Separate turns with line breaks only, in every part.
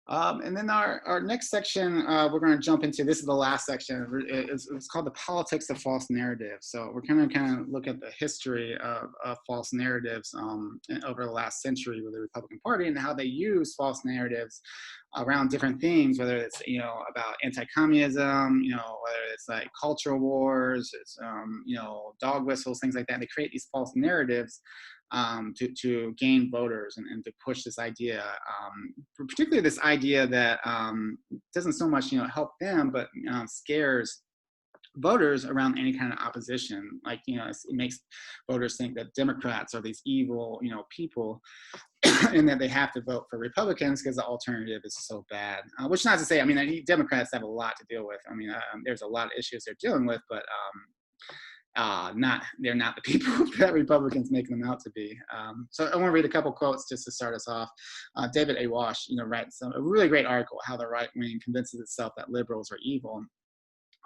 And then our next section, we're going to jump into. This is the last section. It's called the politics of false narratives. So we're going to kind of look at the history of false narratives over the last century with the Republican Party and how they use false narratives around different themes, whether it's about anti-communism, whether it's like cultural wars, it's dog whistles, things like that. They create these false narratives to gain voters and to push this idea, particularly this idea that doesn't so much help them, but scares voters around any kind of opposition. Like it makes voters think that Democrats are these evil people, and that they have to vote for Republicans because the alternative is so bad. Which not to say, I mean, Democrats have a lot to deal with. I mean, there's a lot of issues they're dealing with, but they're not the people that Republicans make them out to be. So I want to read a couple quotes just to start us off. David A. Walsh, writes a really great article, How the Right Wing Convinces Itself That Liberals Are Evil.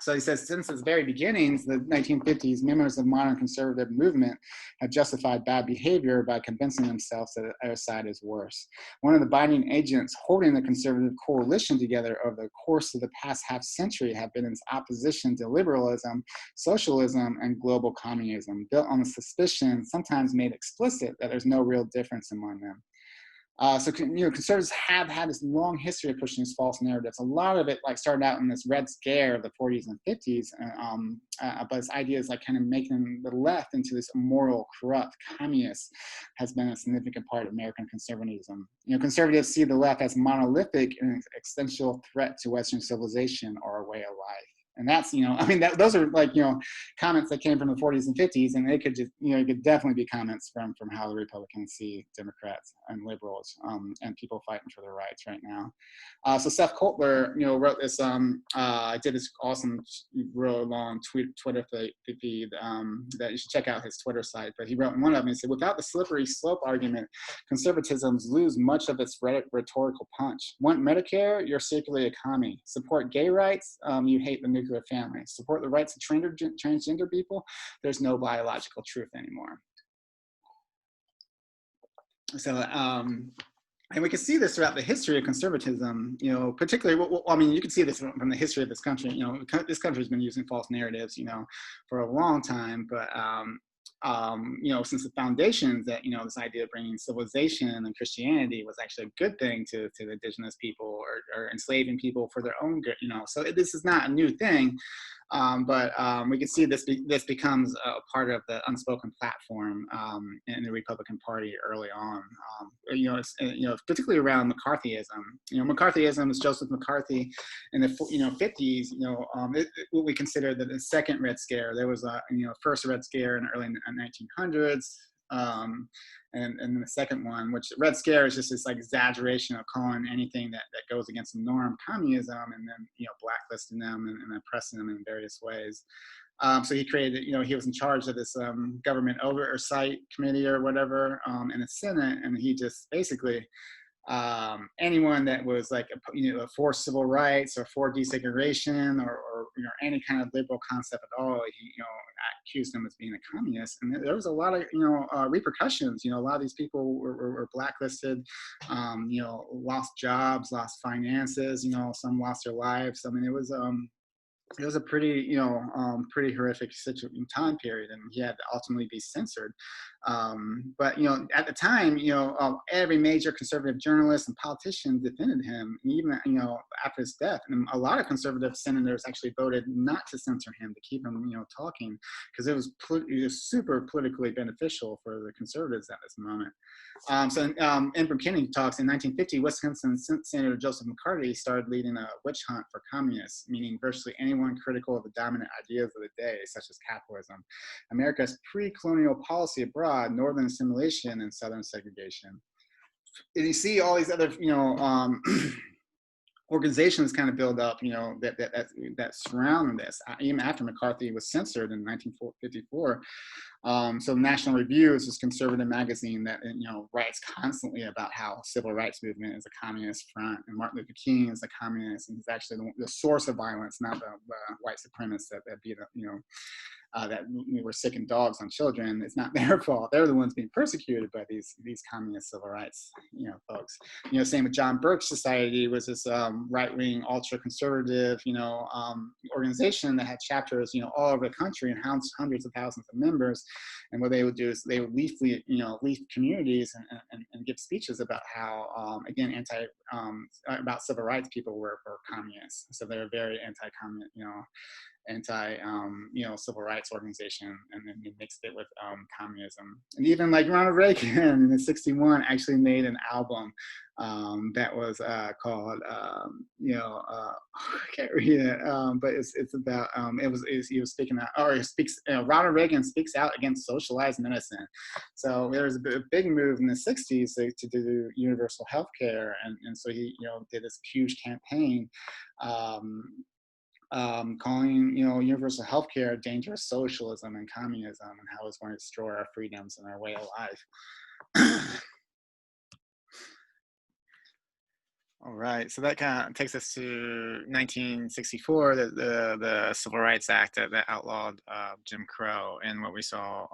So he says, since its very beginnings, the 1950s, members of modern conservative movement have justified bad behavior by convincing themselves that the other side is worse. One of the binding agents holding the conservative coalition together over the course of the past half century have been its opposition to liberalism, socialism, and global communism, built on the suspicion, sometimes made explicit, that there's no real difference among them. So conservatives have had this long history of pushing these false narratives. A lot of it started out in this Red Scare of the 40s and 50s, but this idea is kind of making the left into this immoral, corrupt, communist has been a significant part of American conservatism. Conservatives see the left as monolithic and an existential threat to Western civilization or a way of life. And that's, those are comments that came from the 40s and 50s, and they could just, it could definitely be comments from how the Republicans see Democrats and liberals and people fighting for their rights right now. So Seth Kotler, wrote this, did this awesome, real long Twitter feed that you should check out his Twitter site. But he wrote in one of them, he said, without the slippery slope argument, conservatisms lose much of its rhetorical punch. Want Medicare? You're circular economy. Support gay rights? You hate the nuclear family. Support the rights of transgender people? There's no biological truth anymore. So, and we can see this throughout the history of conservatism, particularly, you can see this from the history of this country. This country has been using false narratives, for a long time, but since the foundations that, this idea of bringing civilization and Christianity was actually a good thing to the indigenous people or enslaving people for their own good, so this is not a new thing. But we can see this becomes a part of the unspoken platform in the Republican Party early on. It's particularly around McCarthyism. McCarthyism is Joseph McCarthy in the 50s. What we consider the second Red Scare. There was a first Red Scare in the early 1900s. And then the second one, which Red Scare is just this exaggeration of calling anything that goes against the norm communism, and then blacklisting them and oppressing them in various ways. So he created, he was in charge of this government oversight committee or whatever in the Senate, and he just basically anyone that was for civil rights or for desegregation or any kind of liberal concept at all, he accused them as being a communist. And there was a lot of repercussions. A lot of these people were blacklisted, lost jobs, lost finances. Some lost their lives. I mean, it was a pretty pretty horrific time period, and he had to ultimately be censored. But at the time, every major conservative journalist and politician defended him, even after his death. And a lot of conservative senators actually voted not to censor him, to keep him talking, because it was super politically beneficial for the conservatives at this moment. So Ibram Kennedy talks in 1950, Wisconsin Senator Joseph McCarthy started leading a witch hunt for communists, meaning virtually anyone critical of the dominant ideas of the day, such as capitalism, America's pre-colonial policy abroad, northern assimilation, and southern segregation. And you see all these other, organizations kind of build up, that surround this. Even after McCarthy was censored in 1954, So National Review is this conservative magazine that writes constantly about how civil rights movement is a communist front, and Martin Luther King is a communist, and he's actually the source of violence, not the white supremacists that beat up, that were sicking dogs on children. It's not their fault. They're the ones being persecuted by these communist civil rights, folks. Same with John Birch Society, was this right-wing, ultra-conservative, organization that had chapters, all over the country and hundreds of thousands of members. And what they would do is they would leaf communities and give speeches about how, again, about civil rights people were communists. So they were very anti-communist, civil rights organization, and then he mixed it with communism. And even like Ronald Reagan in '61 actually made an album that was called I can't read it, but it's about he was speaking out, or he speaks, Ronald Reagan speaks out against socialized medicine. So there was a big move in the '60s to do universal health care, and so he did this huge campaign calling universal healthcare dangerous socialism and communism, and how it's going to destroy our freedoms and our way of life. All right, so that kind of takes us to 1964, the Civil Rights Act that outlawed Jim Crow, and what we saw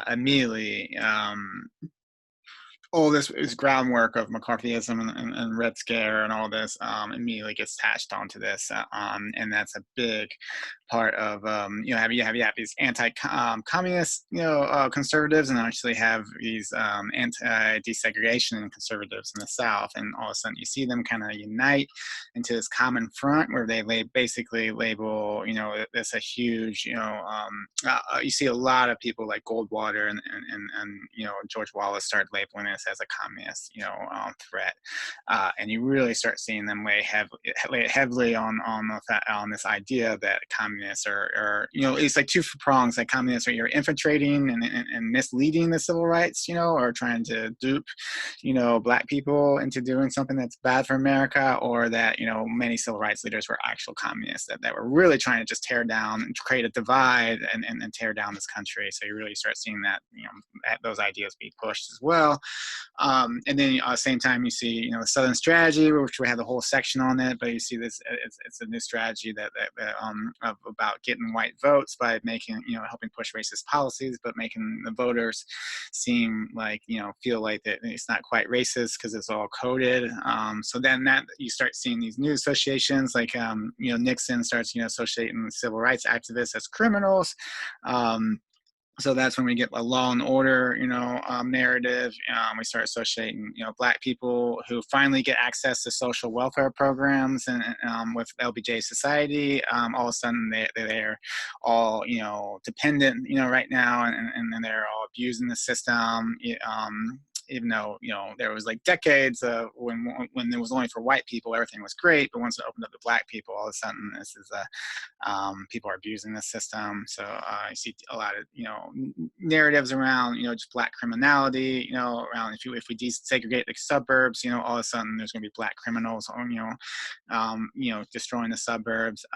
immediately. All this is groundwork of McCarthyism and Red Scare and all this immediately gets attached onto this, and that's a big part of you have these anti-communist conservatives, and actually have these anti-desegregation conservatives in the South, and all of a sudden you see them kind of unite into this common front where they basically label this a huge you see a lot of people like Goldwater and George Wallace start labeling this as a communist threat, and you really start seeing them lay heavily on this idea that communists are it's like two prongs, like communists are either infiltrating and misleading the civil rights, or trying to dupe black people into doing something that's bad for America, or that many civil rights leaders were actual communists that were really trying to just tear down and create a divide and tear down this country. So you really start seeing that those ideas be pushed as well. And then at the same time, you see, the Southern Strategy, which we have the whole section on it, but you see this, it's a new strategy that about getting white votes by making, helping push racist policies, but making the voters seem like, feel like that it's not quite racist because it's all coded. So then that you start seeing these new associations, like, Nixon starts, associating civil rights activists as criminals. So that's when we get a law and order, narrative. We start associating, black people who finally get access to social welfare programs and with LBJ society. All of a sudden they're all, dependent, right now, and they're all abusing the system. Even though there was like decades of when it was only for white people, everything was great, but once it opened up to black people, all of a sudden this is people are abusing the system. So you see a lot of narratives around just black criminality, around if we desegregate the suburbs, all of a sudden there's going to be black criminals on destroying the suburbs.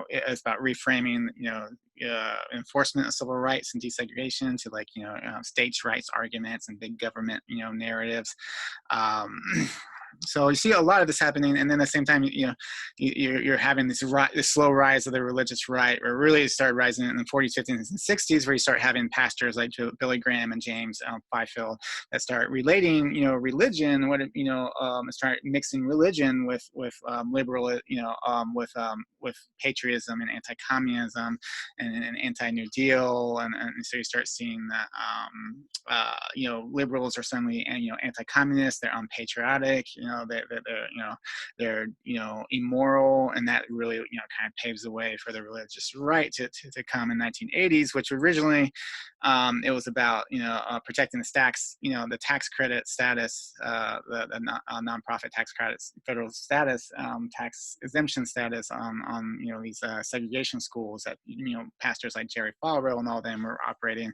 It's about reframing enforcement of civil rights and desegregation to like states' rights arguments and big government narratives. So you see a lot of this happening, and then at the same time, you're having this slow rise of the religious right, where really it started rising in the 40s, 50s, and 60s, where you start having pastors like Billy Graham and James Fifield that start relating, religion, start mixing religion with liberal, with patriotism and anti-communism and anti-New Deal, and so you start seeing that liberals are suddenly anti-communist, they're unpatriotic, they're immoral, and that really kind of paves the way for the religious right to come in 1980s, which originally it was about protecting the tax credit status, the nonprofit tax credits, federal status, tax exemption status on these segregation schools that pastors like Jerry Falwell and all of them were operating.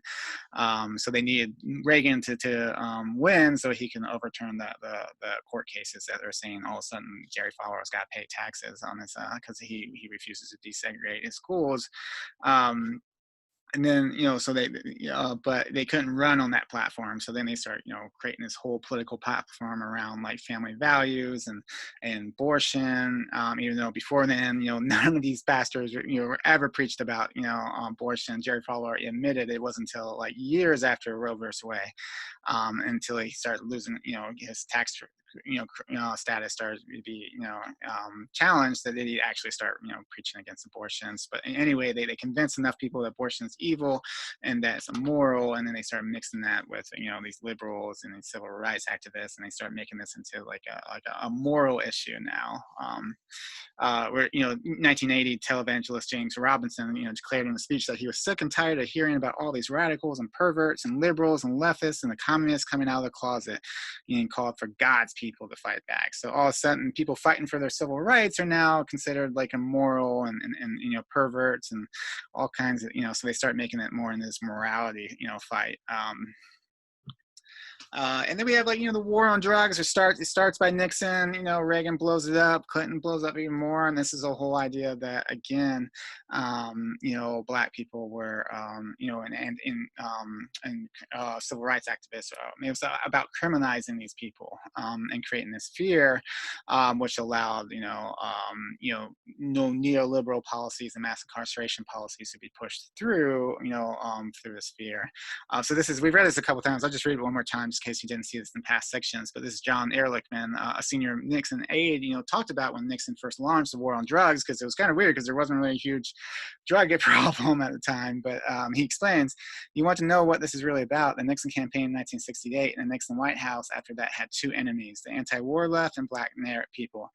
So they needed Reagan to win so he can overturn the court cases that are saying all of a sudden Jerry Falwell's got to pay taxes on this because he refuses to desegregate his schools. and then so but they couldn't run on that platform, so then they start creating this whole political platform around like family values and abortion, even though before then none of these pastors were ever preached about abortion. Jerry Falwell admitted it wasn't until like years after Roe versus Wade, until he started losing his tax status started to be challenged, that they actually start preaching against abortions. But anyway, they convince enough people that abortion is evil and that it's immoral, and then they start mixing that with these liberals and these civil rights activists, and they start making this into like a moral issue now. Where 1980 televangelist James Robinson declared in a speech that he was sick and tired of hearing about all these radicals and perverts and liberals and leftists and the communists coming out of the closet, and called for God's people to fight back. So all of a sudden, people fighting for their civil rights are now considered like immoral and perverts and all kinds of so they start making it more in this morality fight. And then we have like the war on drugs. It starts by Nixon. Reagan blows it up. Clinton blows up even more. And this is a whole idea that again, black people were, civil rights activists. It was about criminalizing these people and creating this fear, which allowed no neoliberal policies and mass incarceration policies to be pushed through through this fear. So we've read this a couple times. I'll just read it one more time, just in case you didn't see this in past sections. But this is John Ehrlichman, a senior Nixon aide, talked about when Nixon first launched the war on drugs, because it was kind of weird because there wasn't really a huge drug problem at the time. But he explains, you want to know what this is really about. The Nixon campaign in 1968 and the Nixon White House after that had two enemies, the anti-war left and black people.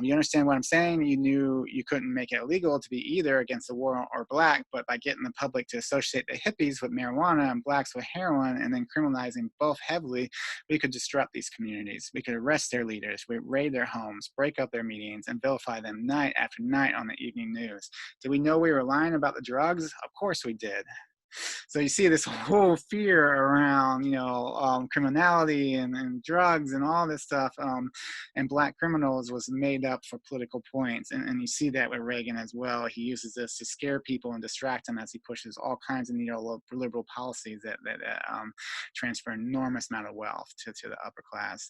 You understand what I'm saying? You knew you couldn't make it illegal to be either against the war or black, but by getting the public to associate the hippies with marijuana and blacks with heroin, and then criminalizing both heavily, we could disrupt these communities. We could arrest their leaders, we raid their homes, break up their meetings, and vilify them night after night on the evening news. Did we know we were lying about the drugs? Of course we did. So you see this whole fear around, criminality and drugs and all this stuff, and black criminals was made up for political points. And you see that with Reagan as well. He uses this to scare people and distract them as he pushes all kinds of neoliberal policies that transfer enormous amount of wealth to the upper class,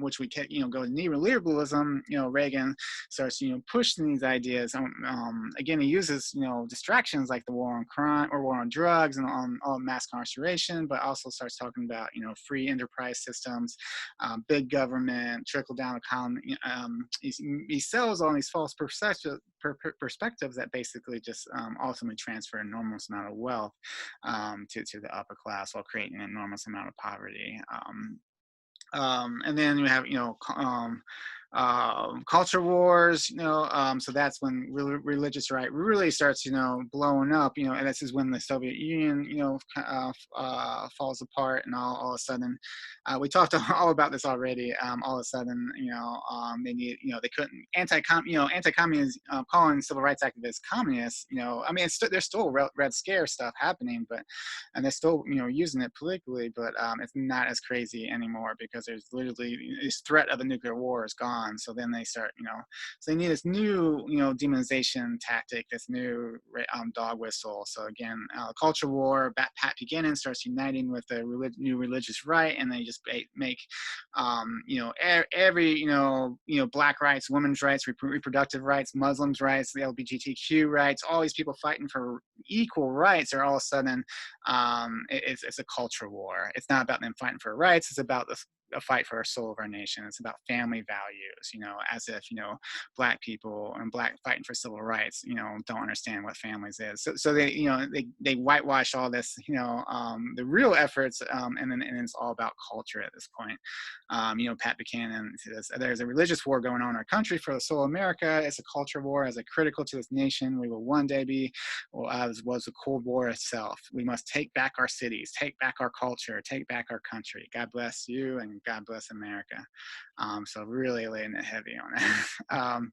which we can, go to neoliberalism. Reagan starts, pushing these ideas. Again, he uses, distractions like the war on crime or war on drugs and on mass incarceration, but also starts talking about free enterprise systems, big government, trickle down economy. He sells all these false perspectives that basically just ultimately transfer an enormous amount of wealth to the upper class while creating an enormous amount of poverty. And then we have culture wars, so that's when religious right really starts, blowing up, and this is when the Soviet Union, falls apart, and all of a sudden, we talked all about this already. All of a sudden, they need, they couldn't anti-communists, calling civil rights activists communists. There's still Red Scare stuff happening, and they're still, using it politically, but it's not as crazy anymore because there's literally this threat of a nuclear war is gone. So then they start, so they need this new, demonization tactic, this new dog whistle. So again, culture war. Pat Buchanan starts uniting with the new religious right, and they just make, every, black rights, women's rights, reproductive rights, Muslims' rights, the LGBTQ rights, all these people fighting for equal rights are all of a sudden, it's a culture war. It's not about them fighting for rights. It's about a fight for our soul of our nation. It's about family values, as if, black people and black fighting for civil rights, don't understand what families is. So they, they whitewash all this, the real efforts, and then it's all about culture at this point. Pat Buchanan says, there's a religious war going on in our country for the soul of America. It's a culture war as a critical to this nation. We will one day be, as was the Cold War itself. We must take back our cities, take back our culture, take back our country. God bless you and God bless America. So really laying it heavy on it.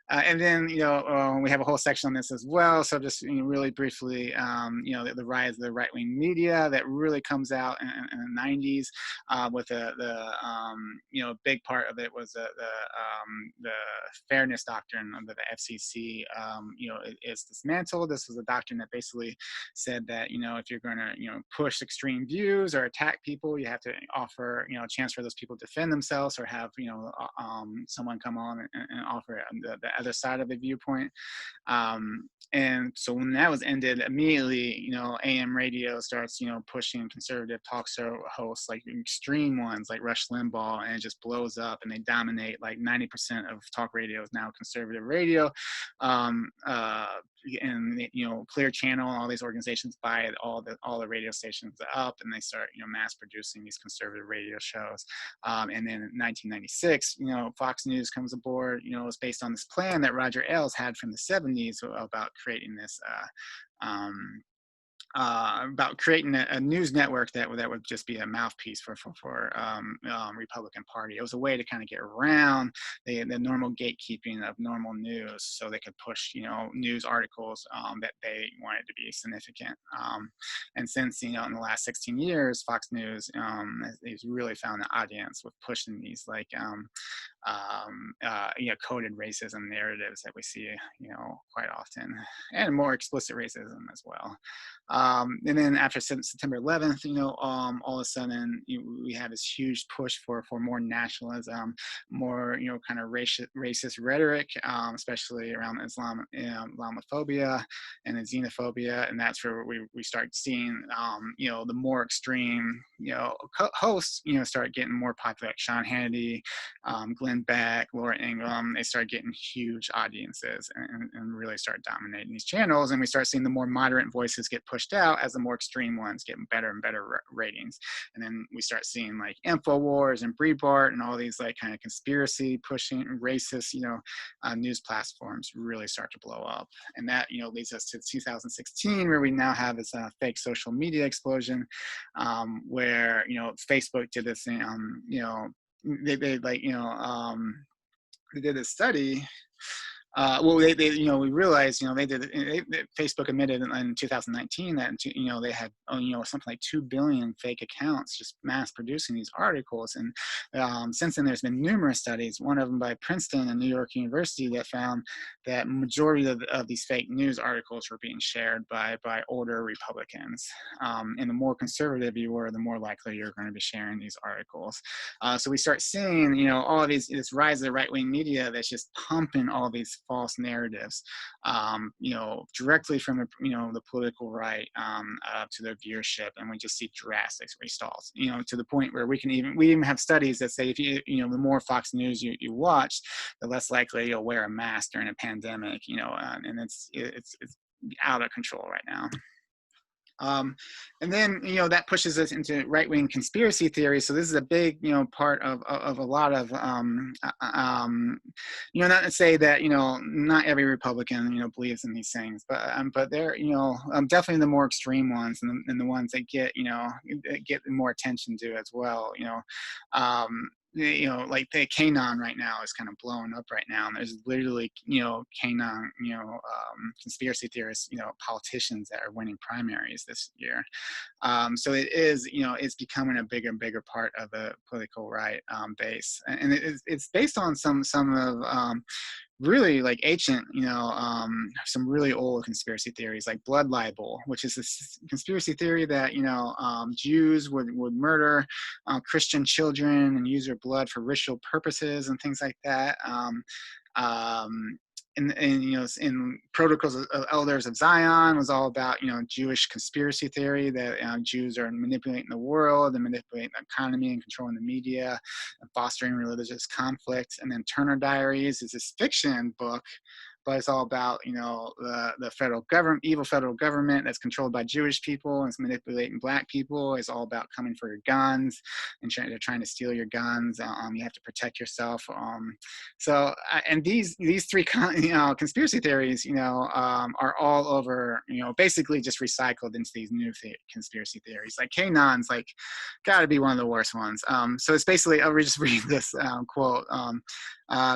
And then, we have a whole section on this as well. So just really briefly, the rise of the right-wing media that really comes out in the 90s, with big part of it was the fairness doctrine under the FCC, is dismantled. This was a doctrine that basically said that, if you're going to, push extreme views or attack people, you have to offer, a chance for those people to defend themselves, or have, someone come on and offer the other side of the viewpoint. And so when that was ended, immediately, AM radio starts, pushing conservative talk show hosts, like extreme ones like Rush Limbaugh, and it just blows up, and they dominate. Like 90% of talk radio is now conservative radio. And Clear Channel, all these organizations buy all the radio stations up, and they start mass producing these conservative radio shows. And then in 1996, Fox News comes aboard. It's based on this plan that Roger Ailes had from the 70s about creating this about creating a news network that would just be a mouthpiece for Republican Party. It was a way to kind of get around the normal gatekeeping of normal news, so they could push news articles that they wanted to be significant. And since in the last 16 years, Fox News has really found an audience with pushing these like coded racism narratives that we see quite often, and more explicit racism as well. And then after September 11th, all of a sudden we have this huge push for more nationalism, more kind of racist rhetoric, especially around Islamophobia and xenophobia, and that's where we start seeing the more extreme hosts start getting more popular, like Sean Hannity, Glenn Beck, Laura Ingraham. They start getting huge audiences and really start dominating these channels, and we start seeing the more moderate voices get pushed out as the more extreme ones get better and better ratings. And then we start seeing like InfoWars and Breitbart and all these like kind of conspiracy pushing racist news platforms really start to blow up. And that leads us to 2016, where we now have this fake social media explosion, where Facebook did this thing. They did a study. We realized, Facebook admitted in 2019 that, they had, something like 2 billion fake accounts just mass producing these articles. And since then, there's been numerous studies, one of them by Princeton and New York University, that found that majority of these fake news articles were being shared by older Republicans. And the more conservative you were, the more likely you're going to be sharing these articles. So we start seeing, all of this rise of the right-wing media that's just pumping all these false narratives, directly from the political right to their viewership, and we just see drastic restalls. To the point where we even have studies that say if the more Fox News you watch, the less likely you'll wear a mask during a pandemic. And it's out of control right now. And then, that pushes us into right-wing conspiracy theories. So this is a big, part of a lot of, not to say that, not every Republican, believes in these things, but they're, definitely the more extreme ones, and the ones that get more attention to as well. Like the QAnon right now is kind of blowing up right now, and there's literally, QAnon, conspiracy theorists, politicians that are winning primaries this year. So it is, it's becoming a bigger and bigger part of the political right base, and it's based on some of really like ancient, some really old conspiracy theories, like blood libel, which is this conspiracy theory that, Jews would murder Christian children and use their blood for ritual purposes and things like that. In Protocols of Elders of Zion was all about, Jewish conspiracy theory that Jews are manipulating the world and manipulating the economy and controlling the media and fostering religious conflict. And then Turner Diaries is this fiction book but it's all about, the federal government, evil federal government that's controlled by Jewish people and is manipulating black people. It's all about coming for your guns and they're trying to steal your guns. You have to protect yourself. And these three conspiracy theories, are all over, basically just recycled into these new conspiracy theories. Like QAnon's like got to be one of the worst ones. So it's basically, I'll just read this quote.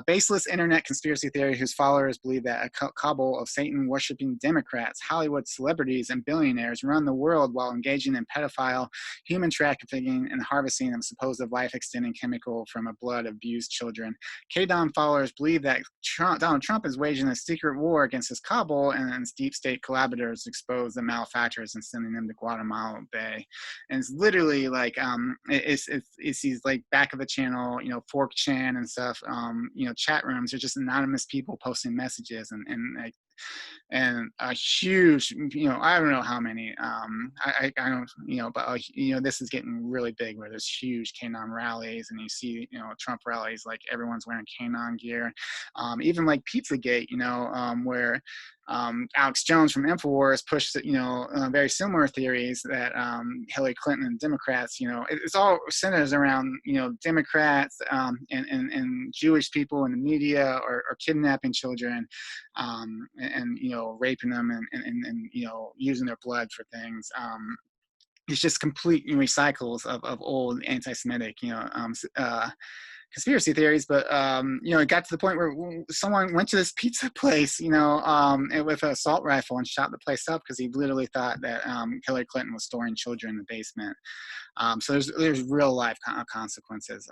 Baseless internet conspiracy theory whose followers believe that a cabal of Satan-worshipping Democrats, Hollywood celebrities, and billionaires run the world while engaging in pedophile, human trafficking, and harvesting of supposed life-extending chemical from a blood of abused children. QAnon followers believe that Donald Trump is waging a secret war against his cabal and its deep state collaborators to expose the malefactors and sending them to Guantanamo Bay. And it's literally like it's these like back of the channel, 4chan and stuff. Chat rooms are just anonymous people posting messages and a huge, I don't know how many, I don't, but this is getting really big where there's huge QAnon rallies and you see, Trump rallies, like everyone's wearing QAnon gear. Even like Pizzagate, where Alex Jones from InfoWars pushed, very similar theories that Hillary Clinton and Democrats, it's all centers around, Democrats and Jewish people in the media are kidnapping children and raping them and using their blood for things. It's just complete recycles of old anti-Semitic, conspiracy theories, but it got to the point where someone went to this pizza place, with an assault rifle and shot the place up because he literally thought that Hillary Clinton was storing children in the basement. So there's real life consequences.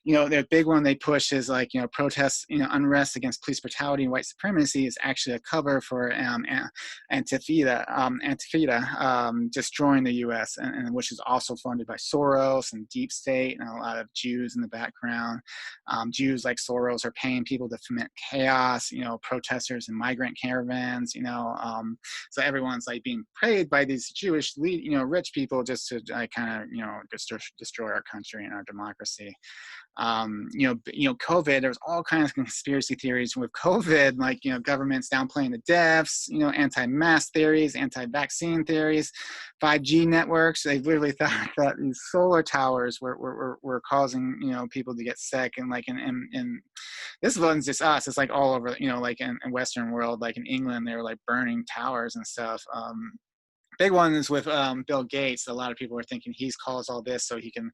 The big one they push is like, protests, unrest against police brutality and white supremacy is actually a cover for Antifa, destroying the U.S., and which is also funded by Soros and Deep State and a lot of Jews in the background. Jews like Soros are paying people to foment chaos, protesters and migrant caravans, so everyone's like being paid by these Jewish, rich people just to destroy our country and our democracy. COVID, there's all kinds of conspiracy theories with COVID, like, governments downplaying the deaths, anti-mask theories, anti-vaccine theories, 5G networks. They literally thought that these solar towers were causing, people to get sick. And like, in this wasn't just us, it's like all over, like in Western world, like in England, they were like burning towers and stuff. Big one is with Bill Gates. A lot of people are thinking he's caused all this so he can,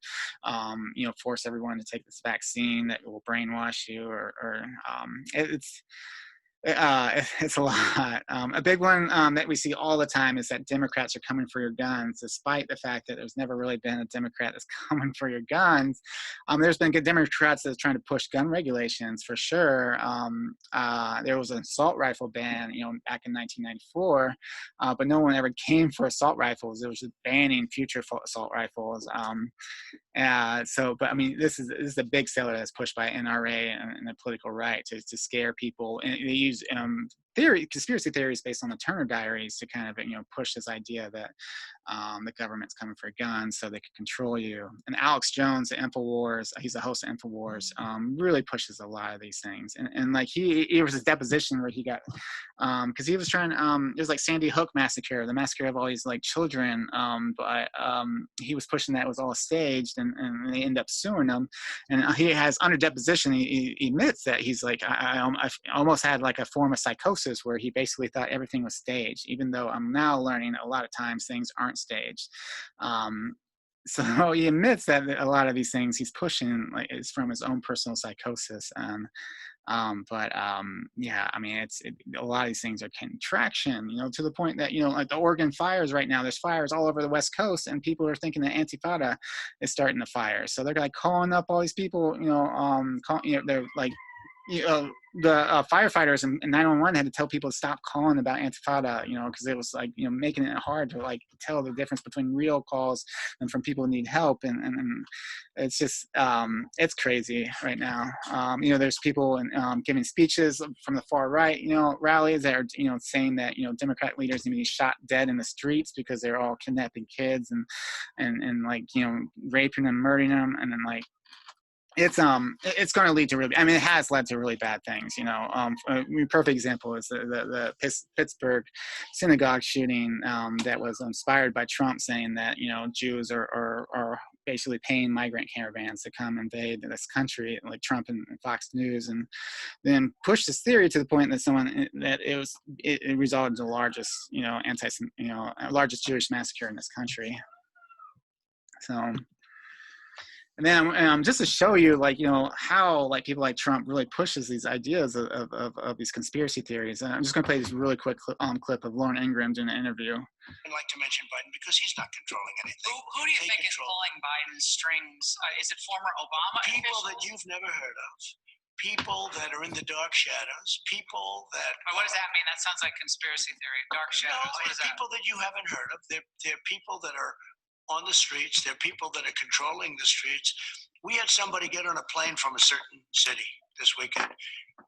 force everyone to take this vaccine that will brainwash you, it's a lot. A big one that we see all the time is that Democrats are coming for your guns, despite the fact that there's never really been a Democrat that's coming for your guns. There's been good Democrats that's trying to push gun regulations for sure. There was an assault rifle ban, back in 1994, but no one ever came for assault rifles. It was just banning future assault rifles. But I mean, this is a big seller that's pushed by NRA and the political right to scare people, and they use conspiracy theories based on the Turner Diaries to kind of push this idea that the government's coming for guns so they can control you. And Alex Jones at InfoWars, he's the host of InfoWars, really pushes a lot of these things. And like he was a deposition where he got because he was trying it was like Sandy Hook massacre, the massacre of all these like children, but he was pushing that it was all staged, and they end up suing him. And he has under deposition, he admits that he's like, I almost had like a form of psychosis where he basically thought everything was staged, even though I'm now learning a lot of times things aren't staged. So he admits that a lot of these things he's pushing like is from his own personal psychosis. Yeah, I mean, a lot of these things are getting traction, to the point that, like the Oregon fires right now, there's fires all over the West Coast, and people are thinking that Antifada is starting the fire. So they're like calling up all these people, they're like, the firefighters and 911 had to tell people to stop calling about Antifada, because it was like, making it hard to like tell the difference between real calls and from people who need help. And it's just, it's crazy right now. There's people giving speeches from the far right, rallies that are, saying that, Democrat leaders need to be shot dead in the streets because they're all kidnapping kids and like, raping them, murdering them. And then like, it's going to lead to really, I mean, it has led to really bad things, you know. A perfect example is the Pittsburgh synagogue shooting that was inspired by Trump saying that, you know, Jews are basically paying migrant caravans to come invade this country, like Trump and Fox News, and then pushed this theory to the point that it resulted in the largest, you know, largest Jewish massacre in this country. So. And then just to show you, like, you know, how like people like Trump really pushes these ideas of these conspiracy theories. And I'm just going to play this really quick clip of Lauren Ingram doing an interview.
I'd like to mention Biden because he's not controlling anything.
Who do you think is pulling Biden's strings? Is it former Obama
people
officials?
that you've never heard of? People that are in the dark shadows. People that.
What does that mean? That sounds like conspiracy theory. Dark shadows.
No,
what is that?
People that you haven't heard of. They're people that are on the streets. They're people that are controlling the streets. We had somebody get on a plane from a certain city this weekend,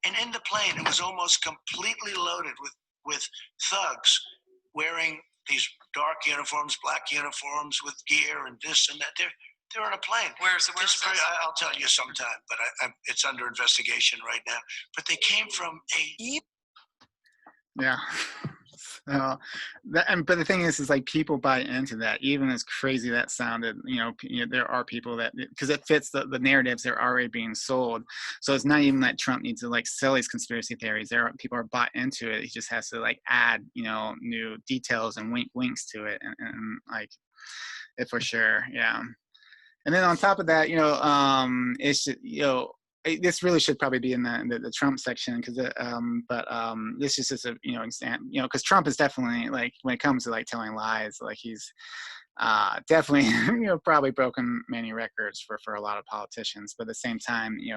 and in the plane it was almost completely loaded with thugs wearing these dark uniforms, black uniforms with gear and this and that. They're on a plane.
Where's this?
I'll tell you sometime, but it's under investigation right now. But they came from a.
Yeah. But the thing is like people buy into that, even as crazy that sounded. You know, there are people that, because it fits the narratives that are already being sold. So it's not even that Trump needs to like sell these conspiracy theories. People are bought into it. He just has to like add, you know, new details and winks to it, and like it for sure. Yeah. And then on top of that, you know, it's just, you know, this really should probably be in the Trump section, because this is just a, you know, example, you know, because Trump is definitely, like, when it comes to like telling lies, like he's definitely, you know, probably broken many records for a lot of politicians. But at the same time, you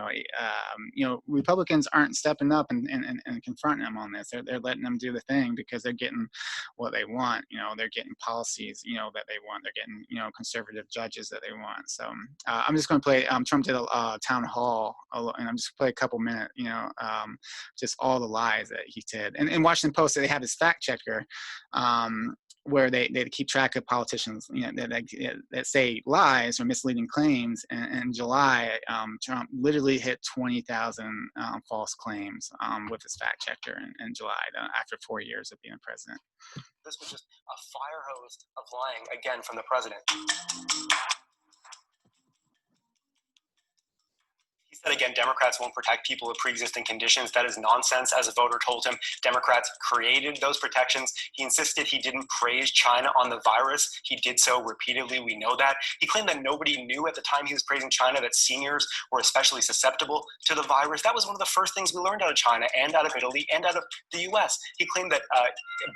know, Republicans aren't stepping up and confronting them on this. They're letting them do the thing because they're getting what they want. You know, they're getting policies, you know, that they want. They're getting, you know, conservative judges that they want. So I'm just going to play. Trump did a town hall, and I'm just going to play a couple minutes. You know, just all the lies that he did. And in Washington Post, they have this fact checker. Where they keep track of politicians, you know, that say lies or misleading claims. And in July, Trump literally hit 20,000 false claims with his fact checker in July, after 4 years of being president.
This was just a fire hose of lying, again, from the president. He said again, Democrats won't protect people with pre-existing conditions. That is nonsense. As a voter told him, Democrats created those protections. He insisted he didn't praise China on the virus. He did so repeatedly. We know that. He claimed that nobody knew at the time he was praising China that seniors were especially susceptible to the virus. That was one of the first things we learned out of China and out of Italy and out of the US. He claimed that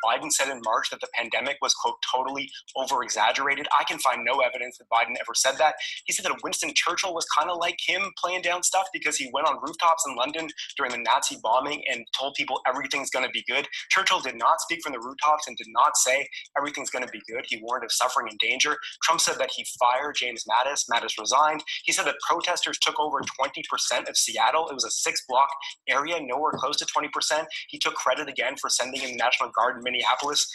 Biden said in March that the pandemic was, quote, totally over-exaggerated. I can find no evidence that Biden ever said that. He said that Winston Churchill was kind of like him, playing down stuff, because he went on rooftops in London during the Nazi bombing and told people everything's going to be good. Churchill did not speak from the rooftops and did not say everything's going to be good. He warned of suffering and danger. Trump said that he fired James Mattis. Mattis resigned. He said that protesters took over 20% of Seattle. It was a 6-block area, nowhere close to 20%. He took credit again for sending in the National Guard in Minneapolis,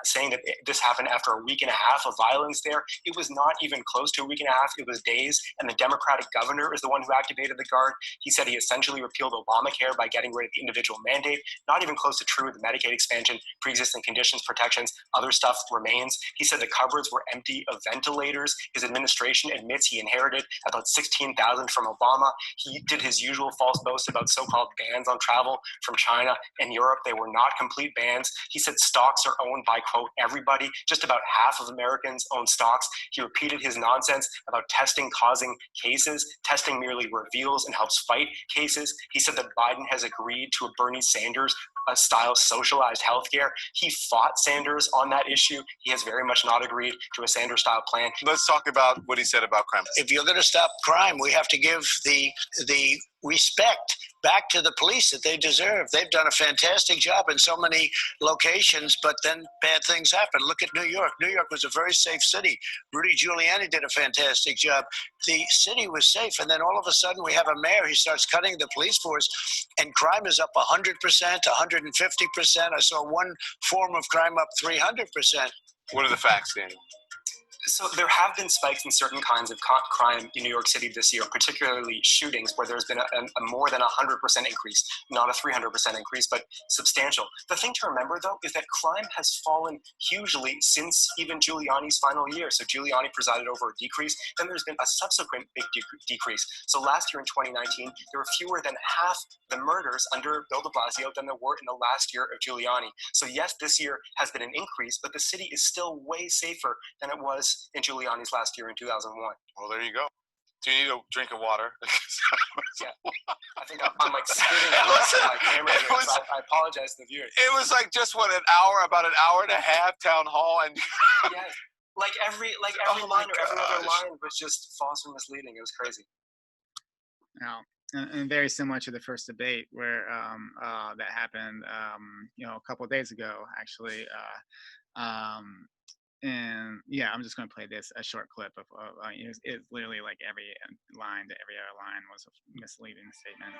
saying that this happened after a week and a half of violence there. It was not even close to a week and a half. It was days, and the Democratic governor is the one who activated the guard. He said he essentially repealed Obamacare by getting rid of the individual mandate. Not even close to true with Medicaid expansion, pre-existing conditions, protections, other stuff remains. He said the cupboards were empty of ventilators. His administration admits he inherited about 16,000 from Obama. He did his usual false boast about so-called bans on travel from China and Europe. They were not complete bans. He said stocks are owned by, quote, everybody. Just about half of Americans own stocks. He repeated his nonsense about testing causing cases. Testing merely reveals and helps fight cases. He said that Biden has agreed to a Bernie Sanders style socialized healthcare. He fought Sanders on that issue. He has very much not agreed to a Sanders style plan.
Let's talk about what he said about crime.
If you're going to stop crime, we have to give the respect back to the police that they deserve. They've done a fantastic job in so many locations, but then bad things happen. Look at New York. New York was a very safe city. Rudy Giuliani did a fantastic job. The city was safe, and then all of a sudden we have a mayor. He starts cutting the police force, and crime is up 100%, 150%. I saw one form of crime up 300%.
What are the facts, Daniel?
So there have been spikes in certain kinds of crime in New York City this year, particularly shootings, where there's been a more than 100% increase, not a 300% increase, but substantial. The thing to remember, though, is that crime has fallen hugely since even Giuliani's final year. So Giuliani presided over a decrease, then there's been a subsequent big decrease. So last year in 2019, there were fewer than half the murders under Bill de Blasio than there were in the last year of Giuliani. So yes, this year has been an increase, but the city is still way safer than it was in Giuliani's last year in 2001.
Well, there you go. Do you need a drink of water?
Yeah, I think I'm like spitting on my camera here, so I apologize to the viewers.
It was like just about an hour and a half town hall, and
yeah, like every
Oh my
line or every other
gosh.
line was just false or misleading. It was crazy.
Now, and very similar to the first debate where that happened, a couple of days ago, actually. And yeah, I'm just going to play a short clip of it's literally like every line to every other line was a misleading statement.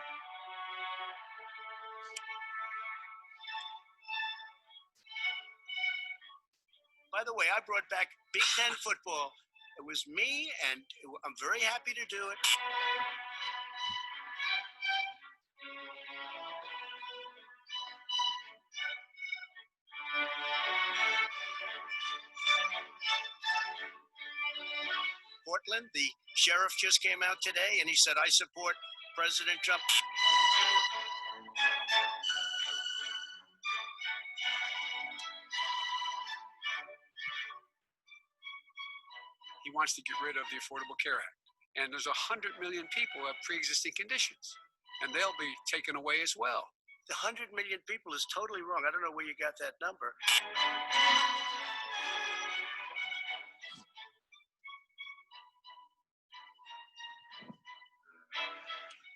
By the way, I brought back Big Ten football. It was me, and I'm very happy to do it. Portland, the sheriff just came out today, and he said, I support President Trump.
He wants to get rid of the Affordable Care Act. And there's 100 million people who have pre-existing conditions, and they'll be taken away as well.
The 100 million people is totally wrong. I don't know where you got that number.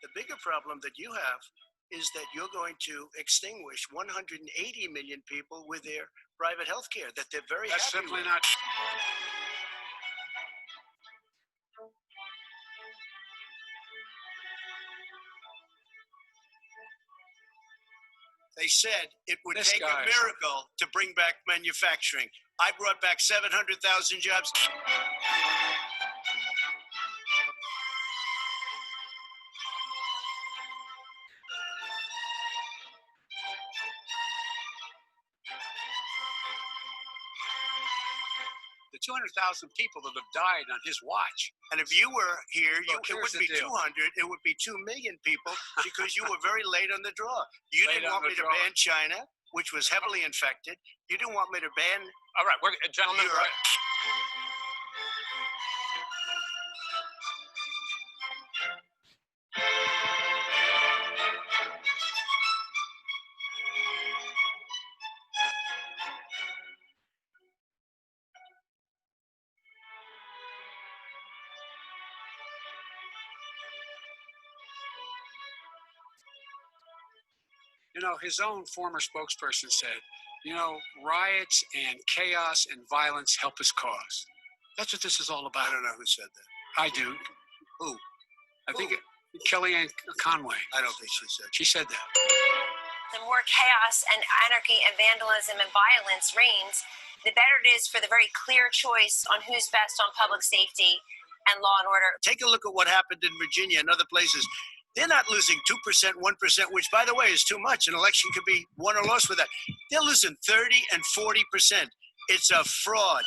The bigger problem that you have is that you're going to extinguish 180 million people with their private health care that they're very
That's
happy
simply
with.
not.
They said it would
This
take a
guy-
miracle to bring back manufacturing. I brought back 700,000 jobs.
The 200,000 people that have died on his watch.
And if you were here,
Look,
it
here's
wouldn't be
the deal.
200, it would be 2 million people because you were very late on the draw. You
Late
didn't
on
want
the
me to
draw.
ban China, which was heavily infected. You didn't want me to ban
All right, gentlemen.
Europe.
His own former spokesperson said, riots and chaos and violence help his cause. That's what this is all about.
I don't know who said that.
I do.
Who?
I think Kellyanne Conway.
I don't think she said.
She said that.
The more chaos and anarchy and vandalism and violence reigns, the better it is for the very clear choice on who's best on public safety and law and order.
Take a look at what happened in Virginia and other places. They're not losing 2%, 1%, which, by the way, is too much. An election could be won or lost with that. They're losing 30 and 40%. It's a fraud.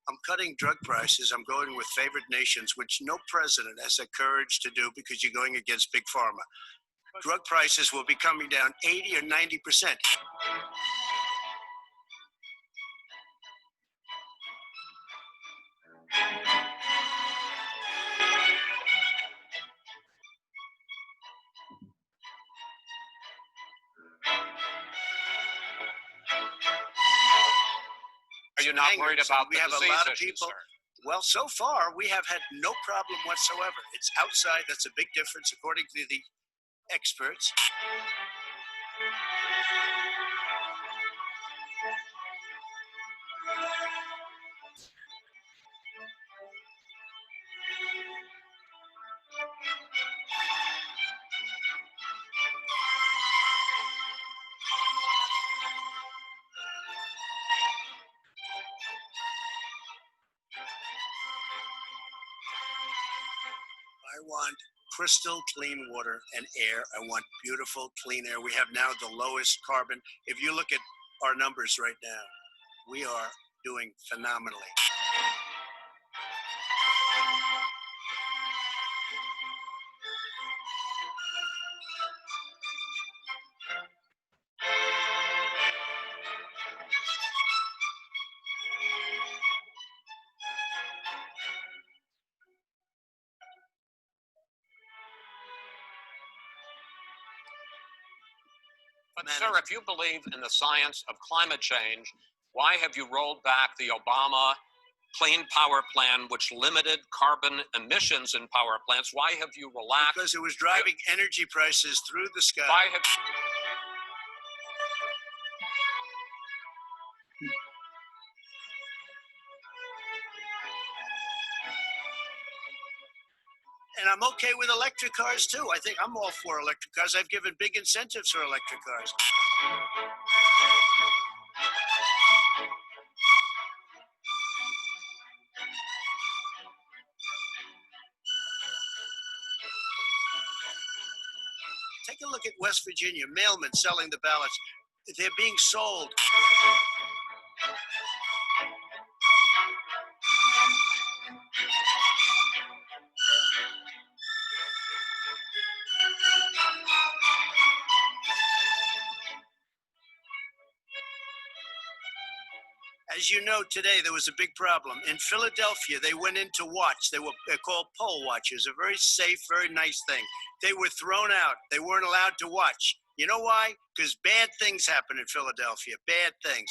I'm cutting drug prices. I'm going with favored nations, which no president has the courage to do because you're going against big pharma. Drug prices will be coming down 80 or 90%.
you're not worried
hangers.
about
We
the
have a
disease
lot of
issue,
people.
sir.
Well, so far, we have had no problem whatsoever. It's outside. That's a big difference, according to the experts. I want crystal clean water and air. I want beautiful, clean air. We have now the lowest carbon. If you look at our numbers right now, we are doing phenomenally.
But, sir, if you believe in the science of climate change, why have you rolled back the Obama Clean Power Plan, which limited carbon emissions in power plants? Why have you relaxed?
Because it was driving energy prices through the sky.
Why have
And I'm okay with electric cars too. I think I'm all for electric cars. I've given big incentives for electric cars. Take a look at West Virginia, mailmen selling the ballots. They're being sold. As you know, today there was a big problem. In Philadelphia, they went in to watch. They're called poll watchers, a very safe, very nice thing. They were thrown out. They weren't allowed to watch. You know why? Because bad things happen in Philadelphia, bad things.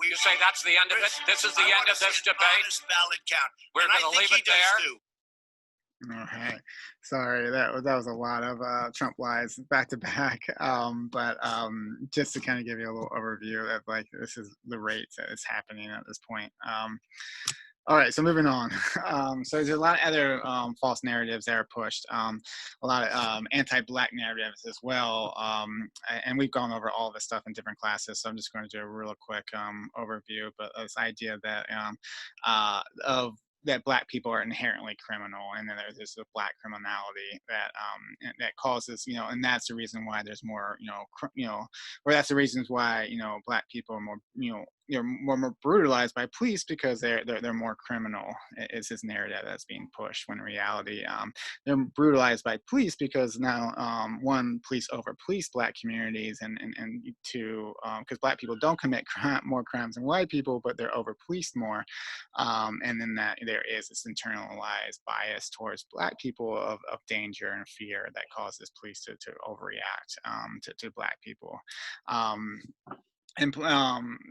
you say that's the end of it? This is the end of this debate?
Honest ballot count.
We're going to leave it there.
All right. Sorry, that was a lot of Trump lies back to back. But just to kind of give you a little overview of like this is the rates that is happening at this point. All right, so moving on. So there's a lot of other false narratives that are pushed, a lot of anti-Black narratives as well, and we've gone over all this stuff in different classes, so I'm just going to do a real quick overview, but this idea that that Black people are inherently criminal, and then there's this Black criminality that causes, and that's the reason why there's more, or that's the reasons why, Black people are more, they're more brutalized by police because they're more criminal is his narrative that's being pushed, when in reality they're brutalized by police because now one, police over police Black communities, and two, because Black people don't commit more crimes than white people, but they're over policed more, and then that there is this internalized bias towards Black people of danger and fear that causes police to overreact to Black people.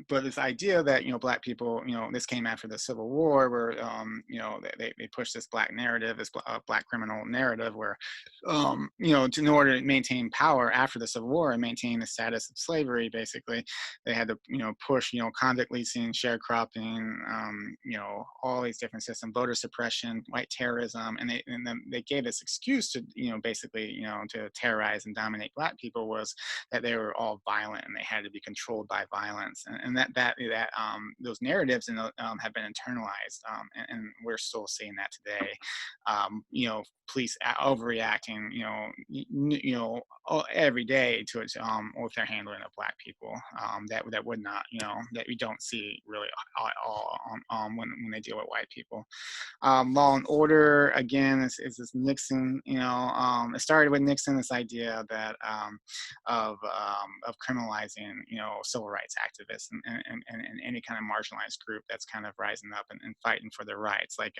But this idea that Black people, this came after the Civil War, where they pushed this Black narrative, this Black criminal narrative, where in order to maintain power after the Civil War and maintain the status of slavery, basically they had to push convict leasing, sharecropping, all these different systems, voter suppression, white terrorism, and then they gave this excuse to basically to terrorize and dominate Black people, was that they were all violent and they had to be controlled by justify violence, and that those narratives have been internalized, and we're still seeing that today. Police overreacting, every day to it, with their handling of Black people, that would not, that we don't see really at all when they deal with white people. Law and order, again, is this Nixon, it started with Nixon, this idea that of criminalizing, civil rights activists and any kind of marginalized group that's kind of rising up and fighting for their rights. Like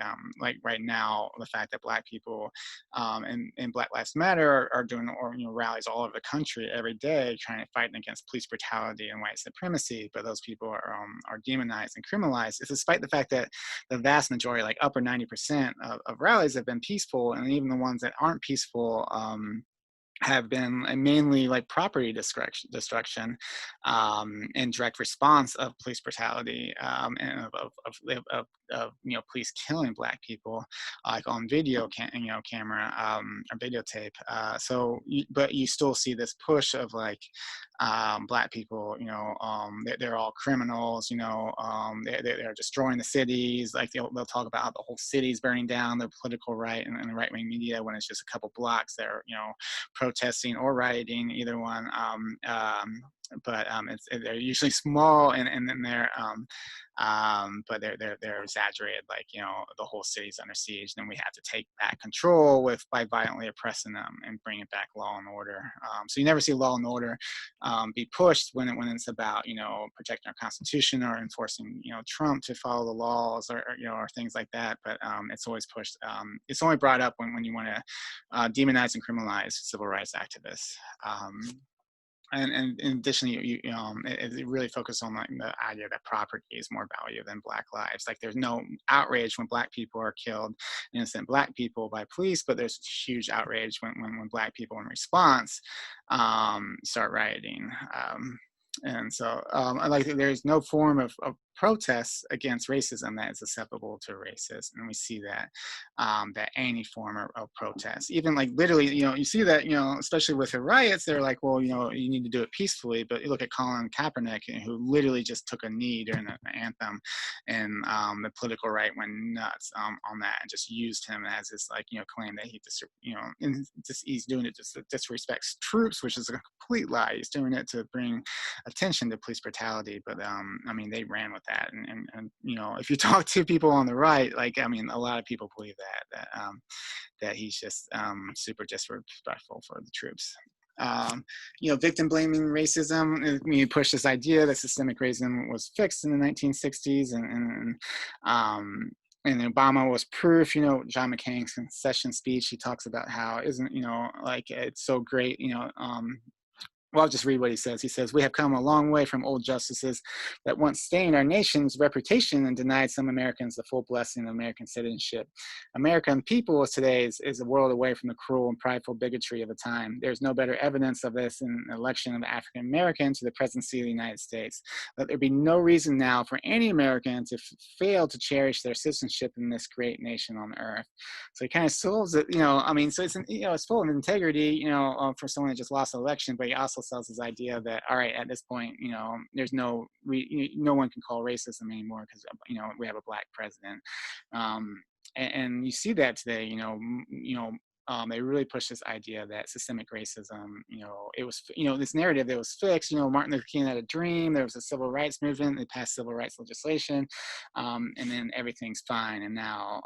right now, the fact that Black people and Black Lives Matter are doing rallies all over the country every day, trying to fight against police brutality and white supremacy, but those people are demonized and criminalized. It's despite the fact that the vast majority, like upper 90% of rallies have been peaceful, and even the ones that aren't peaceful have been mainly like property destruction in direct response of police brutality, and of police killing Black people, like on camera, or videotape. But you still see this push of like Black people, they're all criminals, they're destroying the cities. Like they'll talk about how the whole city's burning down, the political right and the right-wing media, when it's just a couple blocks that are, protesting or rioting, either one. But they're usually small, and then but they're exaggerated. Like the whole city's under siege, then we have to take back control by violently oppressing them and bringing back law and order. So you never see law and order be pushed when it's about protecting our Constitution or enforcing Trump to follow the laws, or things like that. But it's always pushed. It's only brought up when you want to demonize and criminalize civil rights activists. And in addition, it really focused on like the idea that property is more valuable than Black lives. Like there's no outrage when Black people are killed, innocent Black people, by police, but there's huge outrage when Black people in response start rioting. And so like there's no form of protests against racism that is acceptable to racists, and we see that that any form of protest, even like literally, you see that, especially with the riots, they're like, well, you need to do it peacefully. But you look at Colin Kaepernick, who literally just took a knee during the anthem, and the political right went nuts on that and just used him as this like claim that he just he's doing it just to disrespects troops, which is a complete lie. He's doing it to bring attention to police brutality. But I mean, they ran with that, and if you talk to people on the right, like I mean, a lot of people believe that he's just super disrespectful for the troops. Victim blaming racism. You push this idea that systemic racism was fixed in the 1960s, and Obama was proof. John McCain's concession speech, he talks about how like it's so great, well, I'll just read what he says. He says, "We have come a long way from old justices that once stained our nation's reputation and denied some Americans the full blessing of American citizenship. American people today is a world away from the cruel and prideful bigotry of a time. There's no better evidence of this in the election of African American to the presidency of the United States. Let there be no reason now for any American to fail to cherish their citizenship in this great nation on earth." So he kind of solves it, I mean, so it's, it's full of integrity, for someone that just lost the election, but he also sells this idea that, all right, at this point, there's no one can call racism anymore because, we have a Black president. And you see that today, they really push this idea that systemic racism, it was, this narrative that was fixed. Martin Luther King had a dream. There was a civil rights movement. They passed civil rights legislation, and then everything's fine. And now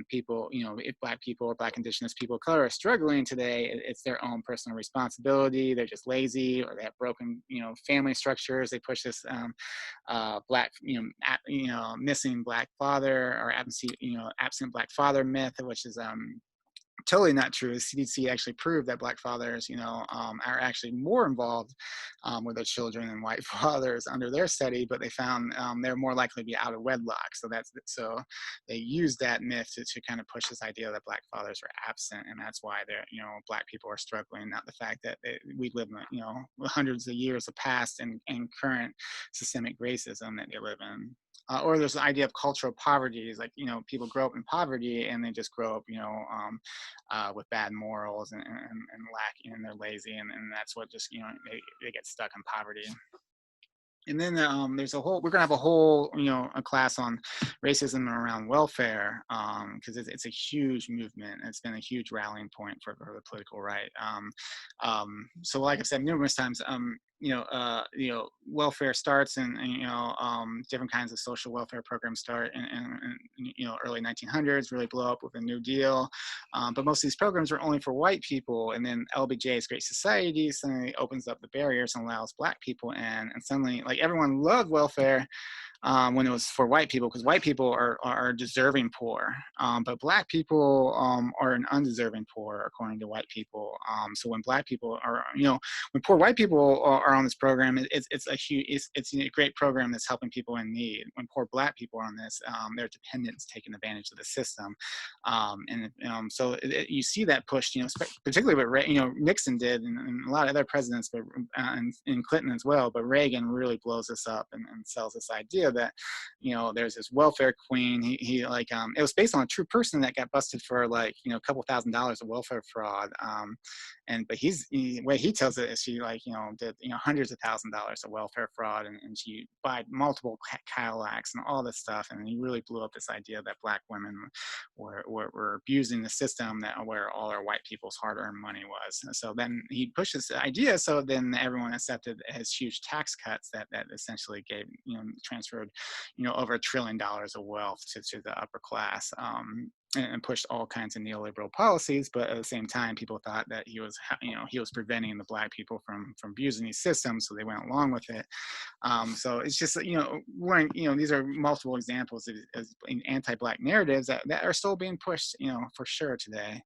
people, if Black people or Black Indigenous people of color are struggling today, it's their own personal responsibility. They're just lazy, or they have broken, family structures. They push this Black, missing Black father, or absent Black father myth, which is totally not true. The CDC actually proved that Black fathers, are actually more involved with their children than white fathers under their study, but they found they're more likely to be out of wedlock. So they used that myth to kind of push this idea that Black fathers are absent, and that's why they're, Black people are struggling. Not the fact that we live in, hundreds of years of past and current systemic racism that they live in. Or there's the idea of cultural poverty. Is like, people grow up in poverty and they just grow up, with bad morals and lacking, and they're lazy, and that's what just, they get stuck in poverty. And then there's we're going to have a whole, a class on racism around welfare, because it's a huge movement. It's been a huge rallying point for the political right. So like I've said numerous times, welfare starts and different kinds of social welfare programs start in early 1900s, really blow up with a New Deal. But most of these programs were only for white people. And then LBJ's Great Society suddenly opens up the barriers and allows black people in. And suddenly, like, everyone loved welfare when it was for white people, because white people are deserving poor, but black people are an undeserving poor according to white people. So when black people are, when poor white people are on this program, it's a great program that's helping people in need. When poor black people are on this, their dependents taking advantage of the system, so you see that pushed, particularly what Nixon did, and a lot of other presidents, but and Clinton as well. But Reagan really blows this up and sells this idea that there's this welfare queen. He it was based on a true person that got busted for a couple $1,000s of welfare fraud, but the way he tells it is she did hundreds of $1,000s of welfare fraud, and she bought multiple Cadillacs and all this stuff, and he really blew up this idea that black women were abusing the system where all our white people's hard-earned money was. And so then he pushed this idea, so then everyone accepted his huge tax cuts that essentially gave transferred over $1 trillion of wealth to the upper class, and pushed all kinds of neoliberal policies. But at the same time, people thought that he was preventing the black people from abusing these systems, so they went along with it. So it's just these are multiple examples of anti-black narratives that are still being pushed for sure today.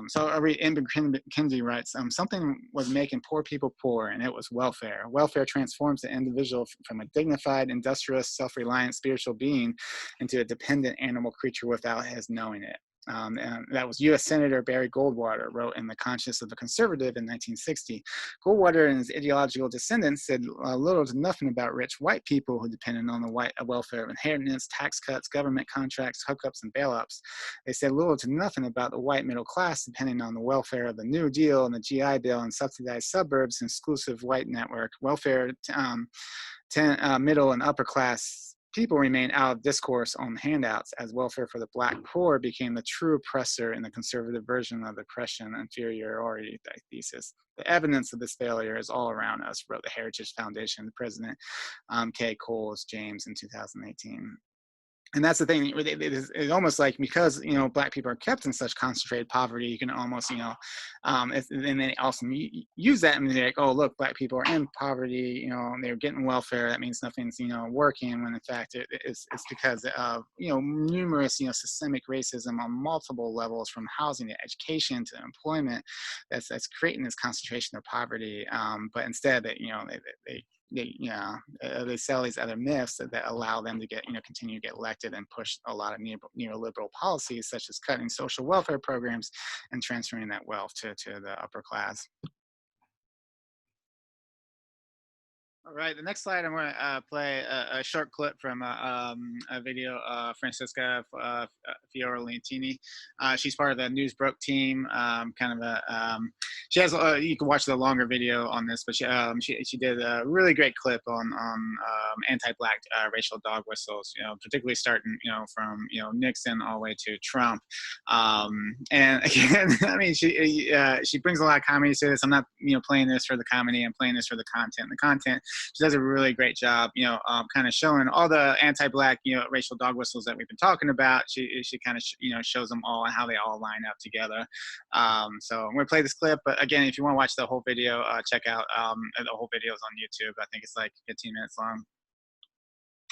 So I read Ibn Kendi writes, something was making poor people poor, and it was welfare. Welfare transforms the individual from a dignified, industrious, self-reliant spiritual being into a dependent animal creature without his knowing it. And that was U.S. Senator Barry Goldwater wrote in The Conscience of a Conservative in 1960. Goldwater and his ideological descendants said little to nothing about rich white people who depended on the white welfare of inheritance, tax cuts, government contracts, hookups, and bailouts. They said little to nothing about the white middle class depending on the welfare of the New Deal and the GI Bill and subsidized suburbs and exclusive white network. Welfare, middle and upper class people remain out of discourse on handouts, as welfare for the black poor became the true oppressor in the conservative version of the oppression and inferiority thesis. The evidence of this failure is all around us, wrote the Heritage Foundation President Kay Coles James in 2018. And that's the thing. It's almost like, because black people are kept in such concentrated poverty, you can almost and they also use that and they're like, oh look, black people are in poverty, they're getting welfare, that means nothing's working, when in fact it's because of numerous systemic racism on multiple levels, from housing to education to employment, that's creating this concentration of poverty. But instead that they sell these other myths that allow them to continue to get elected and push a lot of neoliberal policies, such as cutting social welfare programs and transferring that wealth to the upper class. All right, the next slide, I'm going to play a short clip from a video. Francisca Fiorentini. She's part of the News Broke team. She has. You can watch the longer video on this, but she did a really great clip on anti-black racial dog whistles. Particularly starting from Nixon all the way to Trump. And again, I mean, she brings a lot of comedy to this. I'm not playing this for the comedy. I'm playing this for the content. The content. She does a really great job, kind of showing all the anti-black, racial dog whistles that we've been talking about. She kind of, shows them all and how they all line up together. So I'm going to play this clip. But again, if you want to watch the whole video, check out the whole video is on YouTube. I think it's like 15 minutes long.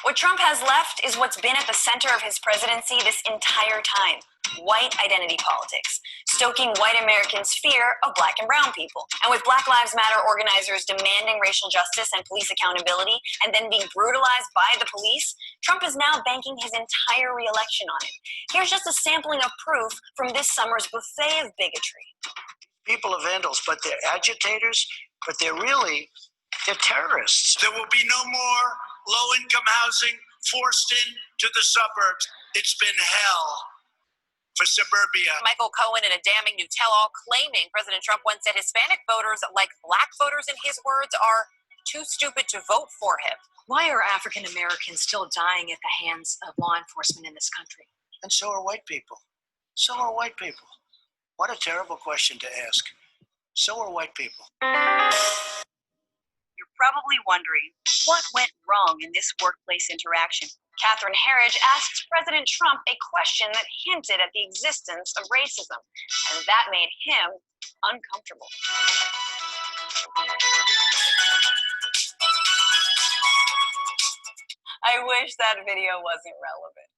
What Trump has left is what's been at the center of his presidency this entire time: white identity politics, stoking white Americans' fear of black and brown people. And with Black Lives Matter organizers demanding racial justice and police accountability and then being brutalized by the police, Trump is now banking his entire re-election on it. Here's just a sampling of proof from this summer's buffet of bigotry.
People are vandals, but they're agitators, but they're terrorists. There will be no more low-income housing forced into the suburbs. It's been hell for suburbia.
Michael Cohen in a damning new tell-all claiming President Trump once said Hispanic voters, like black voters in his words, are too stupid to vote for him.
Why are African Americans still dying at the hands of law enforcement in this country?
And so are white people. So are white people. What a terrible question to ask. So are white people.
You're probably wondering, what went wrong in this workplace interaction? Catherine Herridge asked President Trump a question that hinted at the existence of racism, and that made him uncomfortable. I wish that video wasn't relevant.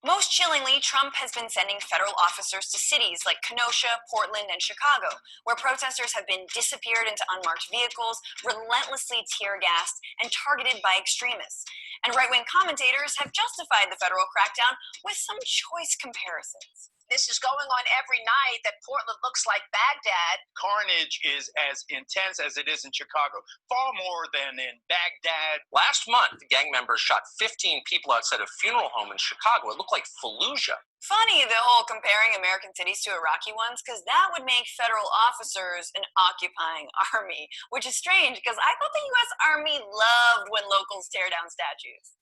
Most chillingly, Trump has been sending federal officers to cities like Kenosha, Portland, and Chicago, where protesters have been disappeared into unmarked vehicles, relentlessly tear-gassed, and targeted by extremists. And right-wing commentators have justified the federal crackdown with some choice comparisons.
This is going on every night that Portland looks like Baghdad.
Carnage is as intense as it is in Chicago, far more than in Baghdad.
Last month, gang members shot 15 people outside a funeral home in Chicago. It looked like Fallujah.
Funny, the whole comparing American cities to Iraqi ones, because that would make federal officers an occupying army, which is strange because I thought the U.S. Army loved when locals tear down statues.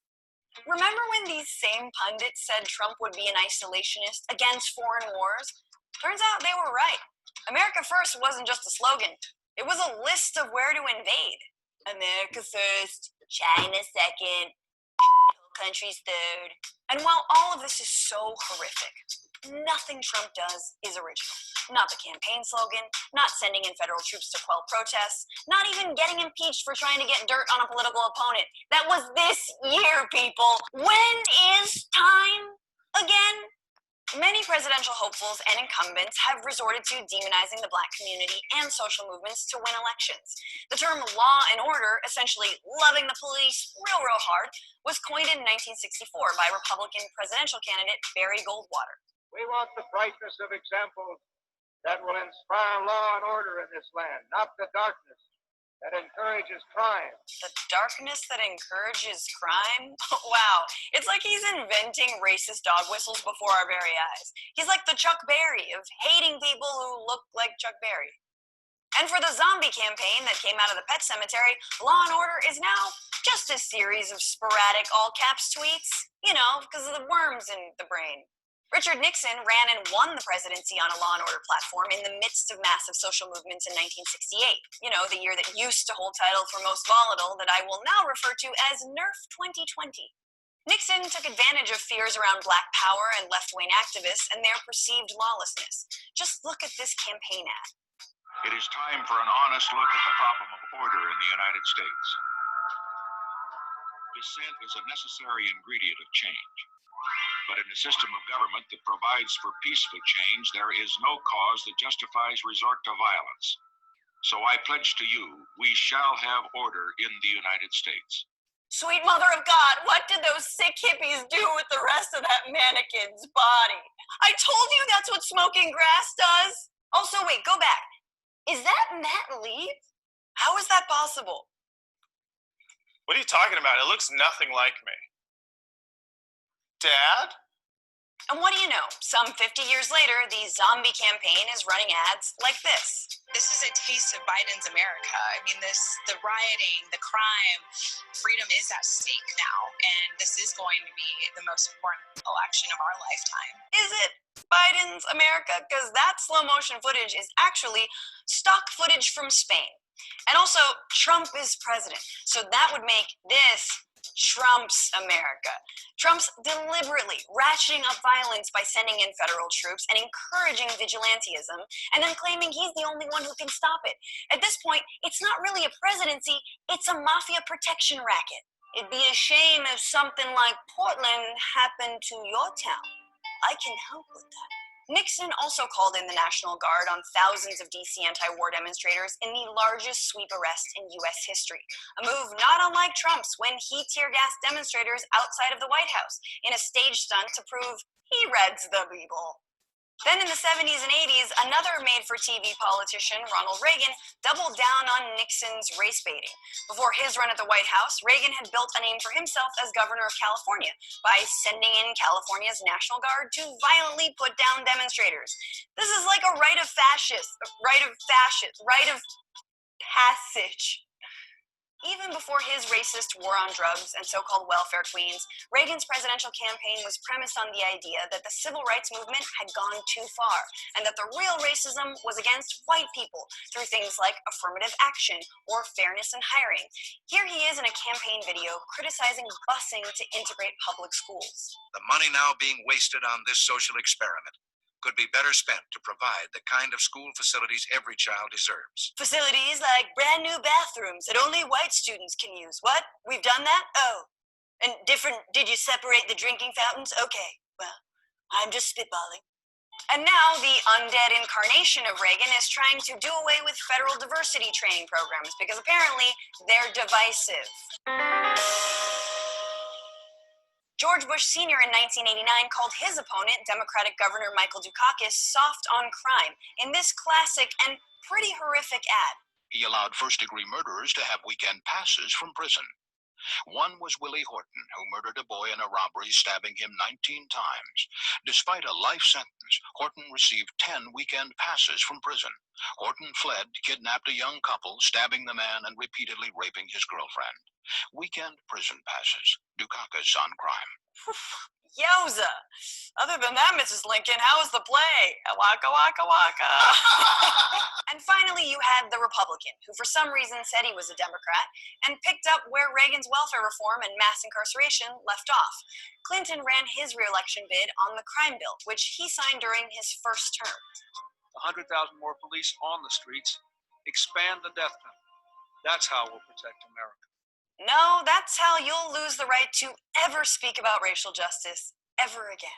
Remember when these same pundits said Trump would be an isolationist against foreign wars? Turns out they were right. America First wasn't just a slogan. It was a list of where to invade. America first, China second, countries third. And while all of this is so horrific, nothing Trump does is original. Not the campaign slogan, not sending in federal troops to quell protests, not even getting impeached for trying to get dirt on a political opponent. That was this year, people. When is time again? Many presidential hopefuls and incumbents have resorted to demonizing the Black community and social movements to win elections. The term law and order, essentially loving the police real hard, was coined in 1964 by Republican presidential candidate Barry Goldwater.
We want the brightness of examples that will inspire law and order in this land, not the darkness that encourages crime.
The darkness that encourages crime? Wow, it's like he's inventing racist dog whistles before our very eyes. He's like the Chuck Berry of hating people who look like Chuck Berry. And for the zombie campaign that came out of the pet cemetery, Law and Order is now just a series of sporadic all-caps tweets, you know, because of the worms in the brain. Richard Nixon ran and won the presidency on a law and order platform in the midst of massive social movements in 1968. You know, the year that used to hold title for most volatile that I will now refer to as NERF 2020. Nixon took advantage of fears around Black power and left-wing activists and their perceived lawlessness. Just look at this campaign ad.
It is time for an honest look at the problem of order in the United States. Dissent is a necessary ingredient of change. But in a system of government that provides for peaceful change, there is no cause that justifies resort to violence. So I pledge to you, we shall have order in the United States.
Sweet mother of God, what did those sick hippies do with the rest of that mannequin's body? I told you that's what smoking grass does. Also, wait, go back. Is that Matt Leaf? How is that possible?
What are you talking about? It looks nothing like me. Dad?
And what do you know? Some 50 years later, the zombie campaign is running ads like this.
This is a taste of Biden's America. I mean, the rioting, the crime, freedom is at stake now. And this is going to be the most important election of our lifetime.
Is it Biden's America? Because that slow motion footage is actually stock footage from Spain. And also, Trump is president. So that would make this Trump's America. Trump's deliberately ratcheting up violence by sending in federal troops and encouraging vigilantism, and then claiming he's the only one who can stop it. At this point, it's not really a presidency, it's a mafia protection racket. It'd be a shame if something like Portland happened to your town. I can help with that. Nixon also called in the National Guard on thousands of DC anti-war demonstrators in the largest sweep arrest in U.S. history, a move not unlike Trump's when he tear-gassed demonstrators outside of the White House in a stage stunt to prove he reads the Bible. Then in the 70s and 80s, another made-for-TV politician, Ronald Reagan, doubled down on Nixon's race baiting. Before his run at the White House, Reagan had built a name for himself as governor of California by sending in California's National Guard to violently put down demonstrators. This is like a rite of passage. Even before his racist war on drugs and so-called welfare queens, Reagan's presidential campaign was premised on the idea that the civil rights movement had gone too far, and that the real racism was against white people through things like affirmative action or fairness in hiring. Here he is in a campaign video criticizing busing to integrate public schools.
The money now being wasted on this social experiment could be better spent to provide the kind of school facilities every child deserves.
Facilities like brand new bathrooms that only white students can use. What? We've done that? Oh. And did you separate the drinking fountains? Okay, well, I'm just spitballing. And now the undead incarnation of Reagan is trying to do away with federal diversity training programs because apparently they're divisive. George Bush Sr. in 1989 called his opponent, Democratic Governor Michael Dukakis, soft on crime in this classic and pretty horrific ad.
He allowed first-degree murderers to have weekend passes from prison. One was Willie Horton, who murdered a boy in a robbery, stabbing him 19 times. Despite a life sentence, Horton received 10 weekend passes from prison. Horton fled, kidnapped a young couple, stabbing the man and repeatedly raping his girlfriend. Weekend prison passes. Dukakis on crime.
Yowza! Other than that, Mrs. Lincoln, how was the play? Waka waka waka. And finally, you had the Republican, who for some reason said he was a Democrat, and picked up where Reagan's welfare reform and mass incarceration left off. Clinton ran his re-election bid on the crime bill, which he signed during his first term.
100,000 more police on the streets. Expand the death penalty. That's how we'll protect America.
No, that's how you'll lose the right to ever speak about racial justice ever again.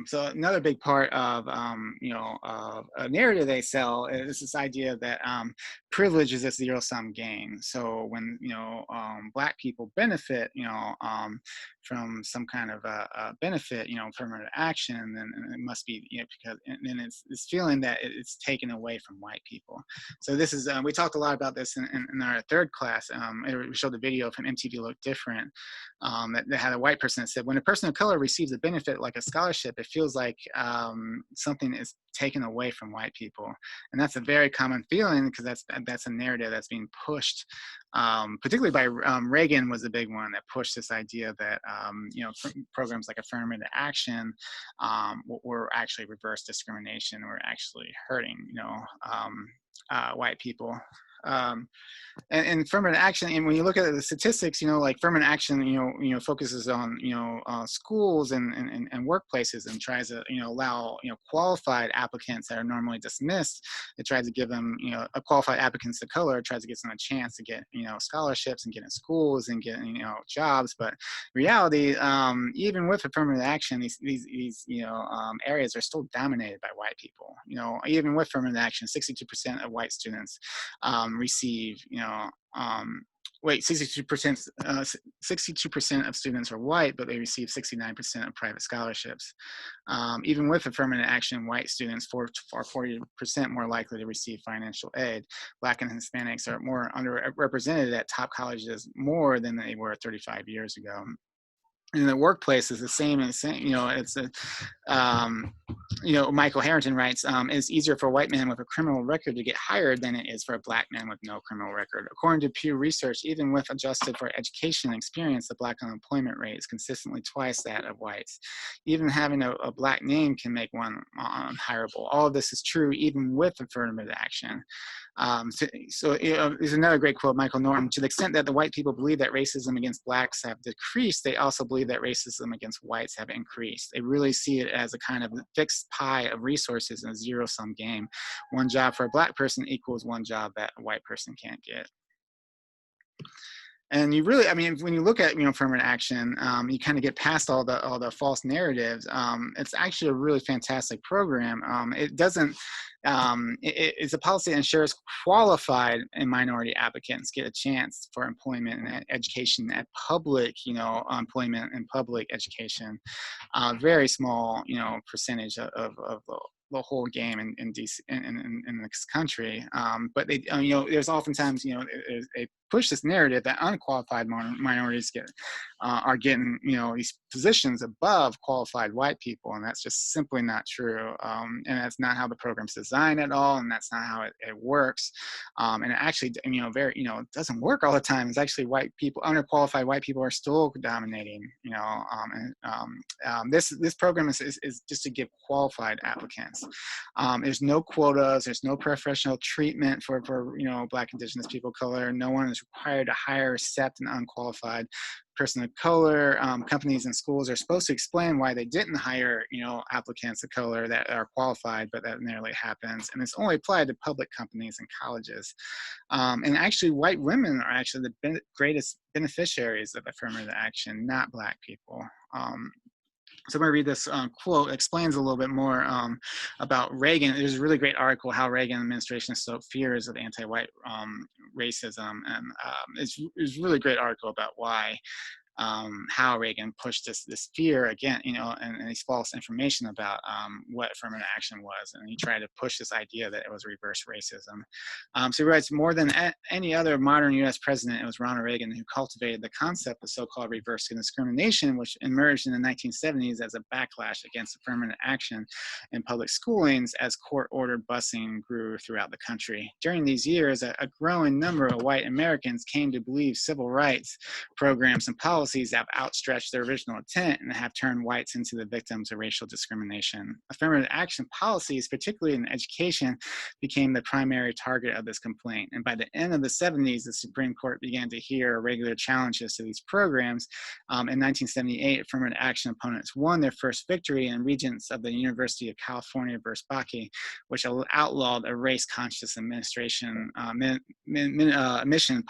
So another big part of of a narrative they sell is this idea that privilege is a zero-sum game. So when Black people benefit from some kind of benefit, affirmative action, then it must be because then it's this feeling that it's taken away from white people. So this is we talked a lot about this in our third class. We showed a video from MTV Look Different that had a white person that said, when a person of color receives a benefit like a scholarship, it feels like something is taken away from white people. And that's a very common feeling because that's a narrative that's being pushed, particularly by Reagan was the big one that pushed this idea that programs like affirmative action were actually reverse discrimination, were actually hurting white people. And affirmative action, and when you look at the statistics, like affirmative action, focuses on schools and workplaces and tries to allow qualified applicants that are normally dismissed. It tries to give them qualified applicants of color, tries to give them a chance to get scholarships and get in schools and get jobs. But reality, even with affirmative action, these areas are still dominated by white people. Even with affirmative action, 62% of white students receive 62% of students are white, but they receive 69% of private scholarships. Even with affirmative action, white students are 40% more likely to receive financial aid. Black and Hispanics are more underrepresented at top colleges more than they were 35 years ago. In the workplace is the same. It's Michael Harrington writes, it's easier for a white man with a criminal record to get hired than it is for a Black man with no criminal record. According to Pew Research, even with adjusted for education and experience, the Black unemployment rate is consistently twice that of whites. Even having a Black name can make one unhireable. All of this is true even with affirmative action. There's another great quote, Michael Norton. To the extent that the white people believe that racism against Blacks have decreased, they also believe that racism against whites have increased. They really see it as a kind of fixed pie of resources in a zero-sum game. One job for a Black person equals one job that a white person can't get. And you really, when you look at affirmative action, you kind of get past all the false narratives. It's actually a really fantastic program. It doesn't. It's a policy that ensures qualified and minority applicants get a chance for employment and education at public, employment and public education. Very small, percentage of the whole game in DC in this country. But they, there's oftentimes, they push this narrative that unqualified minorities are getting, these positions above qualified white people, and that's just simply not true. And that's not how the program's designed at all, and that's not how it works. And it actually, it doesn't work all the time. It's actually white people, underqualified white people are still dominating, this program is just to give qualified applicants. There's no quotas, there's no preferential treatment for Black, Indigenous people of color. No one is required to hire, accept an unqualified person of color. Companies and schools are supposed to explain why they didn't hire, applicants of color that are qualified, but that rarely happens. And it's only applied to public companies and colleges. And actually, white women are actually the greatest beneficiaries of affirmative action, not Black people. So I'm going to read this quote. It explains a little bit more about Reagan. There's a really great article, How Reagan Administration Stoked Fears of Anti-White Racism. And it's a really great article about why how Reagan pushed this fear again, and these false information about what affirmative action was, and he tried to push this idea that it was reverse racism. So he writes, more than any other modern U.S. president, it was Ronald Reagan who cultivated the concept of so-called reverse discrimination, which emerged in the 1970s as a backlash against affirmative action in public schoolings as court-ordered busing grew throughout the country. During these years, a growing number of white Americans came to believe civil rights programs and policies have outstretched their original intent and have turned whites into the victims of racial discrimination. Affirmative action policies, particularly in education, became the primary target of this complaint. And by the end of the 70s, the Supreme Court began to hear regular challenges to these programs. In 1978, affirmative action opponents won their first victory in Regents of the University of California versus Bakke, which outlawed a race-conscious admission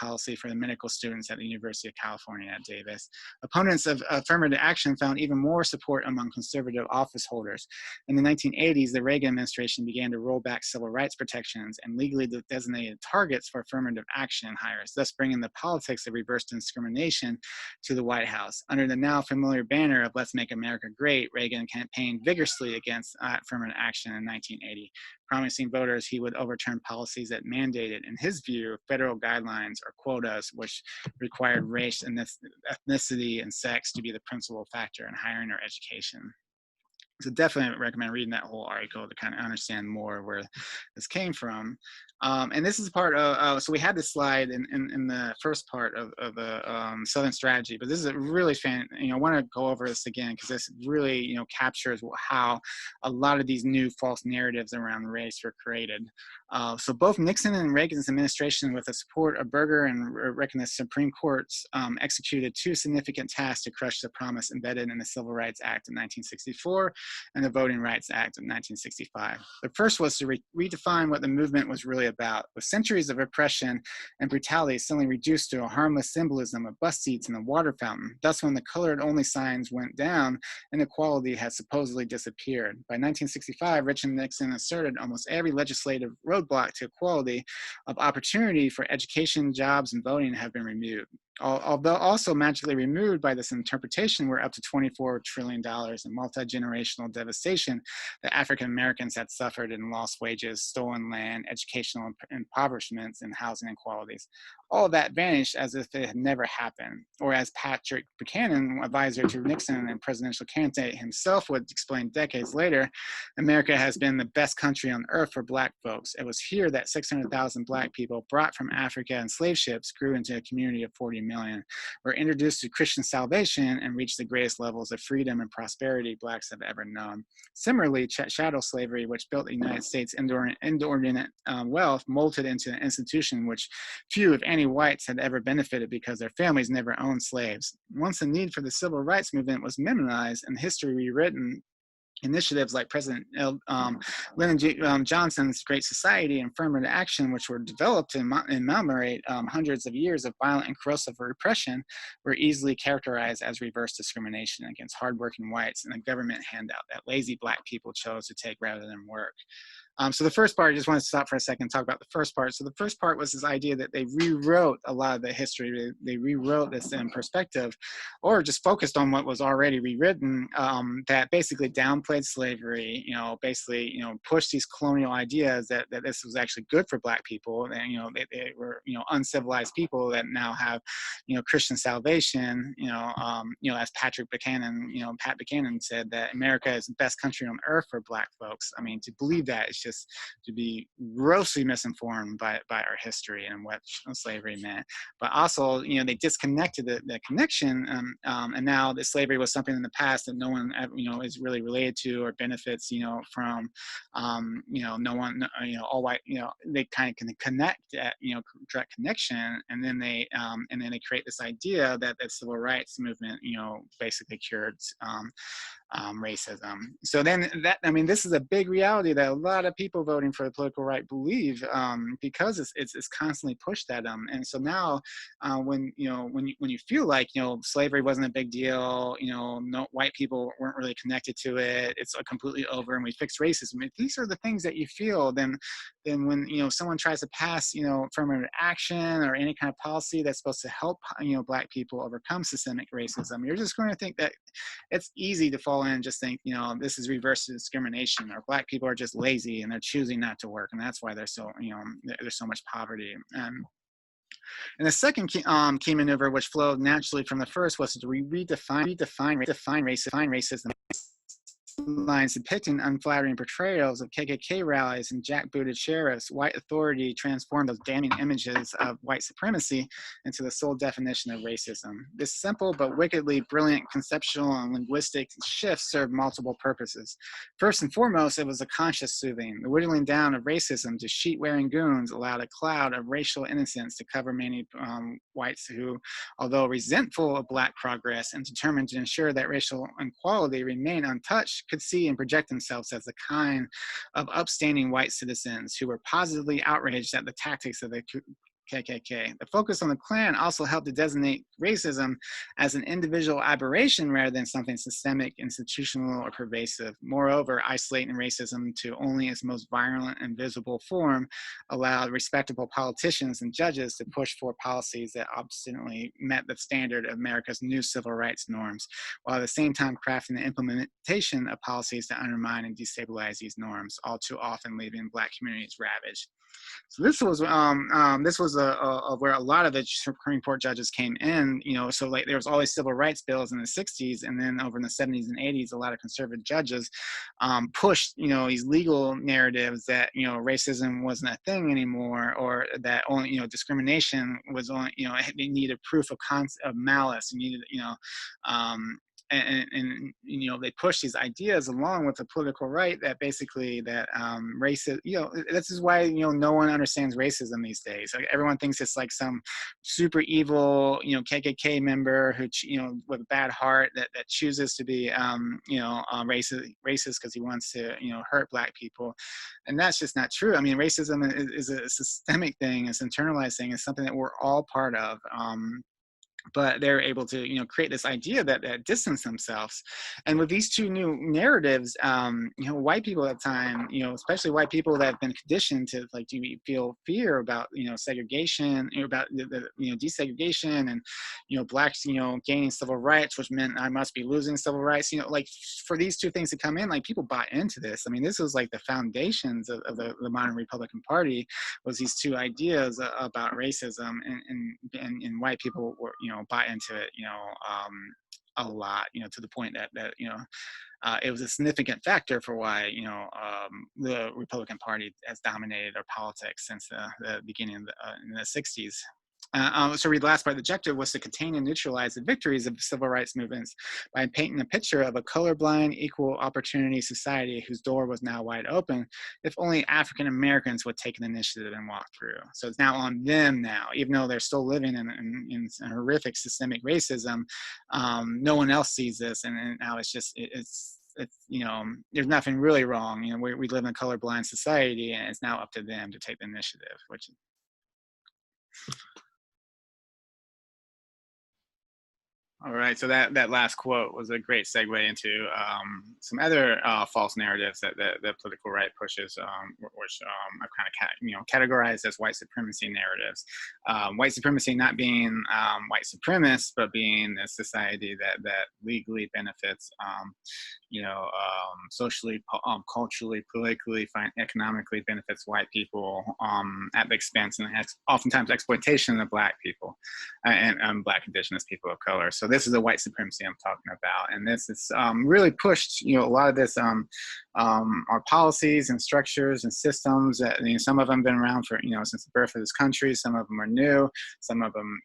policy for the medical students at the University of California at Davis. Opponents of affirmative action found even more support among conservative office holders. In the 1980s, the Reagan administration began to roll back civil rights protections and legally designated targets for affirmative action hires, thus bringing the politics of reverse discrimination to the White House. Under the now familiar banner of Let's Make America Great, Reagan campaigned vigorously against affirmative action in 1980, promising voters he would overturn policies that mandated, in his view, federal guidelines or quotas which required race and ethnicity and sex to be the principal factor in hiring or education. So definitely recommend reading that whole article to kind of understand more where this came from. And this is part of, so we had this slide in the first part of the Southern Strategy, but this is a really I want to go over this again because this really, captures how a lot of these new false narratives around race were created. So both Nixon and Reagan's administration, with the support of Berger and the Supreme Courts, executed two significant tasks to crush the promise embedded in the Civil Rights Act of 1964 and the Voting Rights Act of 1965. The first was to redefine what the movement was really about, with centuries of oppression and brutality suddenly reduced to a harmless symbolism of bus seats and a water fountain. Thus, when the colored-only signs went down, inequality had supposedly disappeared. By 1965, Richard Nixon asserted almost every legislative roadblock to equality of opportunity for education, jobs, and voting have been removed. Although also magically removed by this interpretation were up to $24 trillion in multi-generational devastation that African Americans had suffered in lost wages, stolen land, educational impoverishments, and housing inequalities. All of that vanished as if it had never happened. Or as Patrick Buchanan, advisor to Nixon and presidential candidate himself, would explain decades later, America has been the best country on earth for Black folks. It was here that 600,000 Black people brought from Africa in slave ships grew into a community of 40 million, were introduced to Christian salvation, and reached the greatest levels of freedom and prosperity Blacks have ever known. Similarly, chattel slavery, which built the United States inordinate wealth, molded into an institution which few, if any, whites had ever benefited because their families never owned slaves. Once the need for the civil rights movement was minimized and history rewritten, initiatives like President Lyndon Johnson's Great Society and affirmative action, which were developed to commemorate hundreds of years of violent and corrosive repression, were easily characterized as reverse discrimination against hardworking whites and a government handout that lazy Black people chose to take rather than work. So the first part, I just want to stop for a second and talk about the first part. So the first part was this idea that they rewrote a lot of the history. They rewrote this in perspective, or just focused on what was already rewritten, that basically downplayed slavery, basically, pushed these colonial ideas that this was actually good for Black people. And, they were, uncivilized people that now have, Christian salvation, as Pat Buchanan said, that America is the best country on earth for Black folks. I mean, to believe that is just to be grossly misinformed by our history and what slavery meant. But also, they disconnected the connection, and now that slavery was something in the past that no one, is really related to or benefits, from. No one, all white, they kind of can connect at, direct connection, and then they create this idea that the civil rights movement, basically cured racism. So then this is a big reality that a lot of people voting for the political right believe, because it's constantly pushed at them. And so now, when you feel like, slavery wasn't a big deal, no white people weren't really connected to it, it's completely over and we fixed racism. If these are the things that you feel, then when, someone tries to pass, affirmative action or any kind of policy that's supposed to help, Black people overcome systemic racism, you're just going to think that it's easy to fall in and just think, this is reverse discrimination, or Black people are just lazy and they're choosing not to work, and that's why there's so much poverty. And the second key maneuver, which flowed naturally from the first, was to redefine racism. Lines depicting unflattering portrayals of KKK rallies and jackbooted sheriffs, white authority transformed those damning images of white supremacy into the sole definition of racism. This simple but wickedly brilliant conceptual and linguistic shift served multiple purposes. First and foremost, it was a conscious soothing. The whittling down of racism to sheet-wearing goons allowed a cloud of racial innocence to cover many whites who, although resentful of Black progress and determined to ensure that racial equality remained untouched, could see and project themselves as the kind of upstanding white citizens who were positively outraged at the tactics of the KKK. The focus on the Klan also helped to designate racism as an individual aberration rather than something systemic, institutional, or pervasive. Moreover, isolating racism to only its most violent and visible form allowed respectable politicians and judges to push for policies that obstinately met the standard of America's new civil rights norms, while at the same time crafting the implementation of policies to undermine and destabilize these norms, all too often leaving Black communities ravaged. So this was where a lot of the Supreme Court judges came in. So like there was always civil rights bills in the 60s, and then over in the 70s and 80s, a lot of conservative judges pushed these legal narratives that racism wasn't a thing anymore, or that only discrimination was only they needed proof of malice. You needed and they push these ideas along with the political right that basically that racism, this is why no one understands racism these days. Like, everyone thinks it's like some super evil KKK member who with a bad heart that chooses to be racist because he wants to hurt Black people, and that's just not true. I mean, racism is a systemic thing, it's internalized thing, it's something that we're all part of. But they're able to, create this idea that distance themselves. And with these two new narratives, white people at the time, especially white people that have been conditioned to feel fear about, segregation, about the desegregation, and, Blacks, gaining civil rights, which meant I must be losing civil rights. For these two things to come in, people bought into this. I mean, this was like the foundations of the modern Republican Party, was these two ideas about racism, and white people were, bought into it, a lot, to the point that it was a significant factor for why, the Republican Party has dominated our politics since the beginning of in the 60s. So read the last part. The objective was to contain and neutralize the victories of the civil rights movements by painting a picture of a colorblind, equal opportunity society whose door was now wide open if only African Americans would take an initiative and walk through. So it's now on them now, even though they're still living in horrific systemic racism. No one else sees this, and now it's just it's there's nothing really wrong. We live in a colorblind society, and it's now up to them to take the initiative, which. All right, so that last quote was a great segue into some other false narratives that the political right pushes, which are kind of categorized as white supremacy narratives. White supremacy not being white supremacists, but being a society that legally benefits, socially, culturally, politically, economically benefits white people at the expense and oftentimes exploitation of Black people and Black Indigenous people of color. So this is the white supremacy I'm talking about, and this is really pushed. A lot of this our policies and structures and systems that some of them have been around for since the birth of this country. Some of them are new. Some of them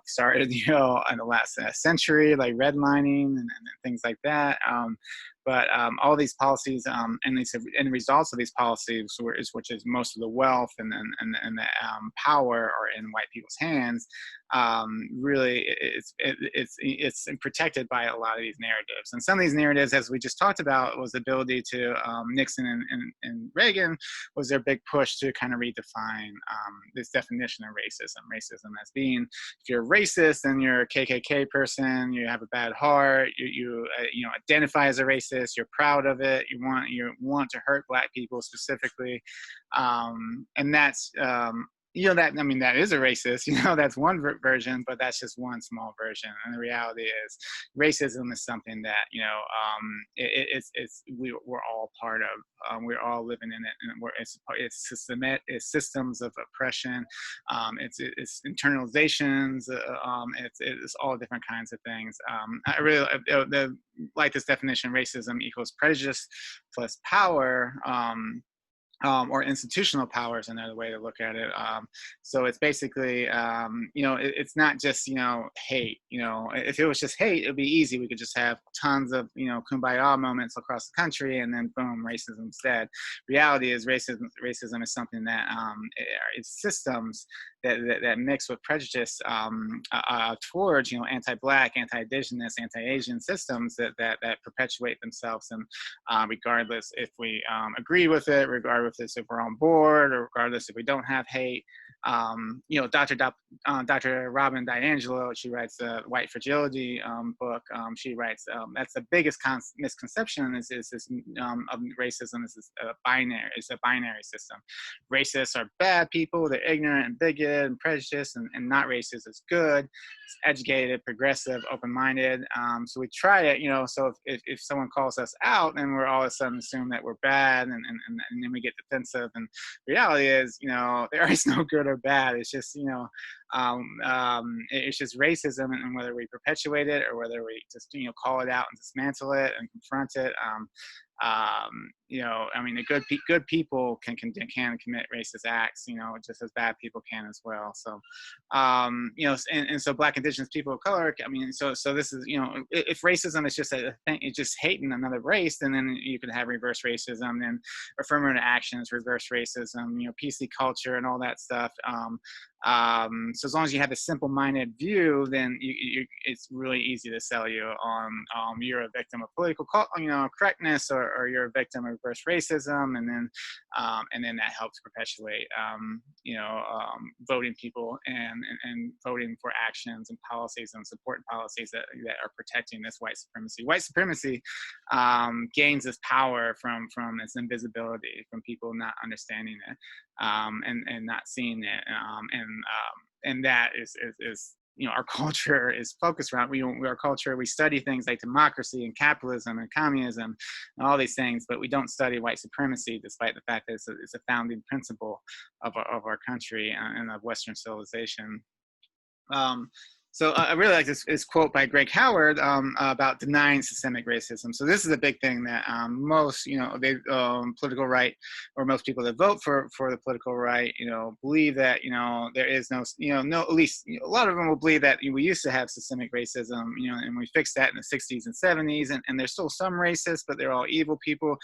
started in the last century, like redlining and things like that. But all these policies and these end results of these policies, which is most of the wealth and the power are in white people's hands. Really, it's protected by a lot of these narratives. And some of these narratives, as we just talked about, was the ability to Nixon and Reagan was their big push to kind of redefine this definition of racism. Racism as being, if you're racist, then you're a KKK person, you have a bad heart, you identify as a racist, you're proud of it, you want to hurt Black people specifically, and that's that is a racist, that's one version, but that's just one small version. And the reality is racism is something that, we're all part of. We're all living in it, and it's systems of oppression. It's internalizations. It's all different kinds of things. I really like this definition: racism equals prejudice plus power. Or institutional power is another way to look at it. So it's basically, it's not just, hate. If it was just hate, it'd be easy. We could just have tons of, kumbaya moments across the country, and then boom, racism instead. Reality is racism is something that it's systems that mix with prejudice towards, anti-Black, anti-Indigenous, anti-Asian systems that perpetuate themselves, and regardless if we agree with it, regardless if we're on board, or regardless if we don't have hate. Dr. Robin DiAngelo, she writes the White Fragility book. She writes that's the biggest misconception is this of racism is a binary system. Racists are bad people, they're ignorant and bigoted and prejudiced, and not racist is good. It's educated, progressive, open-minded. So we try it, so if someone calls us out, then we're all of a sudden assume that we're bad, and then we get defensive. And the reality is, there is no good or bad. It's just, it's just racism, and whether we perpetuate it or whether we just, call it out and dismantle it and confront it. The good people can commit racist acts, just as bad people can as well. So, and so Black Indigenous people of color, so this is, if racism is just a thing, it's just hating another race, and then you can have reverse racism and affirmative actions, reverse racism, PC culture and all that stuff. So as long as you have a simple-minded view, then it's really easy to sell you on you're a victim of political correctness, or you're a victim of reverse racism, and then that helps perpetuate voting people and voting for actions and policies and support policies that are protecting this white supremacy. White supremacy gains its power from its invisibility, from people not understanding it and not seeing it, and that is our culture is focused around. Our culture, we study things like democracy and capitalism and communism and all these things, but we don't study white supremacy, despite the fact that it's a founding principle of our country and of Western civilization. So I really like this quote by Greg Howard about denying systemic racism. So this is a big thing that most, political right, or most people that vote for the political right, believe that, there is no, at least a lot of them will believe that we used to have systemic racism, and we fixed that in the 60s and 70s, and there's still some racists, but they're all evil people.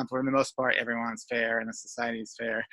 For the most part, everyone's fair and the society is fair.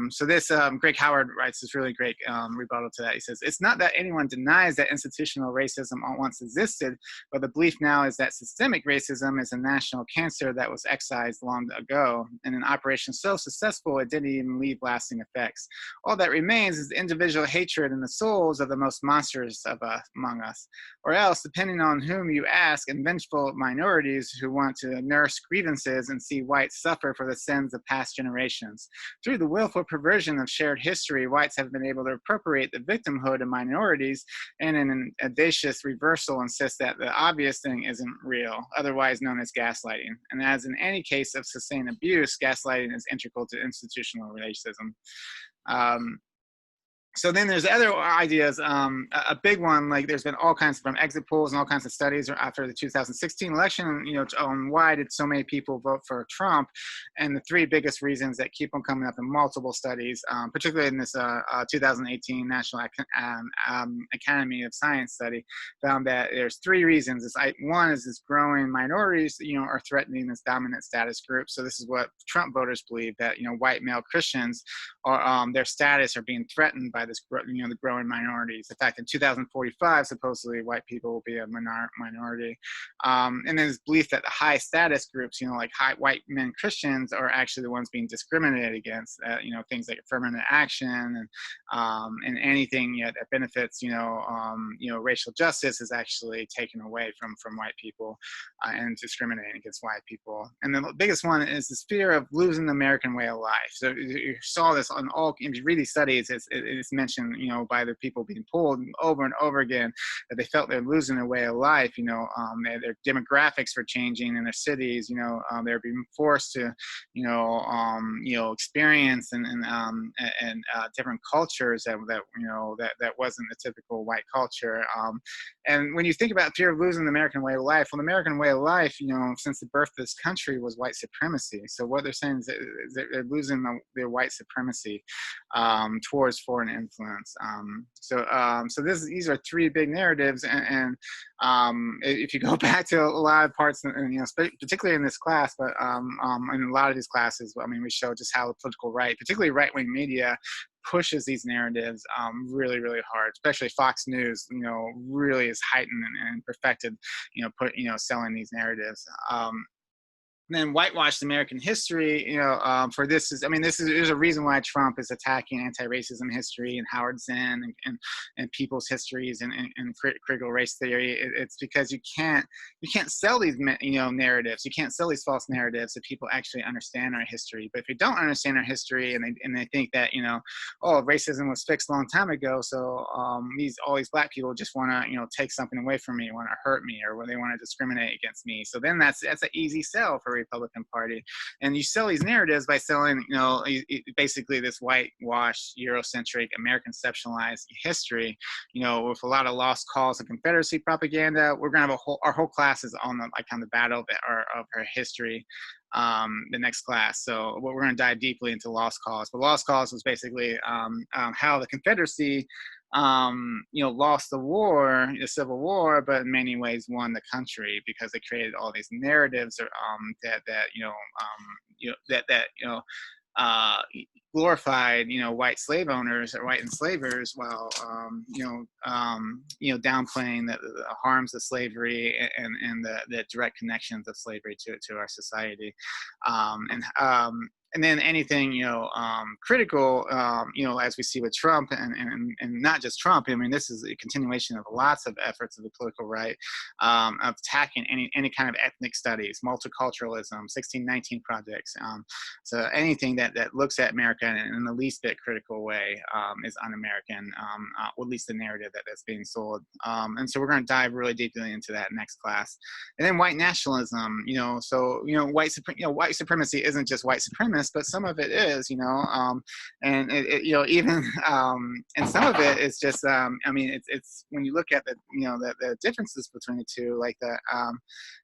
So this, Greg Howard writes this really great rebuttal to that. He says, it's not that anyone denies that institutional racism once existed, but the belief now is that systemic racism is a national cancer that was excised long ago, and an operation so successful it didn't even leave lasting effects. All that remains is the individual hatred in the souls of the most monstrous of among us. Or else, depending on whom you ask, and vengeful minorities who want to nurse grievances and see whites suffer for the sins of past generations. Through the willful perversion of shared history, whites have been able to appropriate the victimhood of minorities and in an audacious reversal insist that the obvious thing isn't real, otherwise known as gaslighting. And as in any case of sustained abuse, gaslighting is integral to institutional racism. So then there's other ideas. A big one, like there's been all kinds from exit polls and all kinds of studies after the 2016 election, on why did so many people vote for Trump, and the three biggest reasons that keep on coming up in multiple studies, particularly in this 2018 National Academy of Science study, found that there's three reasons. One is this growing minorities, are threatening this dominant status group. So this is what Trump voters believe, that white male Christians are their status are being threatened by this, the growing minorities. In fact, in 2045, supposedly white people will be a minority. And then this belief that the high status groups, like white men Christians, are actually the ones being discriminated against. Things like affirmative action and anything that benefits, racial justice is actually taken away from white people and discriminating against white people. And the biggest one is this fear of losing the American way of life. So you saw this on all, if you read these studies, it's mentioned, by the people being polled over and over again, that they felt they're losing their way of life. Their demographics were changing in their cities. They're being forced to, experience and different cultures that wasn't the typical white culture. And when you think about fear of losing the American way of life, well, the American way of life, since the birth of this country was white supremacy. So what they're saying is that they're losing their white supremacy towards foreign influence. So these are three big narratives, and if you go back to a lot of parts, and particularly in this class, but in a lot of these classes, we show just how the political right, particularly right-wing media, pushes these narratives really, really hard. Especially Fox News, really is heightened and perfected, selling these narratives. Then whitewashed American history, for this is, there's a reason why Trump is attacking anti-racism history and Howard Zinn and people's histories and critical race theory. It's because you can't sell these, narratives. You can't sell these false narratives if people actually understand our history. But if you don't understand our history and they think that, racism was fixed a long time ago, so all these black people just want to, take something away from me, want to hurt me, or they want to discriminate against me. So then that's an easy sell for Republican Party. And you sell these narratives by selling, basically this whitewashed, Eurocentric, American conceptualized history, with a lot of lost cause of Confederacy propaganda. We're gonna have our whole class is on the battle of our history. The next class. So we're going to dive deeply into Lost Cause. But Lost Cause was basically how the Confederacy, lost the war, the Civil War, but in many ways won the country because they created all these narratives glorified, white slave owners or white enslavers, while downplaying the harms of slavery and the direct connections of slavery to our society, and then anything, critical, as we see with Trump and not just Trump. This is a continuation of lots of efforts of the political right, of attacking any kind of ethnic studies, multiculturalism, 1619 projects. So anything that looks at America in the least bit critical way is un-American, or at least the narrative that's being sold. And so we're going to dive really deeply into that next class. And then white nationalism, white supremacy isn't just white supremacy, but some of it is, and even and some of it is just, it's when you look at the differences between the two, like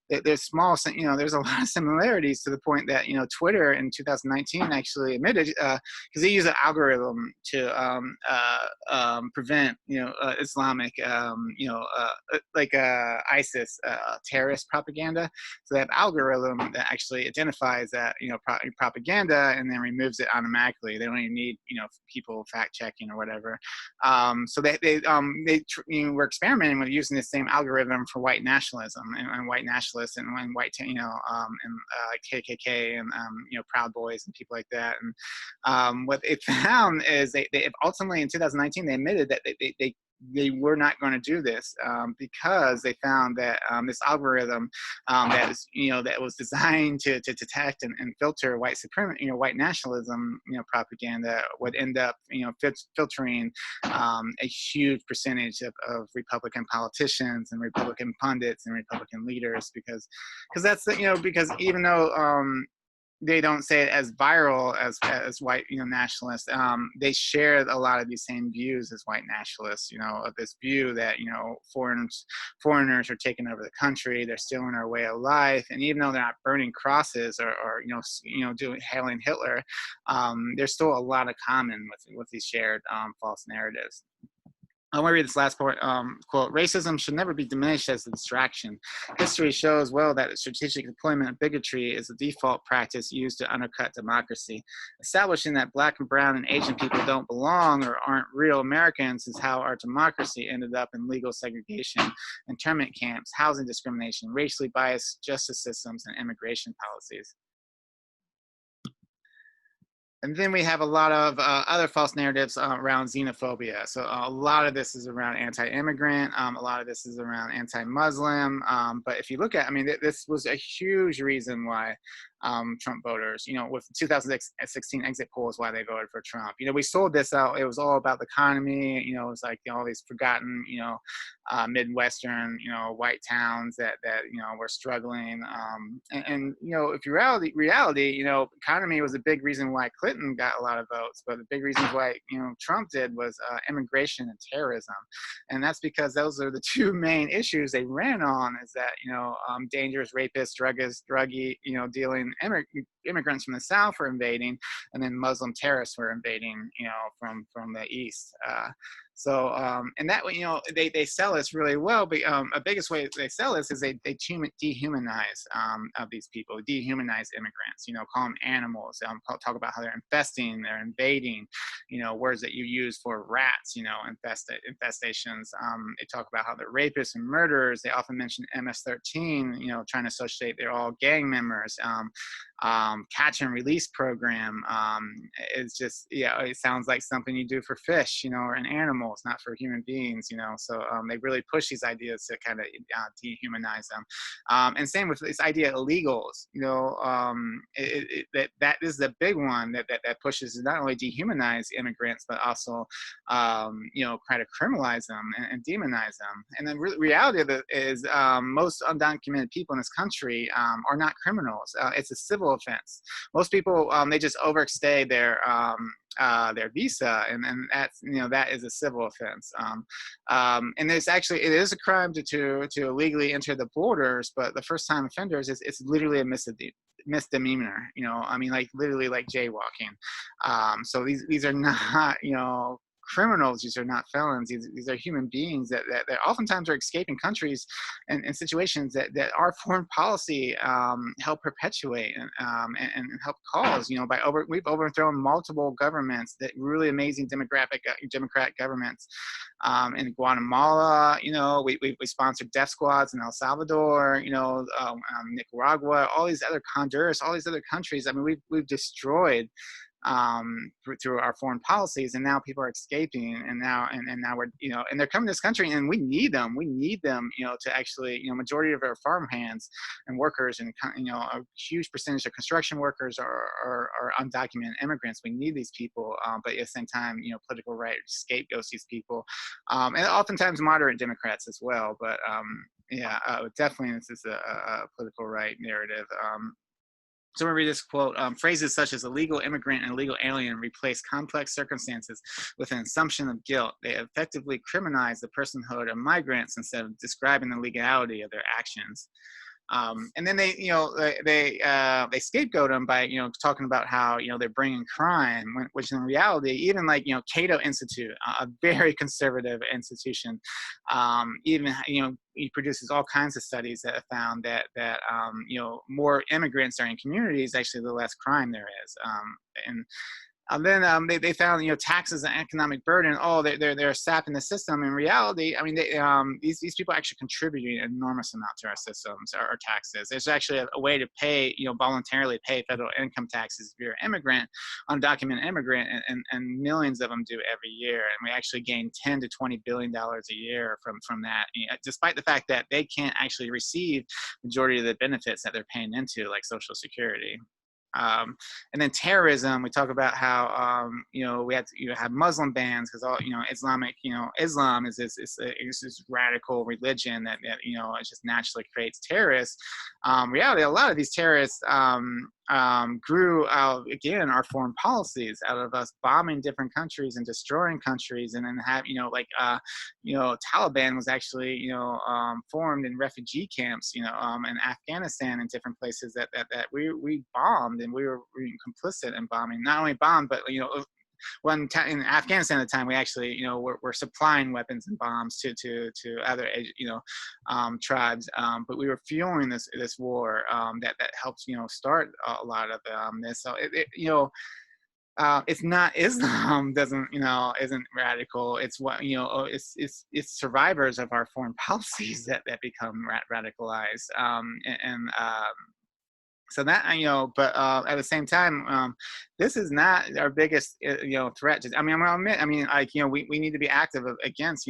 there's small, there's a lot of similarities to the point that, Twitter in 2019 actually admitted, because they use an algorithm to prevent, Islamic, like ISIS terrorist propaganda. So they have algorithm that actually identifies that, propaganda and then removes it automatically. They don't even need, people fact checking or whatever. So they were experimenting with using the same algorithm for white nationalism and white nationalists and white, KKK and, Proud Boys and people like that. And what they found is they ultimately in 2019, they admitted that they were not going to do this because they found that this algorithm that was designed to detect and filter white supremacy, white nationalism, propaganda would end up, filtering a huge percentage of Republican politicians and Republican pundits and Republican leaders because that's because even though they don't say it as viral as white nationalists. They share a lot of these same views as white nationalists. Of this view that foreigners are taking over the country, they're stealing our way of life, and even though they're not burning crosses or doing hailing Hitler, there's still a lot of common with these shared false narratives. I want to read this last quote. Racism should never be diminished as a distraction. History shows well that strategic deployment of bigotry is a default practice used to undercut democracy. Establishing that Black and brown and Asian people don't belong or aren't real Americans is how our democracy ended up in legal segregation, internment camps, housing discrimination, racially biased justice systems, and immigration policies. And then we have a lot of other false narratives around xenophobia. So a lot of this is around anti-immigrant. A lot of this is around anti-Muslim. But if you look at, this was a huge reason why Trump voters, with the 2016 exit polls, why they voted for Trump. We sold this out. It was all about the economy. It was like all these forgotten, Midwestern, white towns that were struggling. If reality, economy was a big reason why Clinton got a lot of votes, but the big reasons why Trump did was immigration and terrorism, and that's because those are the two main issues they ran on. Is that dangerous rapists, druggy, dealing immigrants from the South were invading, and then Muslim terrorists were invading, from the East. And that way, they sell us really well. But a biggest way they sell us is they dehumanize these people, dehumanize immigrants. Call them animals. Talk about how they're infesting, they're invading. Words that you use for rats. Infestations. They talk about how they're rapists and murderers. They often mention MS-13. Trying to associate they're all gang members. Catch and release program is just it sounds like something you do for fish, or an animal. It's not for human beings, so they really push these ideas to kind of dehumanize them. And same with this idea of illegals, that is the big one that pushes to not only dehumanize immigrants, but also kind of criminalize them and demonize them. And the reality of it is most undocumented people in this country are not criminals. It's a civil offense. Most people, they just overstay their visa, and that's that is a civil offense. And it is a crime to illegally enter the borders, but the first time offenders it's literally a misdemeanor. Like literally like jaywalking. So these are not criminals. These are not felons. These are human beings that oftentimes are escaping countries and situations that our foreign policy help perpetuate and help cause. We've overthrown multiple governments, that really amazing democratic governments in Guatemala. We sponsored death squads in El Salvador. Nicaragua, all these other Honduras, all these other countries. We've destroyed through our foreign policies, and now people are escaping, and now we're and they're coming to this country, and we need them to actually majority of our farm hands and workers, and a huge percentage of construction workers are undocumented immigrants. We need these people, but at the same time political right scapegoats these people, and oftentimes moderate Democrats as well, but definitely this is a political right narrative. So I'm going to read this quote. Phrases such as illegal immigrant and illegal alien replace complex circumstances with an assumption of guilt. They effectively criminalize the personhood of migrants instead of describing the legality of their actions. And then they scapegoat them by talking about how they're bringing crime, which in reality, even like Cato Institute, a very conservative institution, even he produces all kinds of studies that have found that more immigrants are in communities, actually the less crime there is. And then they found taxes and economic burden. Oh, they're sapping the system. In reality, I mean, these people actually contributing an enormous amount to our systems, our taxes. There's actually a way to pay voluntarily pay federal income taxes if you're an immigrant, undocumented immigrant, and millions of them do every year. And we actually gain $10 to $20 billion a year from that, despite the fact that they can't actually receive majority of the benefits that they're paying into, like Social Security. And then terrorism, we talk about how we have to have Muslim bans because all Islam is this radical religion that it just naturally creates terrorists. Reality, a lot of these terrorists grew out, again, our foreign policies out of us bombing different countries and destroying countries, and then have Taliban was actually formed in refugee camps in Afghanistan and different places that we bombed, and we were complicit in bombing. Not only bombed, but when in Afghanistan at the time, we actually were supplying weapons and bombs to other tribes, but we were fueling this war that helped start a lot of this. So it's not Islam isn't radical. It's what it's survivors of our foreign policies that become radicalized, so that but at the same time, this is not our biggest threat. I mean, I'll admit, we need to be active against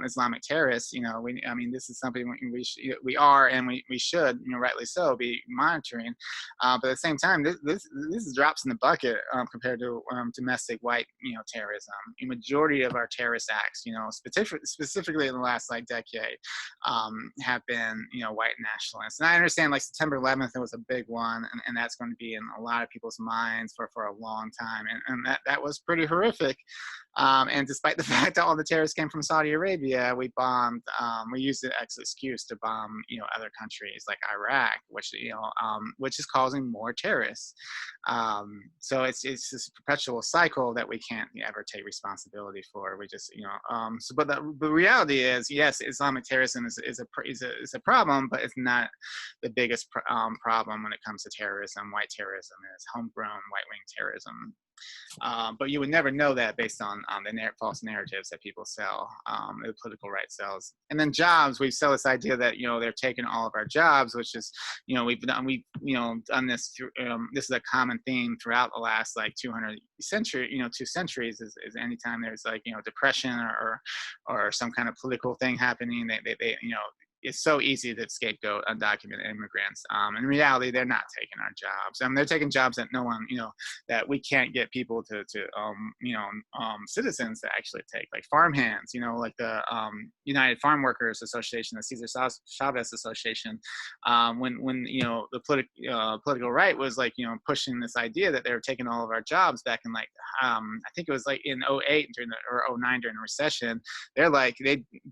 Islamic terrorists. This is something we are, and we should rightly so be monitoring. But at the same time, this is drops in the bucket compared to domestic white terrorism. The majority of our terrorist acts, specifically in the last decade, have been white nationalists. And I understand September 11th, it was a big one, and that's going to be in a lot of people's minds for a long time, and that was pretty horrific. And despite the fact that all the terrorists came from Saudi Arabia, we bombed. We used it as an excuse to bomb other countries like Iraq, which is causing more terrorists. So it's this perpetual cycle that we can't ever take responsibility for. We just but the reality is, yes, Islamic terrorism is a problem, but it's not the biggest problem when it comes to terrorism. White terrorism is homegrown white-wing terrorism. But you would never know that based on the false narratives that people sell, the political right sells. And then jobs, we sell this idea that they're taking all of our jobs, which is we've done this through, this is a common theme throughout the last 2 centuries. Is anytime there's depression or some kind of political thing happening, they it's so easy to scapegoat undocumented immigrants. In reality, they're not taking our jobs. They're taking jobs that no one, that we can't get people to citizens to actually take, like farmhands, like the United Farm Workers Association, the Cesar Chavez Association. When the political right was pushing this idea that they were taking all of our jobs back in I think it was in 08 or 09 during the recession. They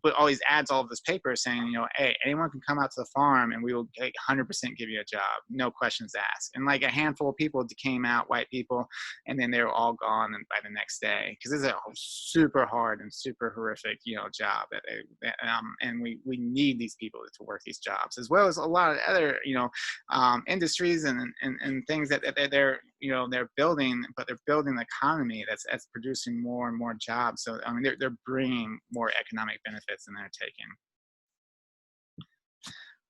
put all these ads all over this paper saying, hey, anyone can come out to the farm and we will 100% give you a job, no questions asked. And a handful of people came out, white people, and then they were all gone by the next day, because this is a super hard and super horrific job and we need these people to work these jobs, as well as a lot of other industries and things that they're building, but they're building an economy that's producing more and more jobs. So they're bringing more economic benefits than they're taking.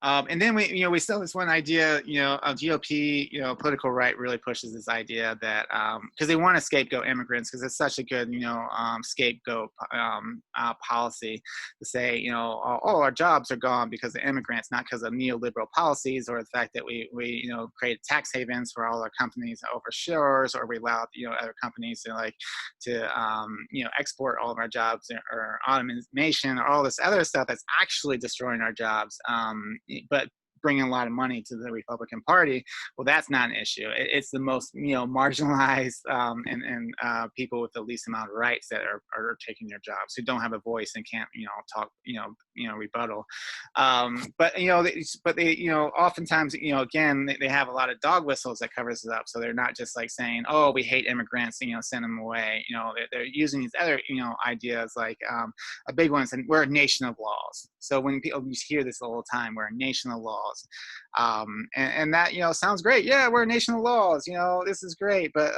And then we still this one idea, GOP, political right really pushes this idea that because they want to scapegoat immigrants, because it's such a good, scapegoat policy to say, our jobs are gone because of immigrants, not because of neoliberal policies or the fact that we created tax havens for all our companies over shores, or we allowed other companies to export all of our jobs, or automation, or all this other stuff that's actually destroying our jobs. But bringing a lot of money to the Republican Party. Well, that's not an issue. It's the most, marginalized and people with the least amount of rights that are taking their jobs, who don't have a voice and can't, talk, rebuttal. But they oftentimes, again, they have a lot of dog whistles that covers it up. So they're not just like saying, oh, we hate immigrants, send them away. They're using these other, ideas like a big one is, and we're a nation of laws. So when people, you hear this all the time, we're a nation of laws. And that, sounds great. Yeah, we're a nation of laws, this is great. But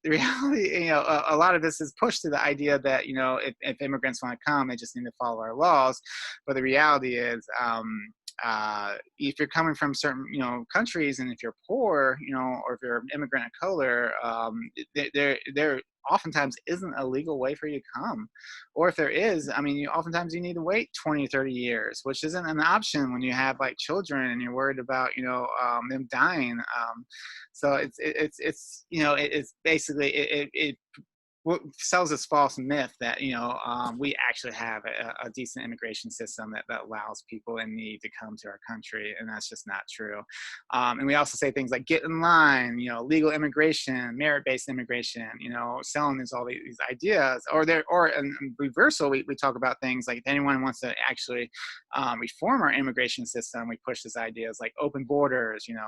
the reality, a lot of this is pushed to the idea that, if immigrants want to come, they just need to follow our laws. But the reality is, if you're coming from certain, countries, and if you're poor, or if you're an immigrant of color, there oftentimes isn't a legal way for you to come. Or if there is, oftentimes you need to wait 20, 30 years, which isn't an option when you have like children and you're worried about, them dying. So it's basically, it what sells this false myth that we actually have a decent immigration system that allows people in need to come to our country, and that's just not true. And we also say things like get in line, legal immigration, merit-based immigration, selling all these ideas, or in reversal, we talk about things like if anyone wants to actually reform our immigration system, we push these ideas like open borders, and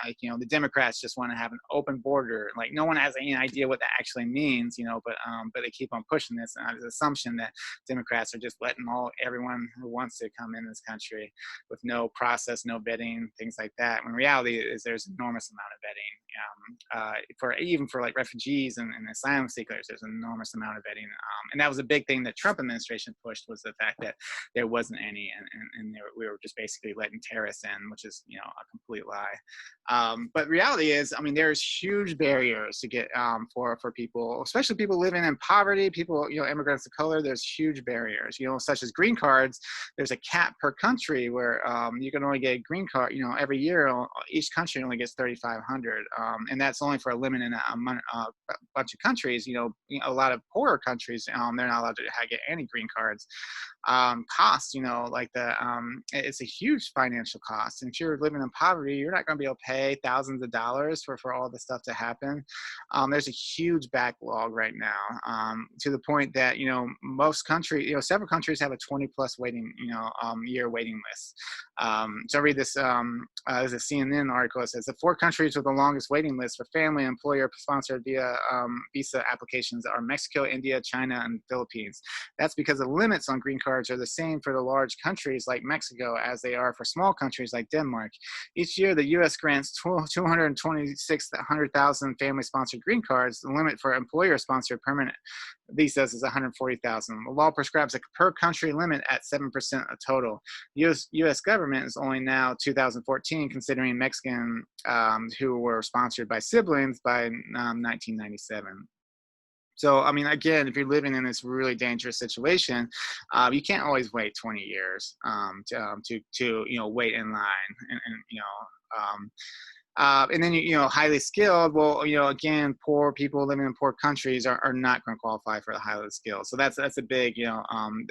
like the Democrats just want to have an open border, like no one has any idea what that actually means, but they keep on pushing this assumption that Democrats are just letting everyone who wants to come in this country with no process, no vetting, things like that. When reality is there's an enormous amount of vetting for like refugees and asylum seekers. There's an enormous amount of vetting, and that was a big thing that Trump administration pushed, was the fact that there wasn't any, and we were just basically letting terrorists in, which is a complete lie. But reality is, there's huge barriers to get for people, especially people living in poverty, people, immigrants of color. There's huge barriers, such as green cards. There's a cap per country where you can only get a green card, every year. Each country only gets 3,500, and that's only for a limited bunch of countries. A lot of poorer countries, they're not allowed to get any green cards. Costs, it's a huge financial cost. And if you're living in poverty, you're not going to be able to pay thousands of dollars for all this stuff to happen. There's a huge backlog right now, to the point that, most countries, several countries have a 20+ year waiting list. So I read this, there's a CNN article that says the 4 countries with the longest waiting list for family and employer sponsored via visa applications are Mexico, India, China, and Philippines. That's because the limits on green cards are the same for the large countries like Mexico as they are for small countries like Denmark. Each year, the U.S. grants 226,000 family-sponsored green cards. The limit for employer-sponsored permanent visas is 140,000. The law prescribes a per-country limit at 7% of total. U.S. government is only now 2014 considering Mexican who were sponsored by siblings by 1997. So, again, if you're living in this really dangerous situation, you can't always wait 20 years to wait in line, and then highly skilled. Well, again, poor people living in poor countries are not going to qualify for the highly skilled. So that's a big,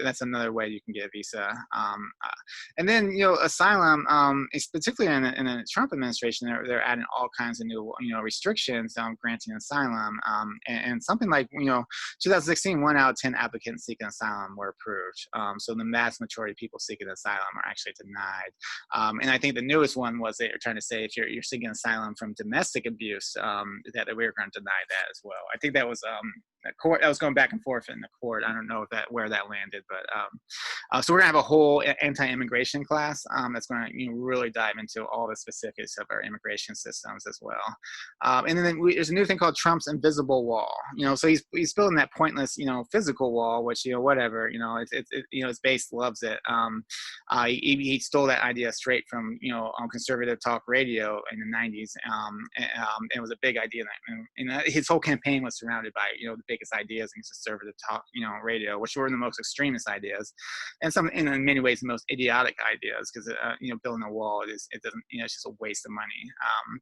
that's another way you can get a visa. And then asylum, is particularly in the Trump administration, they're adding all kinds of new restrictions granting asylum. And something like 2016, 1 out of 10 applicants seeking asylum were approved. So the vast majority of people seeking asylum are actually denied. And I think the newest one was they're trying to say if you're seeking asylum from domestic abuse, that we were going to deny that as well. I think that was a court that was going back and forth in the court. I don't know where that landed, but so we're gonna have a whole anti-immigration class that's going to really dive into all the specifics of our immigration systems as well. And then there's a new thing called Trump's invisible wall. So he's building that pointless physical wall, which whatever his base loves it. He stole that idea straight from on conservative talk radio in the 90s. It was a big idea, and his whole campaign was surrounded by the biggest ideas in conservative talk, radio, which were the most extremist ideas, and in many ways the most idiotic ideas, because building a wall it doesn't, it's just a waste of money.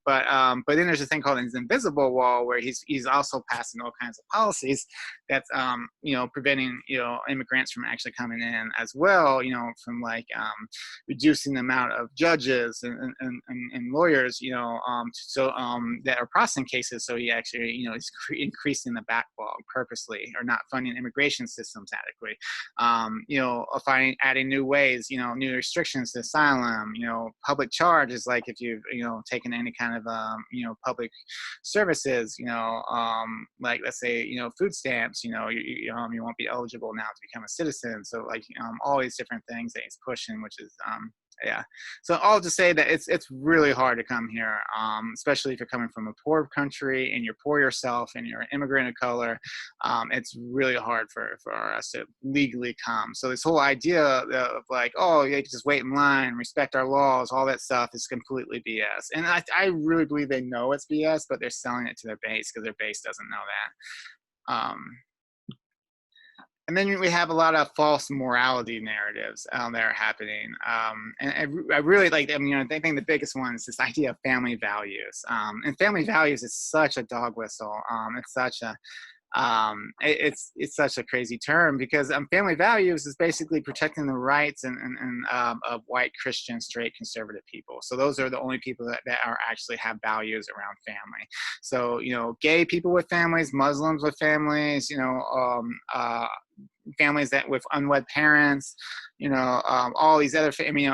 But then there's a thing called his invisible wall, where he's also passing all kinds of policies that's preventing immigrants from actually coming in as well, from like reducing the amount of judges and lawyers, that are processing cases. So he actually, is increasing the backlog purposely, or not funding immigration systems adequately. Adding new ways, new restrictions to asylum, public charges, like if you've, taken any kind of, public services, like let's say, food stamps, you won't be eligible now to become a citizen. So like, all these different things that he's pushing, which is, yeah. So I'll just say that it's really hard to come here, especially if you're coming from a poor country and you're poor yourself and you're an immigrant of color. It's really hard for us to legally come. So this whole idea of like, oh, you can just wait in line, respect our laws, all that stuff is completely BS. And I really believe they know it's BS, but they're selling it to their base because their base doesn't know that. And then we have a lot of false morality narratives that are happening. And I really like, I think the biggest one is this idea of family values. And family values is such a dog whistle. It's such a, it's such a crazy term, because family values is basically protecting the rights of white Christian straight conservative people. So those are the only people that are actually have values around family. So gay people with families, Muslims with families, families that with unwed parents, all these other,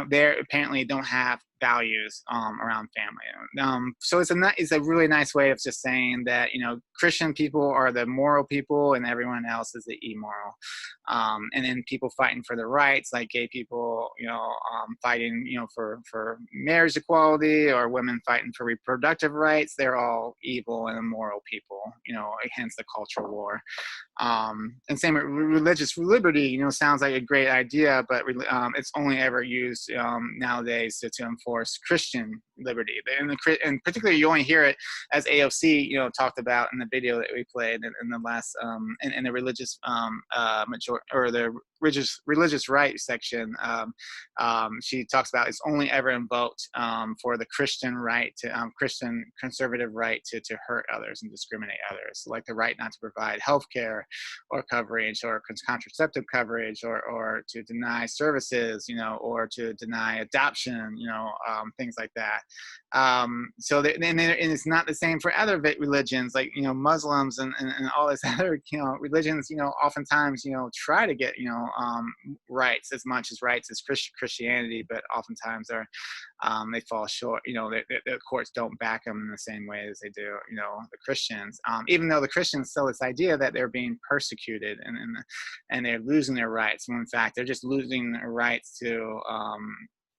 they apparently don't have values around family. So it's a really nice way of just saying that, Christian people are the moral people and everyone else is the immoral. And then people fighting for the rights, like gay people, fighting, for marriage equality, or women fighting for reproductive rights, they're all evil and immoral people, hence the cultural war. And same with religious liberty, sounds like a great idea, but it's only ever used nowadays to enforce Christian liberty. And particularly, you only hear it as AOC, talked about in the video that we played in the last, in the religious or the religious right section. She talks about it's only ever invoked for the Christian right to Christian conservative right to hurt others and discriminate others, like the right not to provide health care or coverage or contraceptive coverage, or to deny services, or to deny adoption, things like that. So and it's not the same for other religions, like Muslims and all this other religions. Oftentimes try to get rights as much as rights as Christianity, but oftentimes they fall short. The courts don't back them in the same way as they do the Christians. Even though the Christians sell this idea that they're being persecuted and they're losing their rights, when in fact they're just losing their rights to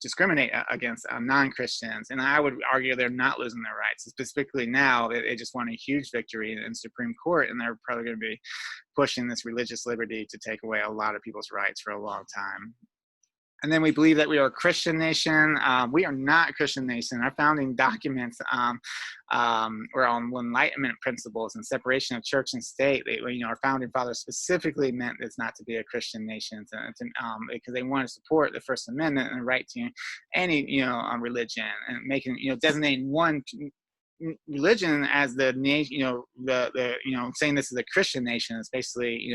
discriminate against non-Christians. And I would argue they're not losing their rights, specifically now. They just won a huge victory in the Supreme Court, and they're probably going to be pushing this religious liberty to take away a lot of people's rights for a long time. And then we believe that we are a Christian nation. We are not a Christian nation. Our founding documents were on Enlightenment principles and separation of church and state. Our founding fathers specifically meant this not to be a Christian nation, because they wanted to support the First Amendment and the right to any religion, and making designating one religion as the nation, saying this is a Christian nation is basically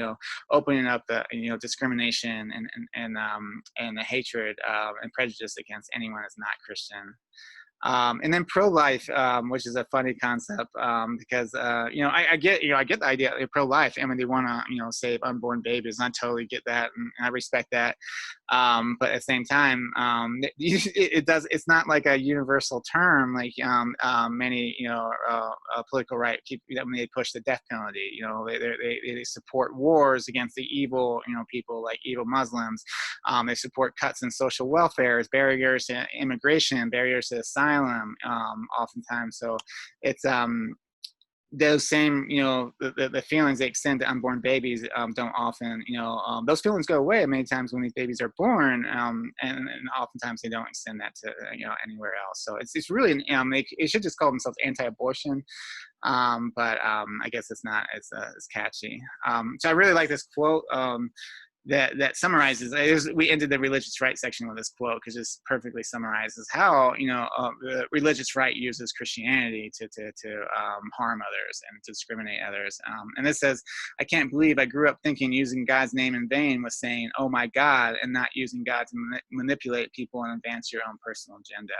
opening up the discrimination and the hatred and prejudice against anyone that's not Christian. And then pro-life, which is a funny concept, because I get the idea of pro-life. They want to save unborn babies, and I totally get that, and I respect that. But at the same time, it's not like a universal term, like many political right people, when they push the death penalty. They support wars against the evil people, like evil Muslims. They support cuts in social welfare, barriers to immigration, barriers to asylum, oftentimes. So it's those same, the feelings they extend to unborn babies don't often, those feelings go away many times when these babies are born, and oftentimes they don't extend that to, anywhere else. So it's really, it should just call themselves anti-abortion. but I guess it's not as catchy. So I really like this quote. That summarizes. We ended the religious right section with this quote because it perfectly summarizes how the religious right uses Christianity to harm others and to discriminate others. And it says, "I can't believe I grew up thinking using God's name in vain was saying, 'Oh my God,' and not using God to manipulate people and advance your own personal agenda."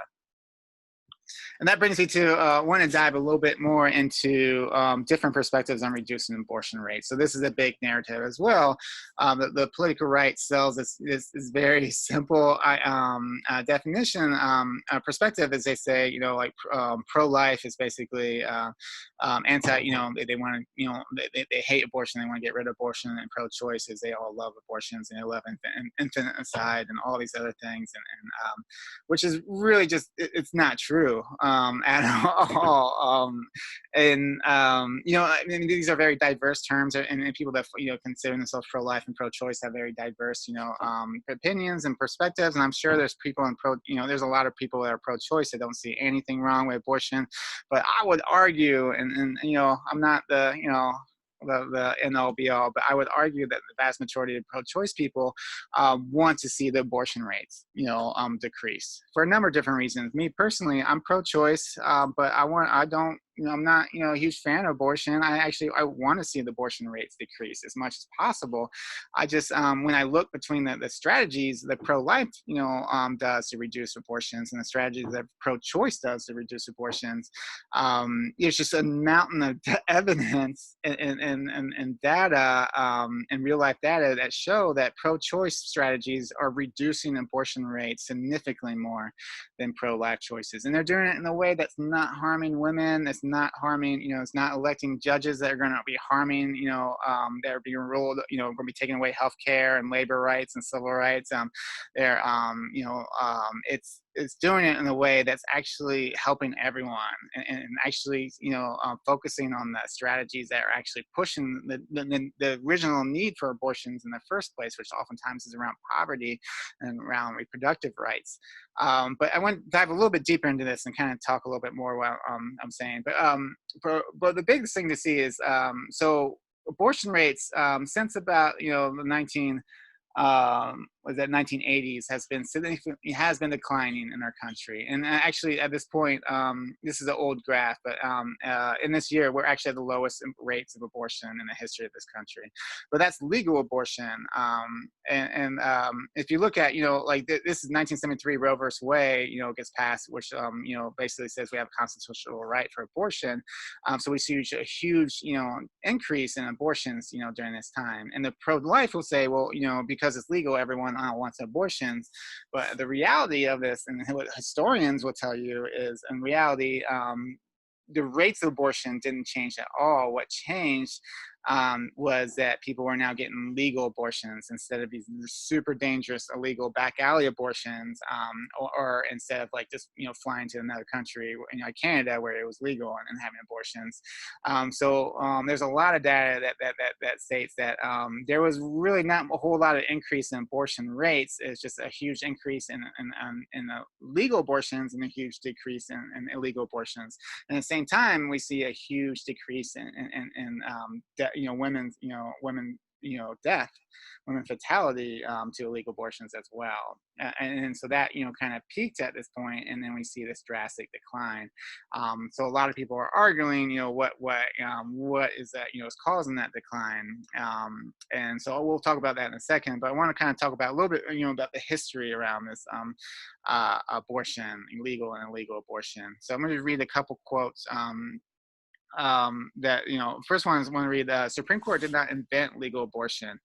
And that brings me to want to dive a little bit more into different perspectives on reducing abortion rates. So this is a big narrative as well. The political right sells this very simple definition perspective, as they say, like pro-life is basically anti, they want to, they hate abortion, they want to get rid of abortion, and pro-choice is they all love abortions and they love infanticide and all these other things, and which is really just, it's not true. At all. I mean, these are very diverse terms, and people that consider themselves pro-life and pro-choice have very diverse, opinions and perspectives. And I'm sure there's people there's a lot of people that are pro-choice that don't see anything wrong with abortion. But I would argue, and I'm not the end all be all, but I would argue that the vast majority of pro-choice people want to see the abortion rates, decrease for a number of different reasons. Me personally, I'm pro-choice, but I'm not, a huge fan of abortion. I want to see the abortion rates decrease as much as possible. I just, when I look between the strategies that pro-life, does to reduce abortions and the strategies that pro-choice does to reduce abortions, there's just a mountain of evidence and data and real life data that show that pro-choice strategies are reducing abortion rates significantly more than pro-life choices. And they're doing it in a way that's not harming women, that's not harming, it's not electing judges that are going to be harming, that are being ruled, going to be taking away health care and labor rights and civil rights. It's doing it in a way that's actually helping everyone and actually, focusing on the strategies that are actually pushing the original need for abortions in the first place, which oftentimes is around poverty and around reproductive rights. But I want to dive a little bit deeper into this and kind of talk a little bit more what I'm saying. But the biggest thing to see is, so abortion rates since about, the 1980s has been declining in our country. And actually at this point, this is an old graph, but in this year we're actually at the lowest rates of abortion in the history of this country. But that's legal abortion. If you look at, this is 1973 Roe versus Wade, gets passed, which basically says we have a constitutional right for abortion. So we see a huge increase in abortions during this time. And the pro-life will say, well, because it's legal, everyone wants abortions. But the reality of this, and what historians will tell you, is in reality, the rates of abortion didn't change at all. What changed was that people were now getting legal abortions instead of these super dangerous illegal back alley abortions, or instead of just flying to another country, like Canada, where it was legal and having abortions. So there's a lot of data that states that there was really not a whole lot of increase in abortion rates. It's just a huge increase in legal abortions and a huge decrease in illegal abortions. And at the same time, we see a huge decrease in women's death, women fatality to illegal abortions as well. And so that, kind of peaked at this point, and then we see this drastic decline. So a lot of people are arguing, what is that, is causing that decline. And so we'll talk about that in a second, but I want to kind of talk about a little bit, about the history around this abortion, legal and illegal abortion. So I'm going to read a couple quotes that, first one is I want to read, Supreme Court did not invent legal abortion,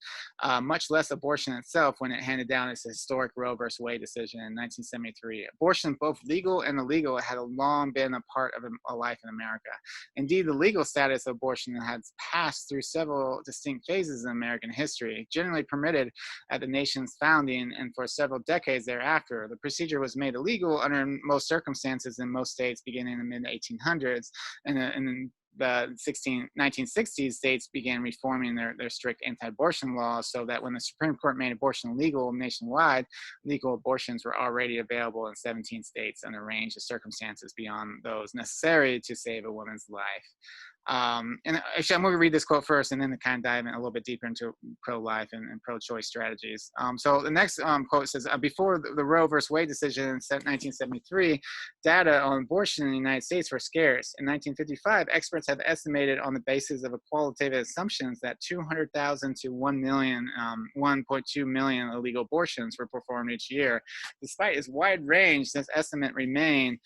much less abortion itself, when it handed down its historic Roe versus Wade decision in 1973. Abortion, both legal and illegal, had long been a part of a life in America. Indeed, the legal status of abortion has passed through several distinct phases in American history, generally permitted at the nation's founding and for several decades thereafter. The procedure was made illegal under most circumstances in most states beginning in the mid-1800s, and the 1960s, states began reforming their strict anti-abortion laws, so that when the Supreme Court made abortion legal nationwide, legal abortions were already available in 17 states under a range of circumstances beyond those necessary to save a woman's life. And actually, I'm going to read this quote first, and then to kind of dive in a little bit deeper into pro-life and pro-choice strategies. So the next quote says, before the Roe versus Wade decision in 1973, data on abortion in the United States were scarce. In 1955, experts have estimated on the basis of a qualitative assumptions that 200,000 to 1 million, 1.2 million illegal abortions were performed each year. Despite its wide range, this estimate remained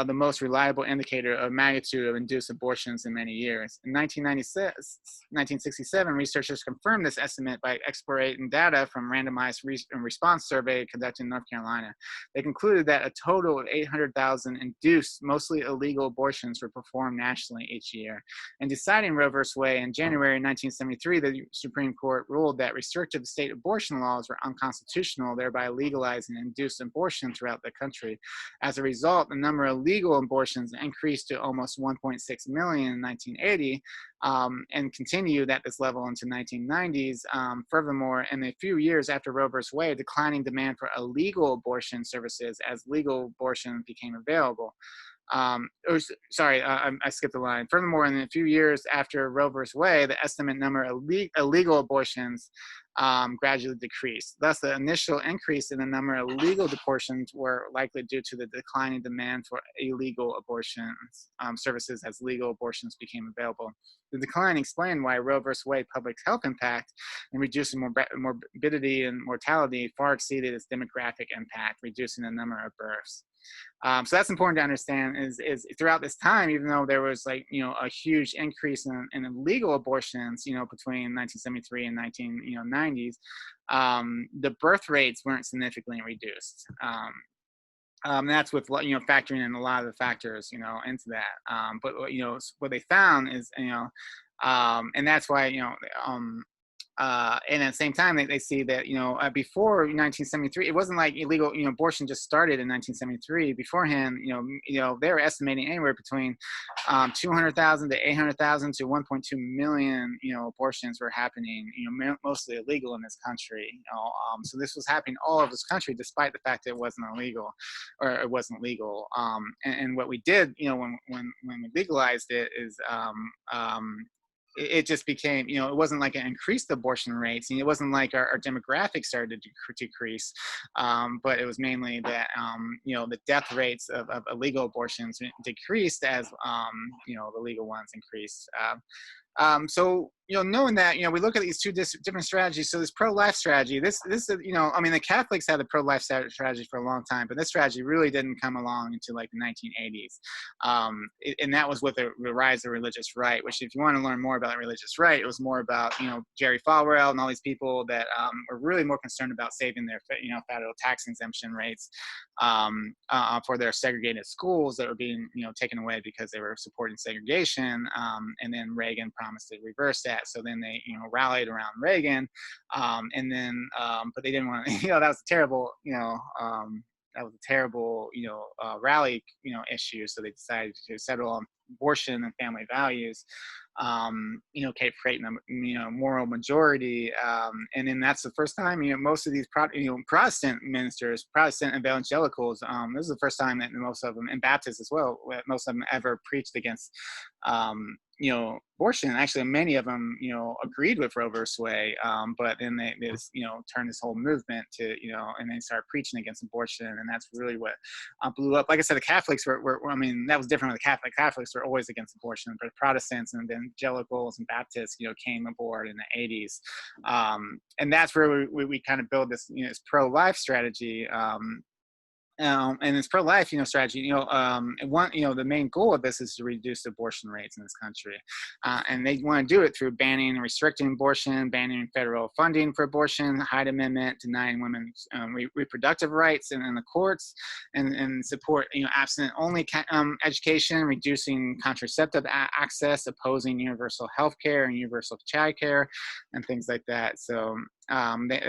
the most reliable indicator of magnitude of induced abortions in many years. In 1967, researchers confirmed this estimate by exploring data from randomized response survey conducted in North Carolina. They concluded that a total of 800,000 induced, mostly illegal abortions were performed nationally each year. In deciding Roe v. Wade in January 1973, the Supreme Court ruled that restrictive state abortion laws were unconstitutional, thereby legalizing induced abortion throughout the country. As a result, the number of legal abortions increased to almost 1.6 million in 1980 and continued at this level into 1990s. Furthermore, in the few years after Roe v. Wade, declining demand for illegal abortion services as legal abortion became available. I skipped a line. Furthermore, in a few years after Roe v. Wade, the estimate number of illegal abortions gradually decreased. Thus, the initial increase in the number of legal abortions were likely due to the declining demand for illegal abortion services as legal abortions became available. The decline explained why Roe v. Wade public health impact in reducing morbidity and mortality far exceeded its demographic impact, reducing the number of births. So that's important to understand is throughout this time, even though there was a huge increase in illegal abortions, between 1973 and 1990s, the birth rates weren't significantly reduced. That's with factoring in a lot of the factors into that. But what they found is and that's why and at the same time, they see that, before 1973, it wasn't like illegal, abortion just started in 1973. Beforehand, they were estimating anywhere between 200,000 to 800,000 to 1.2 million, abortions were happening, mostly illegal in this country. So this was happening all over this country, despite the fact that it wasn't illegal, or it wasn't legal. And what we did, when we legalized it is, it just became, it wasn't like an increased abortion rates, and it wasn't like our demographics started to decrease, but it was mainly that, the death rates of illegal abortions decreased as, the legal ones increased. So, knowing that, we look at these two different strategies. So this pro-life strategy, this is, the Catholics had the pro-life strategy for a long time, but this strategy really didn't come along until like the 1980s. And that was with the rise of religious right, which if you want to learn more about religious right, it was more about, Jerry Falwell and all these people that were really more concerned about saving their, federal tax exemption rates for their segregated schools that were being, taken away because they were supporting segregation. And then Reagan promised to reverse that. So then they, rallied around Reagan, and then, but they didn't want to, that was a terrible, rally, issue. So they decided to settle on abortion and family values, creating a, moral majority. And then that's the first time, most of these Protestant ministers, Protestant evangelicals, this is the first time that most of them, and Baptists as well, most of them ever preached against, abortion. Actually, many of them, agreed with Roe v. Wade, but then they just, turned this whole movement to, and they started preaching against abortion, and that's really what blew up. Like I said, the Catholics were that was different with the Catholics. Catholics were always against abortion, but Protestants and evangelicals and Baptists, came aboard in the 80s, and that's where we kind of build this, this pro-life strategy. And it's pro-life, strategy. The main goal of this is to reduce abortion rates in this country, and they want to do it through banning and restricting abortion, banning federal funding for abortion, Hyde Amendment, denying women's reproductive rights in the courts, and support, abstinent-only education, reducing contraceptive access, opposing universal health care and universal child care, and things like that. So.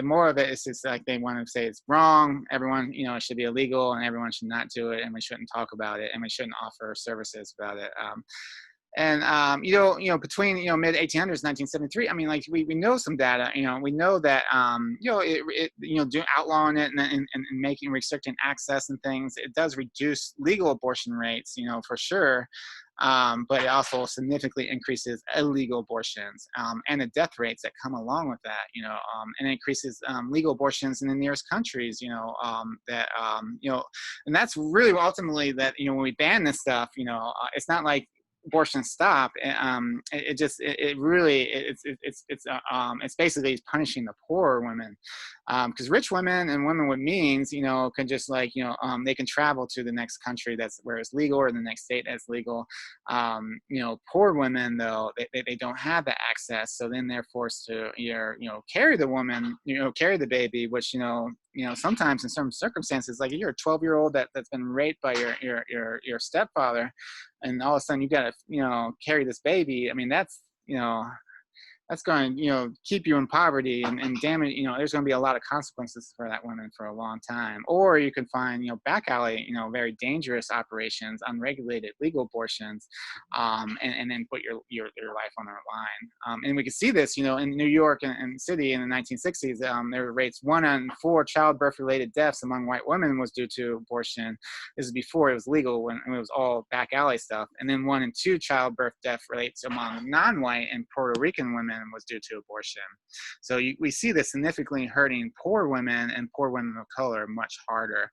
more of it is just like they want to say it's wrong. Everyone, it should be illegal, and everyone should not do it, and we shouldn't talk about it, and we shouldn't offer services about it. Between mid 1800s, 1973, I mean, like we know some data. We know that outlawing it and making restricting access and things, it does reduce legal abortion rates, for sure. But it also significantly increases illegal abortions and the death rates that come along with that, and it increases legal abortions in the nearest countries, and that's really ultimately that, when we ban this stuff, it's not like abortion stop. It's basically punishing the poorer women, because rich women and women with means, can just they can travel to the next country that's where it's legal, or the next state that's legal. Poor women, though, they don't have that access, so then they're forced to carry the woman, carry the baby, which sometimes in some circumstances, like you're a 12-year-old that's been raped by your stepfather, and all of a sudden you got to carry this baby. I mean, that's going to keep you in poverty and damage. There's going to be a lot of consequences for that woman for a long time. Or you can find back alley, very dangerous operations, unregulated legal abortions, and then put your life on the line. And we can see this in New York and city in the 1960s. There were rates 1 in 4 childbirth related deaths among white women was due to abortion. This is before it was legal, when it was all back alley stuff. And then 1 in 2 childbirth death rates among non-white and Puerto Rican women was due to abortion. So we see this significantly hurting poor women and poor women of color much harder.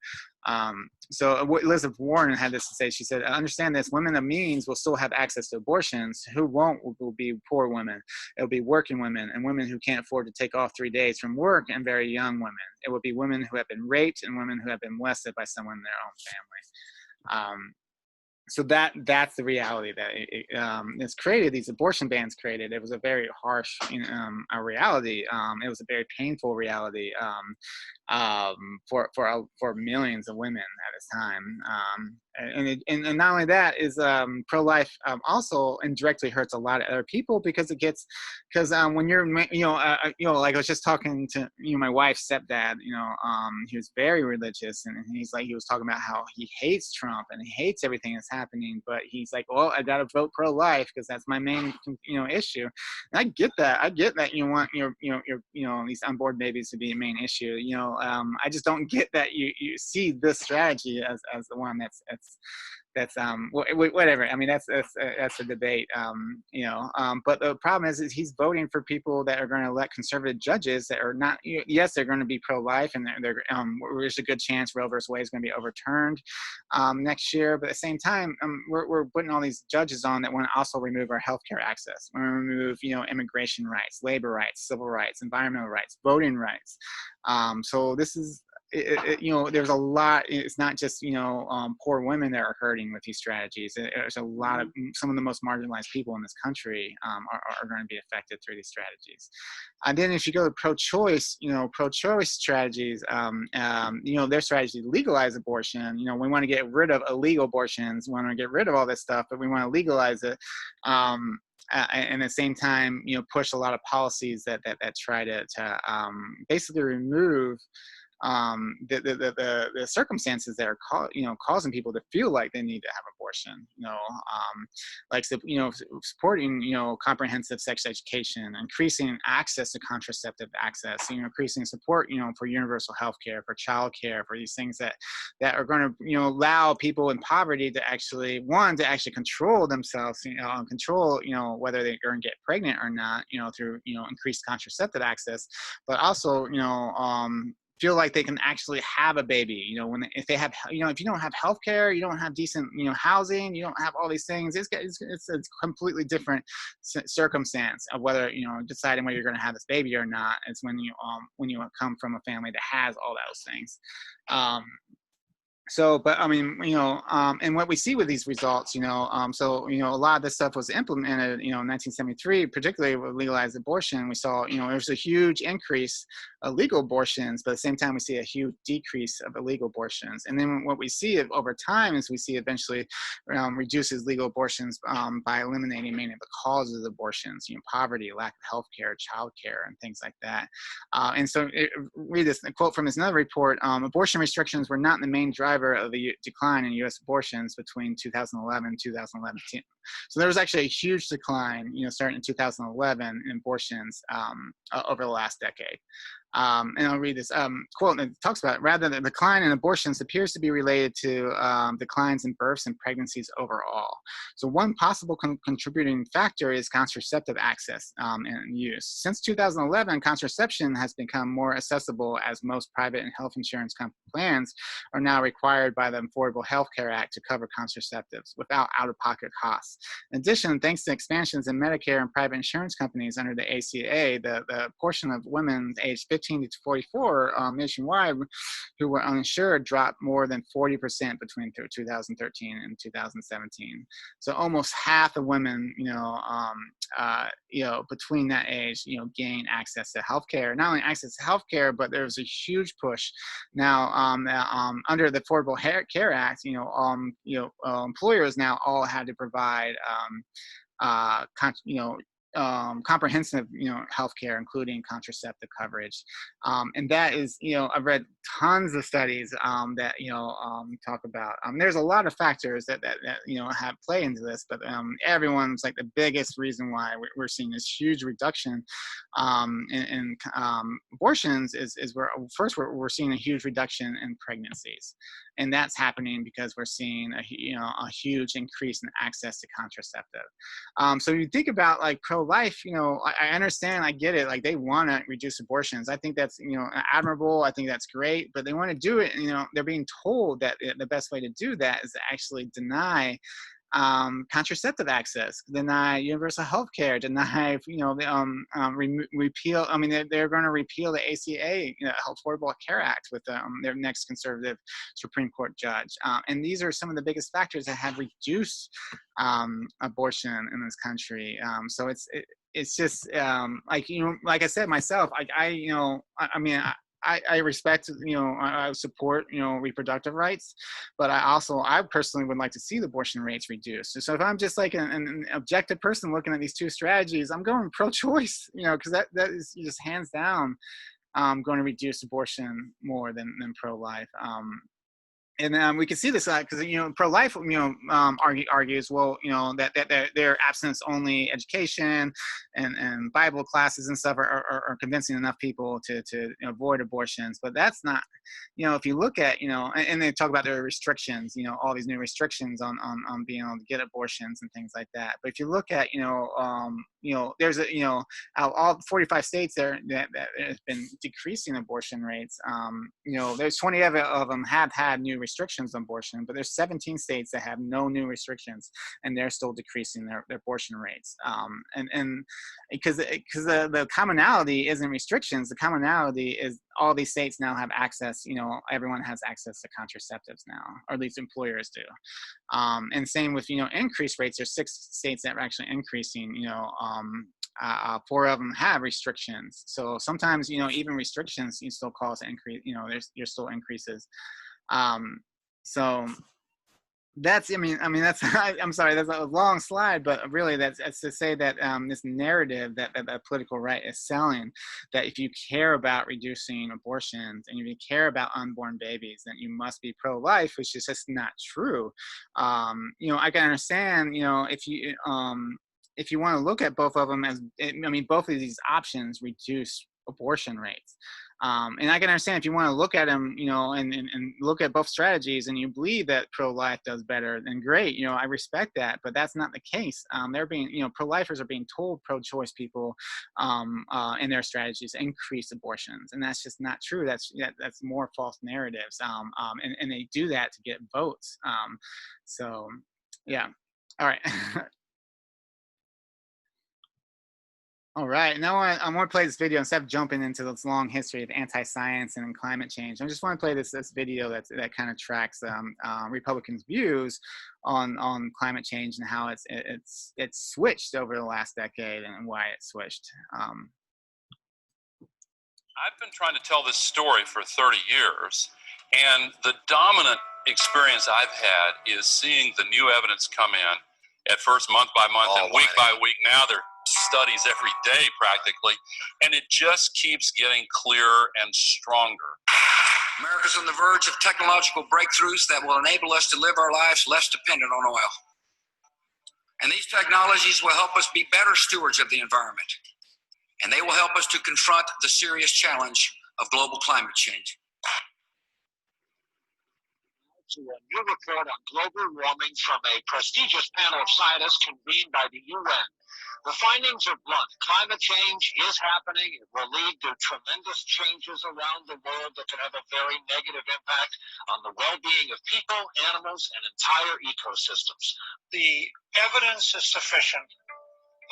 So Elizabeth Warren had this to say. She said, understand this, women of means will still have access to abortions. Who won't will be poor women. It'll be working women and women who can't afford to take off 3 days from work, and very young women. It will be women who have been raped and women who have been molested by someone in their own family. So that's the reality that it's created. These abortion bans created. It was a very harsh a reality. It was a very painful reality for millions of women at this time. And not only that is pro-life also indirectly hurts a lot of other people, because when you're like I was just talking to my wife's stepdad. He was very religious, and he was talking about how he hates Trump and he hates everything that's happening, but he's like, well, I gotta vote pro-life because that's my main issue. And I get that you want your these unborn babies to be a main issue. I just don't get that you see this strategy as the one that's whatever. I mean, that's a debate. But the problem is he's voting for people that are going to elect conservative judges that are not. Yes, they're going to be pro-life, and there's a good chance Roe versus Wade is going to be overturned next year. But at the same time, we're putting all these judges on that want to also remove our healthcare access. We want to remove immigration rights, labor rights, civil rights, environmental rights, voting rights. So this is. There's a lot. It's not just poor women that are hurting with these strategies. There's a lot of some of the most marginalized people in this country are going to be affected through these strategies. And then if you go to pro-choice strategies, their strategy to legalize abortion. We want to get rid of illegal abortions. We want to get rid of all this stuff, but we want to legalize it. And at the same time, push a lot of policies that try to basically remove the circumstances that are causing people to feel like they need to have abortion, supporting comprehensive sex education, increasing access to contraceptive access, increasing support for universal health care, for child care, for these things that are going to allow people in poverty to actually control themselves, control whether they're going to get pregnant or not, through increased contraceptive access, but also feel like they can actually have a baby, if they have, if you don't have healthcare, you don't have decent, housing, you don't have all these things. It's a completely different circumstance of whether, deciding whether you're going to have this baby or not. It's when you come from a family that has all those things. So, but I mean, and what we see with these results, so, a lot of this stuff was implemented, in 1973, particularly with legalized abortion. We saw, there was a huge increase of legal abortions, but at the same time, we see a huge decrease of illegal abortions. And then what we see over time is we see eventually reduces legal abortions by eliminating many of the causes of abortions, poverty, lack of health care, child care, and things like that. And so read this a quote from this another report. Abortion restrictions were not the main driver of the decline in U.S. abortions between 2011 and 2011. So there was actually a huge decline, starting in 2011 in abortions over the last decade. And I'll read this quote that talks about, rather, the decline in abortions appears to be related to declines in births and pregnancies overall. So one possible contributing factor is contraceptive access and use. Since 2011, contraception has become more accessible as most private and health insurance plans are now required by the Affordable Health Care Act to cover contraceptives without out-of-pocket costs. In addition, thanks to expansions in Medicare and private insurance companies under the ACA, the portion of women aged 15 to 44 nationwide who were uninsured dropped more than 40% between 2013 and 2017. So almost half of women, between that age, gain access to healthcare. Not only access to healthcare, but there's a huge push now under the Affordable Care Act. Employers now all had to provide comprehensive, healthcare, including contraceptive coverage. And that is, I've read tons of studies that, talk about, there's a lot of factors that have play into this, but everyone's like the biggest reason why we're seeing this huge reduction in abortions is we're seeing a huge reduction in pregnancies. And that's happening because we're seeing a huge increase in access to contraceptive. So you think about like pro-life, I understand, I get it. Like they want to reduce abortions. I think that's, admirable. I think that's great, but they want to do it. They're being told that the best way to do that is to actually deny contraceptive access, deny universal health care, deny, repeal. I mean, they're going to repeal the ACA, Affordable Care Act, with their next conservative Supreme Court judge. And these are some of the biggest factors that have reduced abortion in this country. So it's just like I said myself, I respect, I support, reproductive rights, but I personally would like to see the abortion rates reduced. So if I'm just like an objective person looking at these two strategies, I'm going pro-choice, because that is just hands down going to reduce abortion more than pro-life. And we can see this because pro-life argues, well, that their abstinence-only education and Bible classes and stuff are convincing enough people to avoid abortions. But that's not, if you look at, and they talk about their restrictions, all these new restrictions on being able to get abortions and things like that. But if you look at, there's all 45 states there that has been decreasing abortion rates. There's 20 of them have had new restrictions on abortion, but there's 17 states that have no new restrictions, and they're still decreasing their abortion rates. And because the commonality isn't restrictions, the commonality is all these states now have access. Everyone has access to contraceptives now, or at least employers do. And same with increased rates. There's 6 states that are actually increasing. 4 of them have restrictions. So sometimes, even restrictions, you still cause increase, there's still increases. So that's, that's, I'm sorry, that's a long slide, but really that's to say that this narrative that the political right is selling, that if you care about reducing abortions and if you care about unborn babies, then you must be pro-life, which is just not true. I can understand, if you want to look at both of them as, both of these options reduce abortion rates. And I can understand if you want to look at them, and look at both strategies and you believe that pro-life does better, then great. I respect that, but that's not the case. They're being, pro-lifers are being told pro-choice people in their strategies increase abortions. And that's just not true. That's more false narratives. And they do that to get votes. So yeah. All right. All right, now I want to play this video instead of jumping into this long history of anti-science and climate change. I just want to play this video that kind of tracks Republicans' views on climate change and how it's switched over the last decade and why it switched.
I've been trying to tell this story for 30 years, and the dominant experience I've had is seeing the new evidence come in at first month by month and week by week. Now they're studies every day practically, and it just keeps getting clearer and stronger.
America's on the verge of technological breakthroughs that will enable us to live our lives less dependent on oil. And these technologies will help us be better stewards of the environment. And they will help us to confront the serious challenge of global climate change.
To a new report on global warming from a prestigious panel of scientists convened by the UN. The findings are blunt. Climate change is happening. It will lead to tremendous changes around the world that can have a very negative impact on the well-being of people, animals, and entire ecosystems.
The evidence is sufficient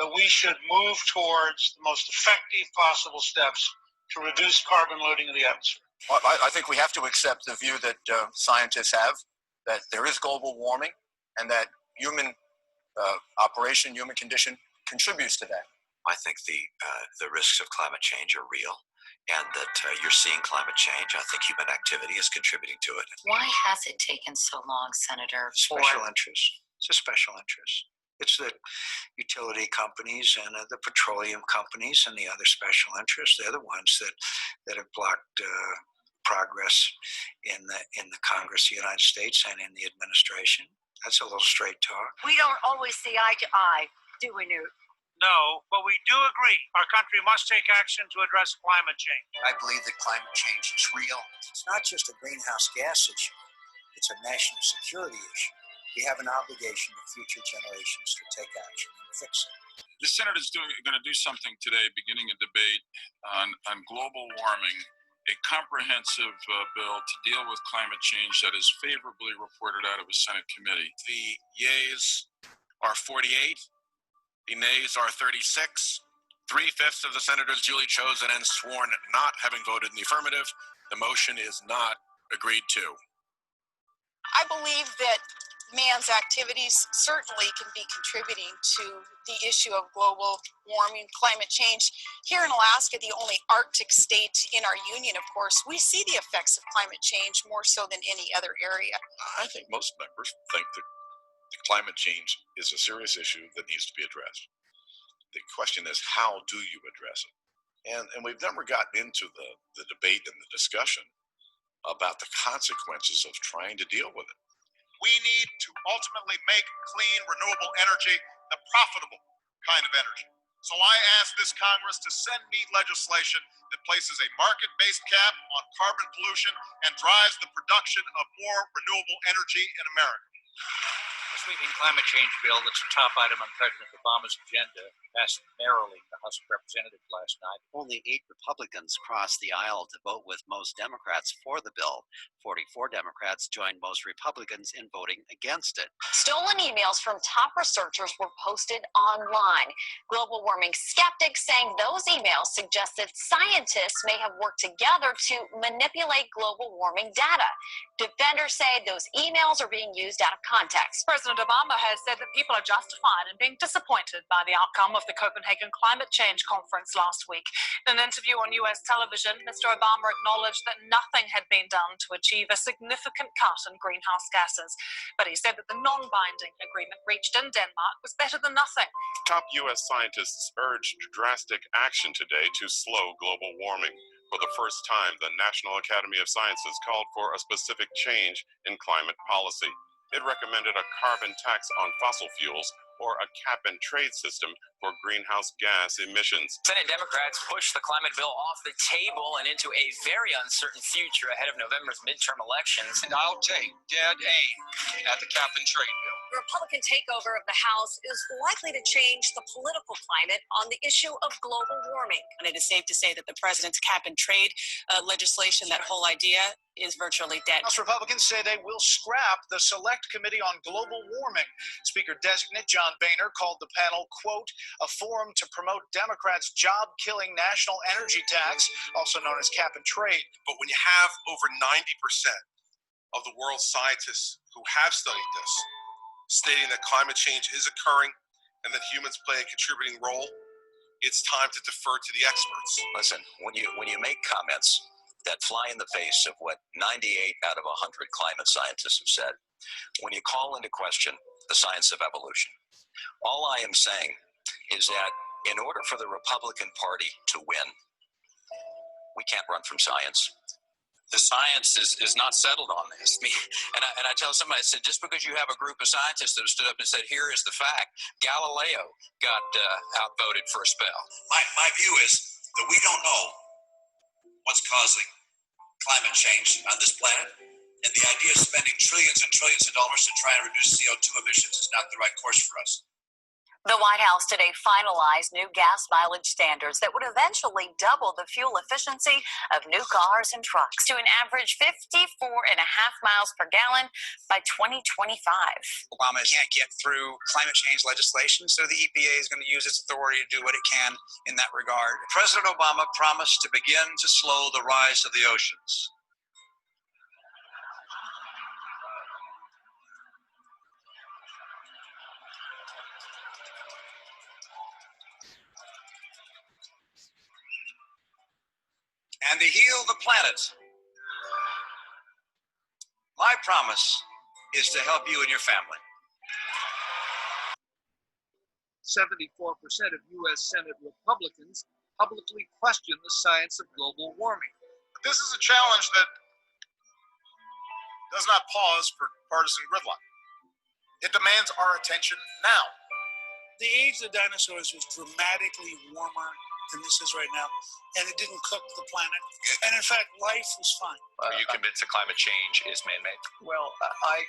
that we should move towards the most effective possible steps to reduce carbon loading of the atmosphere.
Well, I think we have to accept the view that scientists have, that there is global warming and that human operation, human condition contributes to that.
I think the risks of climate change are real, and that you're seeing climate change. I think human activity is contributing to it.
Why has it taken so long, Senator?
Special interests. It's a special interest. It's the utility companies and the petroleum companies and the other special interests. They're the ones that have blocked progress in the Congress of the United States and in the administration. That's a little straight talk.
We don't always see eye to eye, do we, Newt?
No, but we do agree our country must take action to address climate change.
I believe that climate change is real. It's not just a greenhouse gas issue. It's a national security issue. We have an obligation to future generations to take action and fix it.
The Senate is going to do something today, beginning a debate on global warming, a comprehensive bill to deal with climate change that is favorably reported out of a Senate committee.
The yeas are 48, the nays are 36. 3/5 of the senators duly chosen and sworn not having voted in the affirmative. The motion is not agreed to.
I believe that man's activities certainly can be contributing to the issue of global warming, climate change. Here in Alaska, the only Arctic state in our union, of course, we see the effects of climate change more so than any other area.
I think most members think that the climate change is a serious issue that needs to be addressed. The question is, how do you address it? And we've never gotten into the debate and the discussion about the consequences of trying to deal with it.
We need to ultimately make clean, renewable energy the profitable kind of energy. So I ask this Congress to send me legislation that places a market-based cap on carbon pollution and drives the production of more renewable energy in America.
The sweeping climate change bill that's a top item on President Obama's agenda passed narrowly in the House of Representatives last night.
Only 8 Republicans crossed the aisle to vote with most Democrats for the bill. 44 Democrats joined most Republicans in voting against it.
Stolen emails from top researchers were posted online. Global warming skeptics saying those emails suggest that scientists may have worked together to manipulate global warming data. Defenders say those emails are being used out of context.
President Obama has said that people are justified in being disappointed by the outcome of the Copenhagen Climate Change Conference last week. In an interview on US television, Mr. Obama acknowledged that nothing had been done to achieve a significant cut in greenhouse gases. But he said that the non-binding agreement reached in Denmark was better than nothing.
Top U.S. scientists urged drastic action today to slow global warming. For the first time, the National Academy of Sciences called for a specific change in climate policy. It recommended a carbon tax on fossil fuels or a cap-and-trade system for greenhouse gas emissions.
Senate Democrats pushed the climate bill off the table and into a very uncertain future ahead of November's midterm elections.
And I'll take dead aim at the cap-and-trade bill.
The Republican takeover of the House is likely to change the political climate on the issue of global warming. And it is safe to say that the president's cap and trade legislation, that whole idea, is virtually dead.
House Republicans say they will scrap the Select Committee on Global Warming. Speaker-designate John Boehner called the panel, quote, a forum to promote Democrats' job-killing national energy tax, also known as cap and trade.
But when you have over 90% of the world's scientists who have studied this, stating that climate change is occurring and that humans play a contributing role, it's time to defer to the experts.
Listen, when you make comments that fly in the face of what 98 out of 100 climate scientists have said, when you call into question the science of evolution, all I am saying is that in order for the Republican Party to win, we can't run from science.
The science is not settled on this. And I tell somebody, I said, just because you have a group of scientists that have stood up and said, here is the fact, Galileo got outvoted for a spell.
My view is that we don't know what's causing climate change on this planet, and the idea of spending trillions and trillions of dollars to try and reduce CO2 emissions is not the right course for us.
The White House today finalized new gas mileage standards that would eventually double the fuel efficiency of new cars and trucks to an average 54.5 miles per gallon by 2025.
Obama can't get through climate change legislation, so the EPA is going to use its authority to do what it can in that regard.
President Obama promised to begin to slow the rise of the oceans. And to heal the planet. My promise is to help you and your family.
74% of U.S. Senate Republicans publicly question the science of global warming.
This is a challenge that does not pause for partisan gridlock. It demands our attention now.
The age of the dinosaurs was dramatically warmer than this is right now, and it didn't cook the planet. And in fact, life was fine.
Are you convinced that climate change is man-made?
Well, I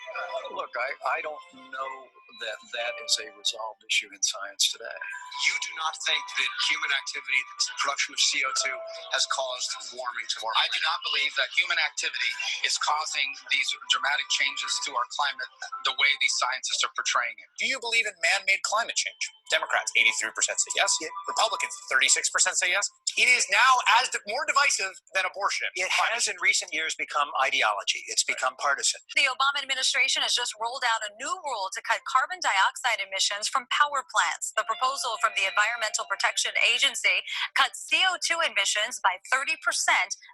don't know that is a resolved issue in science today.
You do not think that human activity, the production of CO2, has caused warming to our planet?
I do not believe that human activity is causing these dramatic changes to our climate the way these scientists are portraying it.
Do you believe in man-made climate change? Democrats, 83% say yes. Republicans, 36% say yes. It is now more divisive than abortion.
It has in recent years become ideology. It's become partisan.
The Obama administration has just rolled out a new rule to cut carbon dioxide emissions from power plants. The proposal from the Environmental Protection Agency cuts CO2 emissions by 30%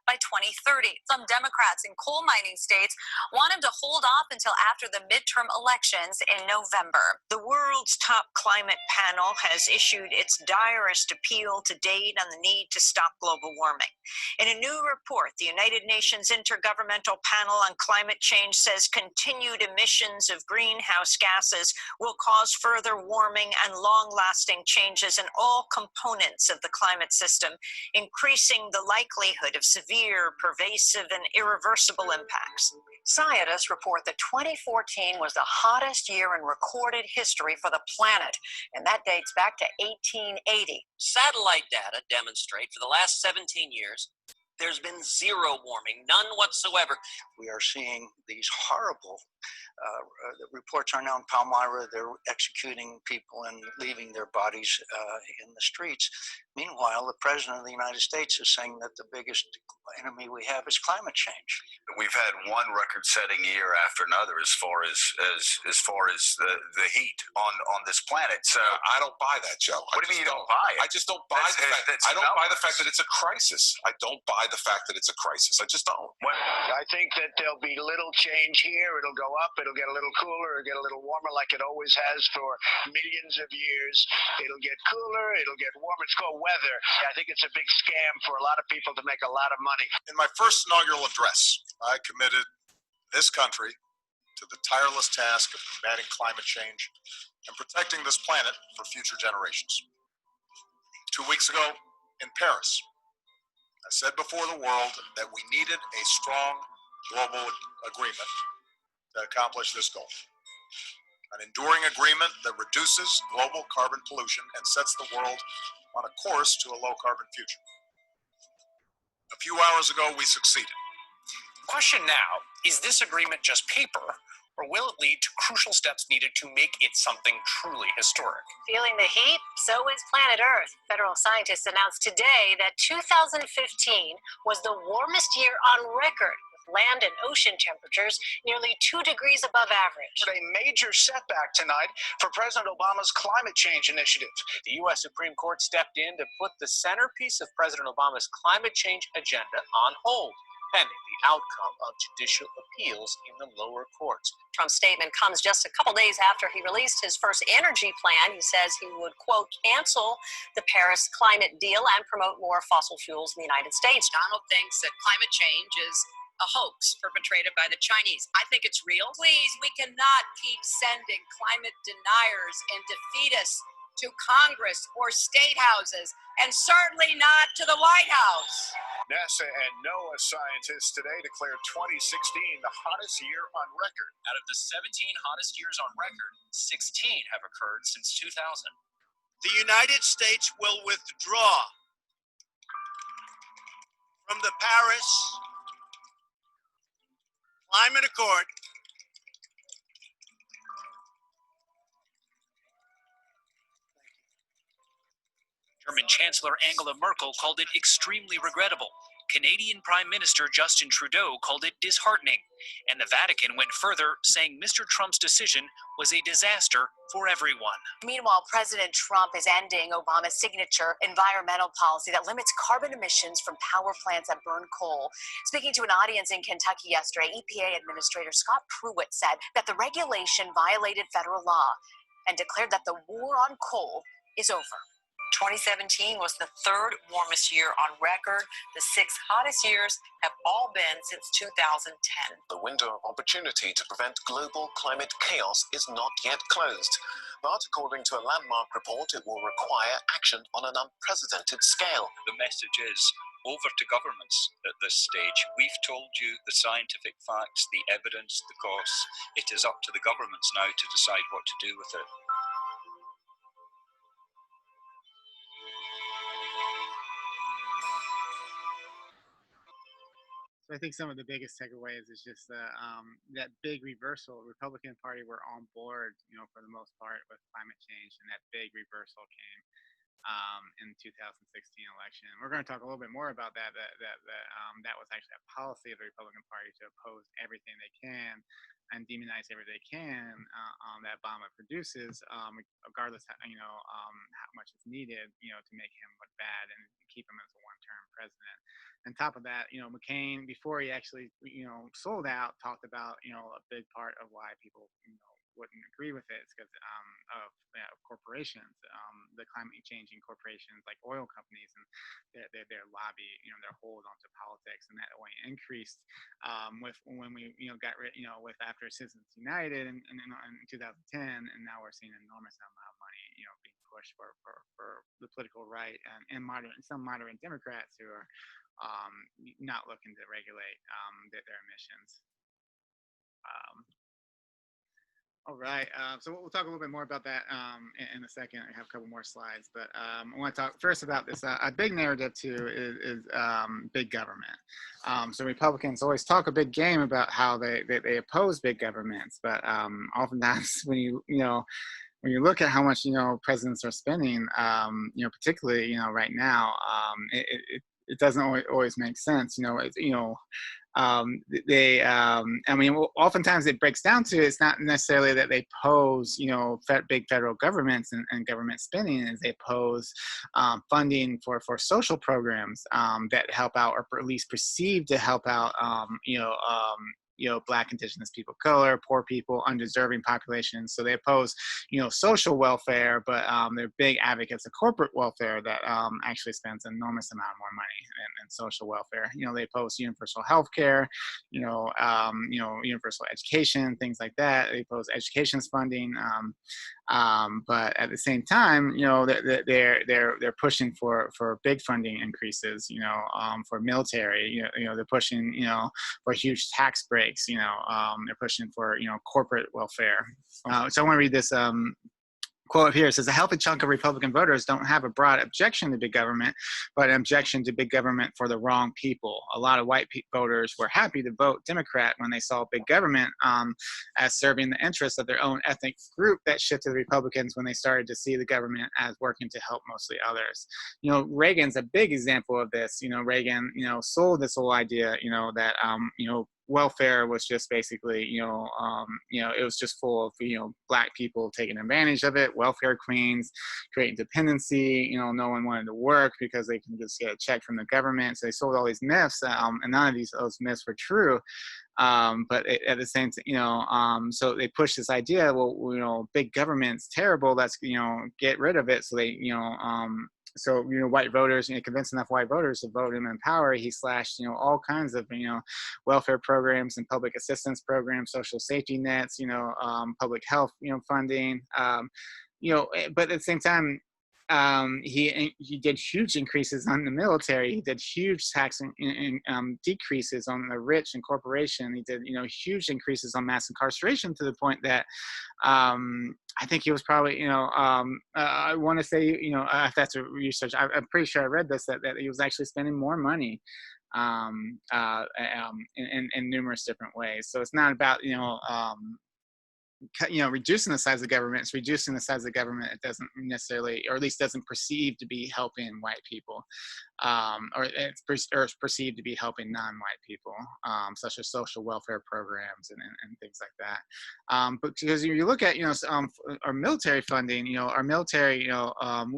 by 2030. Some Democrats in coal mining states want him to hold off until after the midterm elections in November.
The world's top climate panel has issued its direst appeal to date on the need to stop global warming. In a new report, the United Nations Intergovernmental Panel on Climate Change says continued emissions of greenhouse gases will cause further warming and long-lasting changes in all components of the climate system, increasing the likelihood of severe, pervasive, and irreversible impacts.
Scientists report that 2014 was the hottest year in recorded history for the planet, and that dates back to 1880.
Satellite data demonstrate for the last 17 years, there's been zero warming, none whatsoever.
We are seeing these horrible the reports are now in Palmyra. They're executing people and leaving their bodies in the streets. Meanwhile, the President of the United States is saying that the biggest enemy we have is climate change.
We've had one record-setting year after another as far as the heat on this planet. So
I don't buy that, Joe.
What do you mean you don't buy it?
I just don't buy the fact. I don't buy the fact that it's a crisis. I don't buy the fact that it's a crisis. I just don't.
I think that there'll be little change here. It'll go up. It'll get a little cooler. It'll get a little warmer, like it always has for millions of years. It'll get cooler. It'll get warmer. It's called weather. I think it's a big scam for a lot of people to make a lot of money.
In my first inaugural address, I committed this country to the tireless task of combating climate change and protecting this planet for future generations. 2 weeks ago in Paris, I said before the world that we needed a strong global agreement to accomplish this goal. an enduring agreement that reduces global carbon pollution and sets the world on a course to a low-carbon future. A few hours ago, we succeeded.
The question now, is this agreement just paper, or will it lead to crucial steps needed to make it something truly historic?
Feeling the heat? So is planet Earth. Federal scientists announced today that 2015 was the warmest year on record, with land and ocean temperatures nearly 2 degrees above average.
A major setback tonight for President Obama's climate change initiative.
The U.S. Supreme Court stepped in to put the centerpiece of President Obama's climate change agenda on hold, pending the outcome of judicial appeals in the lower courts.
Trump's statement comes just a couple days after he released his first energy plan. He says he would, quote, cancel the Paris climate deal and promote more fossil fuels in the United States.
Donald thinks that climate change is a hoax perpetrated by the Chinese. I think it's real. Please, we cannot keep sending climate deniers and defeatists to Congress or state houses, and certainly not to the White House.
NASA and NOAA scientists today declared 2016 the hottest year on record.
Out of the 17 hottest years on record, 16 have occurred since 2000.
The United States will withdraw from the Paris Climate Accord.
German Chancellor Angela Merkel called it extremely regrettable. Canadian Prime Minister Justin Trudeau called it disheartening. And the Vatican went further, saying Mr. Trump's decision was a disaster for everyone.
Meanwhile, President Trump is ending Obama's signature environmental policy that limits carbon emissions from power plants that burn coal. Speaking to an audience in Kentucky yesterday, EPA Administrator Scott Pruitt said that the regulation violated federal law and declared that the war on coal is over.
2017 was the third warmest year on record. The 6 hottest years have all been since 2010.
The window of opportunity to prevent global climate chaos is not yet closed. But according to a landmark report, it will require action on an unprecedented scale.
The message is over to governments at this stage. We've told you the scientific facts, the evidence, the costs. It is up to the governments now to decide what to do with it.
I think some of the biggest takeaways is just that big reversal. Republican Party were on board, for the most part with climate change, and that big reversal came in the 2016 election. We're going to talk a little bit more about that. That was actually a policy of the Republican Party to oppose everything they can and demonize everything they can that Obama produces, regardless how much is needed, to make him look bad and keep him as a one-term president. On top of that, McCain, before he actually, sold out, talked about, a big part of why people, wouldn't agree with it is because of corporations, the climate changing corporations like oil companies and their lobby, their hold onto politics, and that only increased with when we got rid, with after Citizens United in 2010, and now we're seeing an enormous amount of money, being pushed for the political right and some moderate Democrats who are not looking to regulate their emissions. All right, so we'll talk a little bit more about that in a second. I have a couple more slides, but I want to talk first about this. A big narrative too is big government. So Republicans always talk a big game about how they oppose big governments, but oftentimes when you look at how much presidents are spending, particularly right now, it doesn't always make sense. Oftentimes it breaks down to it's not necessarily that they oppose, big federal governments and government spending, is they oppose funding for social programs that help out, or at least perceive to help out, Black, Indigenous people of color, poor people, undeserving populations. So they oppose, social welfare, but they're big advocates of corporate welfare that actually spends an enormous amount more money than social welfare. They oppose universal health care, universal education, things like that. They oppose education funding. But at the same time, they're pushing for big funding increases, for military. They're pushing, for huge tax breaks politics. They're pushing for corporate welfare. So I want to read this quote here. It says, a healthy chunk of Republican voters don't have a broad objection to big government, but an objection to big government for the wrong people. A lot of white voters were happy to vote Democrat when they saw big government as serving the interests of their own ethnic group. That shifted the Republicans when they started to see the government as working to help mostly others. Reagan's a big example of this. Reagan, sold this whole idea, that, welfare was just basically, it was just full of, black people taking advantage of it, welfare queens, creating dependency, no one wanted to work because they can just get a check from the government. So they sold all these myths, and none of those myths were true. But at the same time, so they pushed this idea, well, big government's terrible, let's, get rid of it. So they, so white voters, convinced enough white voters to vote him in power. He slashed, all kinds of, welfare programs and public assistance programs, social safety nets, public health, funding, but at the same time, he did huge increases on the military. He did huge tax decreases on the rich and corporation. He did, huge increases on mass incarceration, to the point that I think he was probably, I want to say, if that's a research, I'm pretty sure I read this, that he was actually spending more money in numerous different ways. So it's not about, reducing the size of the government. It's reducing the size of the government. It doesn't necessarily, or at least doesn't perceive to be helping white people, or it's perceived to be helping non-white people, such as social welfare programs and things like that. But because you look at, our military funding, our military,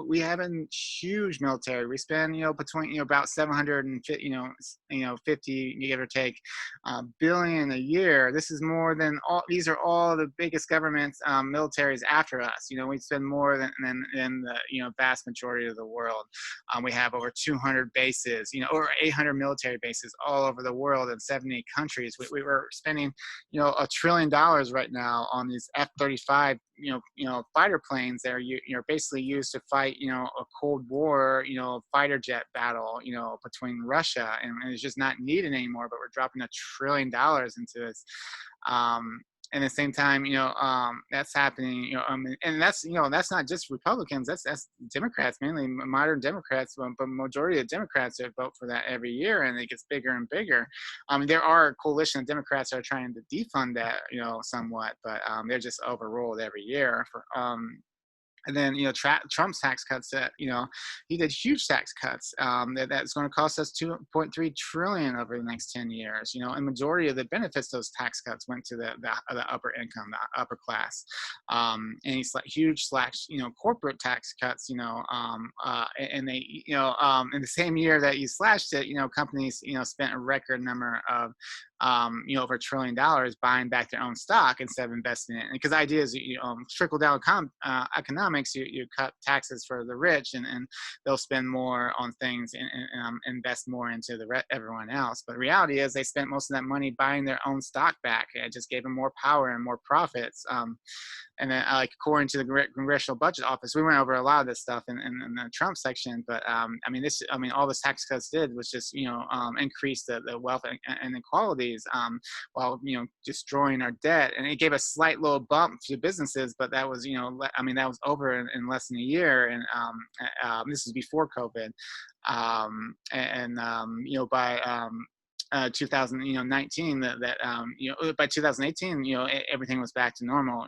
we have a huge military. We spend, between, about 50, give or take, billion a year. This is more than all. These are all the biggest governments, militaries after us. We spend more than the vast majority of the world. We have over 200 bases, over 800 military bases all over the world in 70 countries. We were spending, $1 trillion right now on these F-35, fighter planes that are basically used to fight, a Cold War, fighter jet battle, between Russia, and it's just not needed anymore. But we're dropping $1 trillion into this. And at the same time, that's happening, and that's not just Republicans, that's Democrats, mainly modern Democrats, but majority of Democrats that vote for that every year, and it gets bigger and bigger. There are a coalition of Democrats that are trying to defund that, somewhat, but they're just overruled every year. And then, Trump's tax cuts that, he did huge tax cuts that's going to cost us $2.3 trillion over the next 10 years, and majority of the benefits of those tax cuts went to the upper income, the upper class. And he's huge corporate tax cuts, and they, in the same year that he slashed it, companies, spent a record number of, over $1 trillion buying back their own stock instead of investing in it. Because the idea is, trickle down economics, you cut taxes for the rich, and they'll spend more on things and invest more into everyone else. But the reality is they spent most of that money buying their own stock back. It just gave them more power and more profits. And then, according to the Congressional Budget Office, we went over a lot of this stuff in the Trump section. But all this tax cuts did was just increase the wealth inequalities, while destroying our debt. And it gave a slight little bump to businesses, but that was that was over in less than a year. And this was before COVID. By 2019, by 2018, everything was back to normal.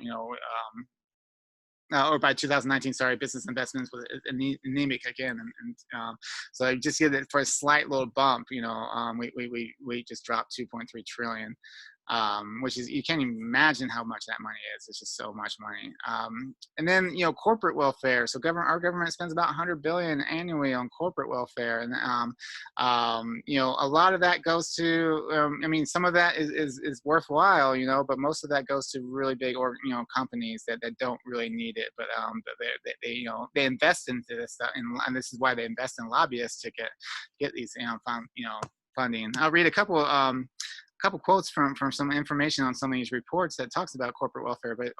Or by 2019, sorry, business investments was anemic again, and so I just get it for a slight little bump. We just dropped 2.3 trillion, which is, you can't even imagine how much that money is. It's just so much money. And then corporate welfare. So our government spends about 100 billion annually on corporate welfare, and a lot of that goes to. Some of that is worthwhile, but most of that goes to really big companies that don't really need it, but they invest into this stuff, and this is why they invest in lobbyists to get these funding. I'll read a couple quotes from some information on some of these reports that talks about corporate welfare. But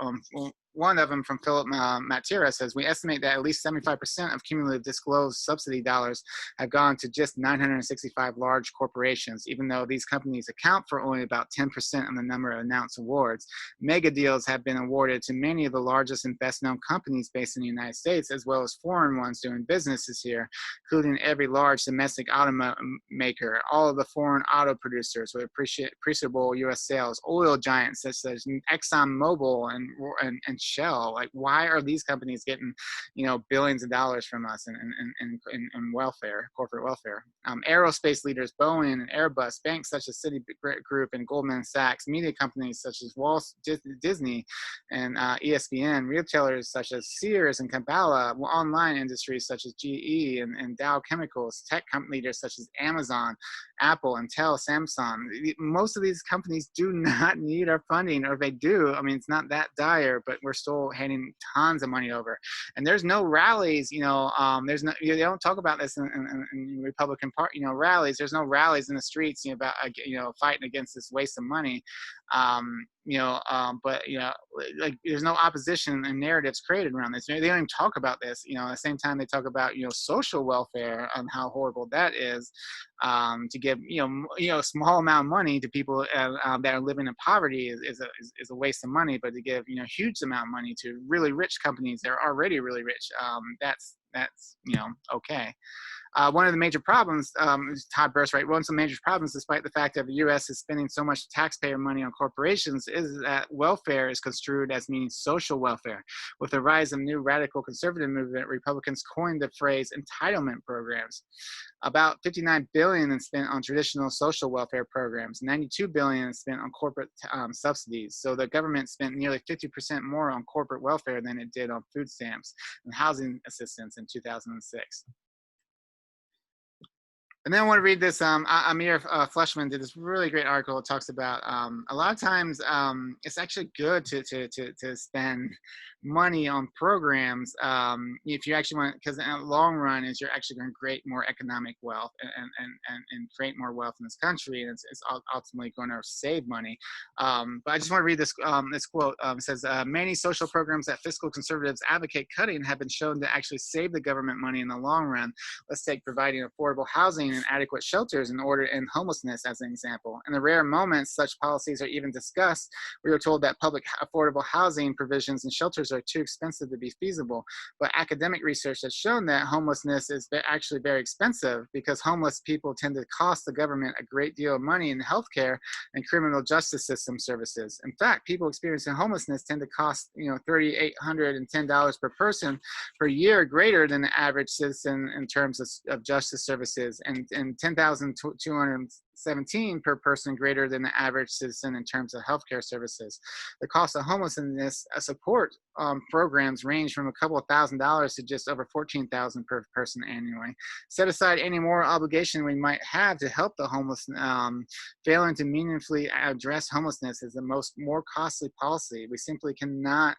one of them from Philip Matera says, we estimate that at least 75% of cumulative disclosed subsidy dollars have gone to just 965 large corporations, even though these companies account for only about 10% of the number of announced awards. Mega deals have been awarded to many of the largest and best-known companies based in the United States, as well as foreign ones doing businesses here, including every large domestic automaker, all of the foreign auto producers with appreciable U.S. sales, oil giants such as ExxonMobil and Shell. Like, why are these companies getting, billions of dollars from us in welfare, corporate welfare? Aerospace leaders, Boeing and Airbus, banks such as Citigroup and Goldman Sachs, media companies such as Disney and ESPN, retailers such as Sears and Cabela, online industries such as GE and Dow Chemicals, tech company leaders such as Amazon, Apple, Intel, Samsung. Most of these companies do not need our funding, or if they do, I mean, it's not that dire, but we're still handing tons of money over. And there's no rallies, there's no, they don't talk about this in Republican Party, rallies. There's no rallies in the streets, about, fighting against this waste of money. But like, there's no opposition and narratives created around this. They don't even talk about this. At the same time they talk about social welfare and how horrible that is, to give a small amount of money to people that are living in poverty is a waste of money. But to give huge amount of money to really rich companies that are already really rich, that's okay. One of the major problems, Todd Burst, one of the major problems, despite the fact that the U.S. is spending so much taxpayer money on corporations, is that welfare is construed as meaning social welfare. With the rise of new radical conservative movement, Republicans coined the phrase entitlement programs. About $59 billion is spent on traditional social welfare programs. $92 billion is spent on corporate subsidies. So the government spent nearly 50% more on corporate welfare than it did on food stamps and housing assistance in 2006. And then I want to read this. Amir Fleshman did this really great article. It talks about a lot of times it's actually good to spend money on programs if you actually want, because in the long run is you're actually going to create more economic wealth and create more wealth in this country, and it's ultimately going to save money. But I just want to read this this quote. It says, many social programs that fiscal conservatives advocate cutting have been shown to actually save the government money in the long run. Let's take providing affordable housing and adequate shelters in order to end homelessness as an example. In the rare moments such policies are even discussed, we are told that public affordable housing provisions and shelters are too expensive to be feasible. But academic research has shown that homelessness is actually very expensive, because homeless people tend to cost the government a great deal of money in healthcare and criminal justice system services. In fact, people experiencing homelessness tend to cost $3,810 per person per year, greater than the average citizen in terms of justice services, and $10,217 per person greater than the average citizen in terms of healthcare services. The cost of homelessness support programs range from a couple of $1,000s to just over $14,000 per person annually. Set aside any moral obligation we might have to help the homeless. Failing to meaningfully address homelessness is the more costly policy. We simply cannot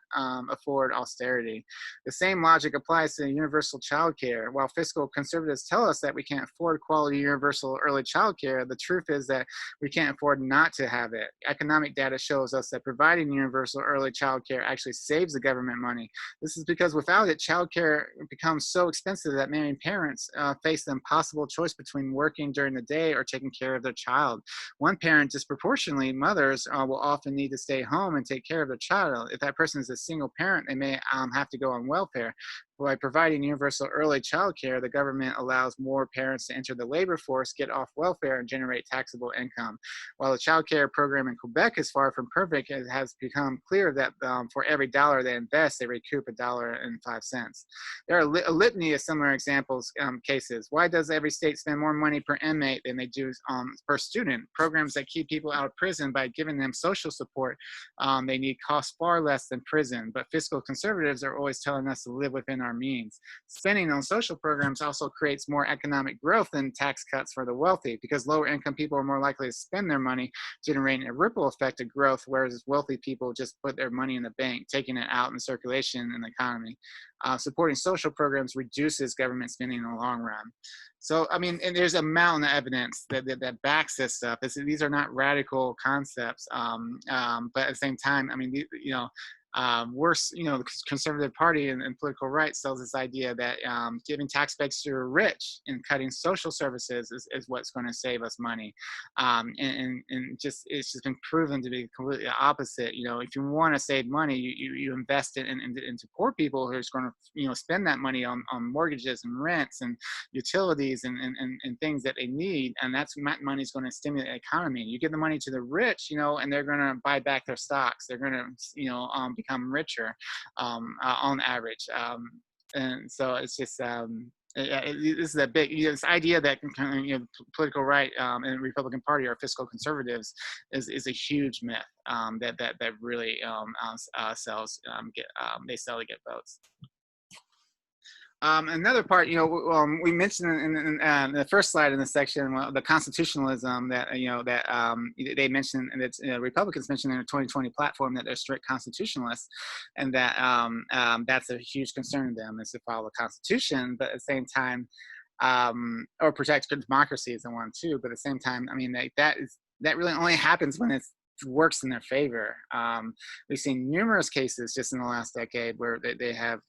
afford austerity. The same logic applies to universal child care. While fiscal conservatives tell us that we can't afford quality universal early child care, the truth is that we can't afford not to have it. Economic data shows us that providing universal early child care actually saves the government money. This is because without it, child care becomes so expensive that many parents face the impossible choice between working during the day or taking care of their child. One parent, disproportionately mothers, will often need to stay home and take care of their child. If that person is a single parent, they may have to go on welfare. By providing universal early child care, the government allows more parents to enter the labor force, get off welfare, and generate taxable income. While the child care program in Quebec is far from perfect, it has become clear that for every dollar they invest, they recoup $1.05. There are a litany of similar examples, cases. Why does every state spend more money per inmate than they do per student? Programs that keep people out of prison by giving them social support they need cost far less than prison, but fiscal conservatives are always telling us to live within our means. Spending on social programs also creates more economic growth than tax cuts for the wealthy, because lower income people are more likely to spend their money, generating a ripple effect of growth, whereas wealthy people just put their money in the bank, taking it out in circulation in the economy. Supporting social programs reduces government spending in the long run. So, I mean, and there's a mountain of evidence that backs this stuff. These are not radical concepts, but at the same time, I mean, Worse, the conservative party and political right sells this idea that giving tax breaks to the rich and cutting social services is what's going to save us money. And just it's just been proven to be completely the opposite. If you want to save money, you invest it into poor people who are going to spend that money on mortgages and rents and utilities and things that they need, and that's money is going to stimulate the economy. You give the money to the rich, and they're going to buy back their stocks. They're going to become richer on average. And so it's just this is a big this idea that political right and Republican Party are fiscal conservatives is a huge myth that really sells they sell to get votes. Another part, we mentioned in the first slide in this section, the constitutionalism that they mentioned, and it's Republicans mentioned in their 2020 platform that they're strict constitutionalists, and that that's a huge concern to them is to follow the Constitution, but at the same time, or protect good democracy is the one too. But at the same time, I mean, that really only happens when it works in their favor. We've seen numerous cases just in the last decade where they have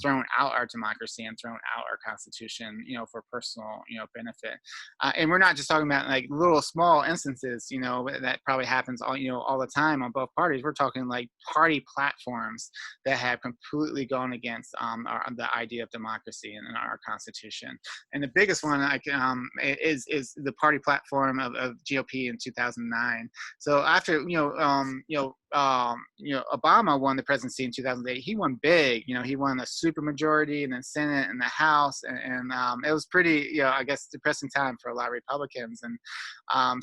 thrown out our democracy and thrown out our Constitution, for personal, benefit. And we're not just talking about like little small instances, that probably happens all the time on both parties. We're talking like party platforms that have completely gone against the idea of democracy and our Constitution. And the biggest one is the party platform of GOP in 2009. So after Obama won the presidency in 2008, he won big. He won a supermajority in the Senate and the House, and it was pretty, I guess, depressing time for a lot of Republicans. And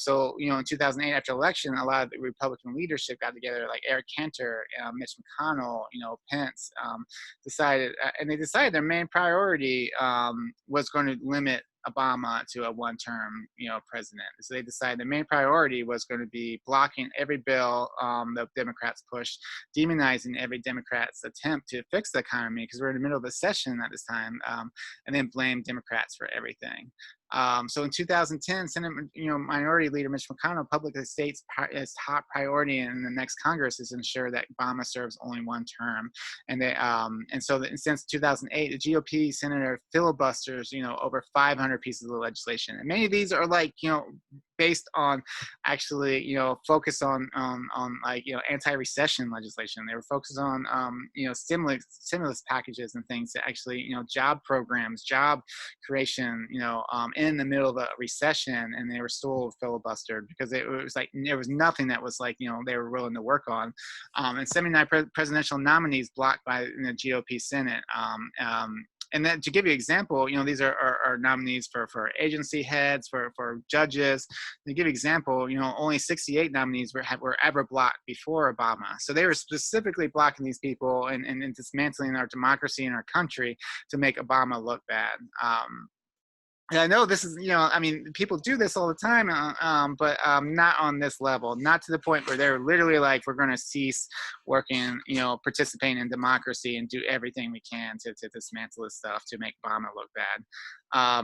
so in 2008, after election, a lot of the Republican leadership got together, like Eric Cantor, Mitch McConnell, Pence, decided their main priority was going to limit Obama to a one-term, president. So they decided the main priority was going to be blocking every bill that Democrats pushed, demonizing every Democrat's attempt to fix the economy because we're in the middle of a session at this time, and then blame Democrats for everything. So in 2010, Senate Minority Leader Mitch McConnell publicly states his top priority in the next Congress is to ensure that Obama serves only one term. And so since 2008, the GOP senator filibusters over 500 pieces of legislation, and many of these are like based on actually focus on like anti-recession legislation. They were focused on stimulus packages and things that actually job programs, job creation in the middle of a recession, and they were still filibustered because it was like there was nothing that was like they were willing to work on. And 79 presidential nominees blocked by the GOP Senate. And then to give you an example, these are nominees for agency heads, for judges. To give you an example, only 68 nominees were ever blocked before Obama. So they were specifically blocking these people and dismantling our democracy in our country to make Obama look bad. And I know this is, people do this all the time, but not on this level, not to the point where they're literally like, we're going to cease working, participating in democracy and do everything we can to dismantle this stuff to make Obama look bad.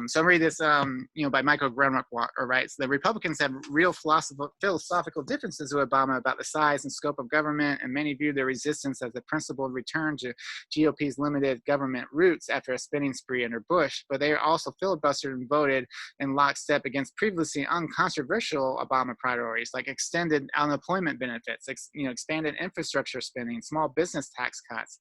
So I'm reading this, by Michael Grunwald, writes, the Republicans have real philosophical differences with Obama about the size and scope of government, and many view their resistance as a principled return to GOP's limited government roots after a spending spree under Bush. But they are also filibustered and voted in lockstep against previously uncontroversial Obama priorities like extended unemployment benefits, expanded infrastructure spending, small business tax cuts.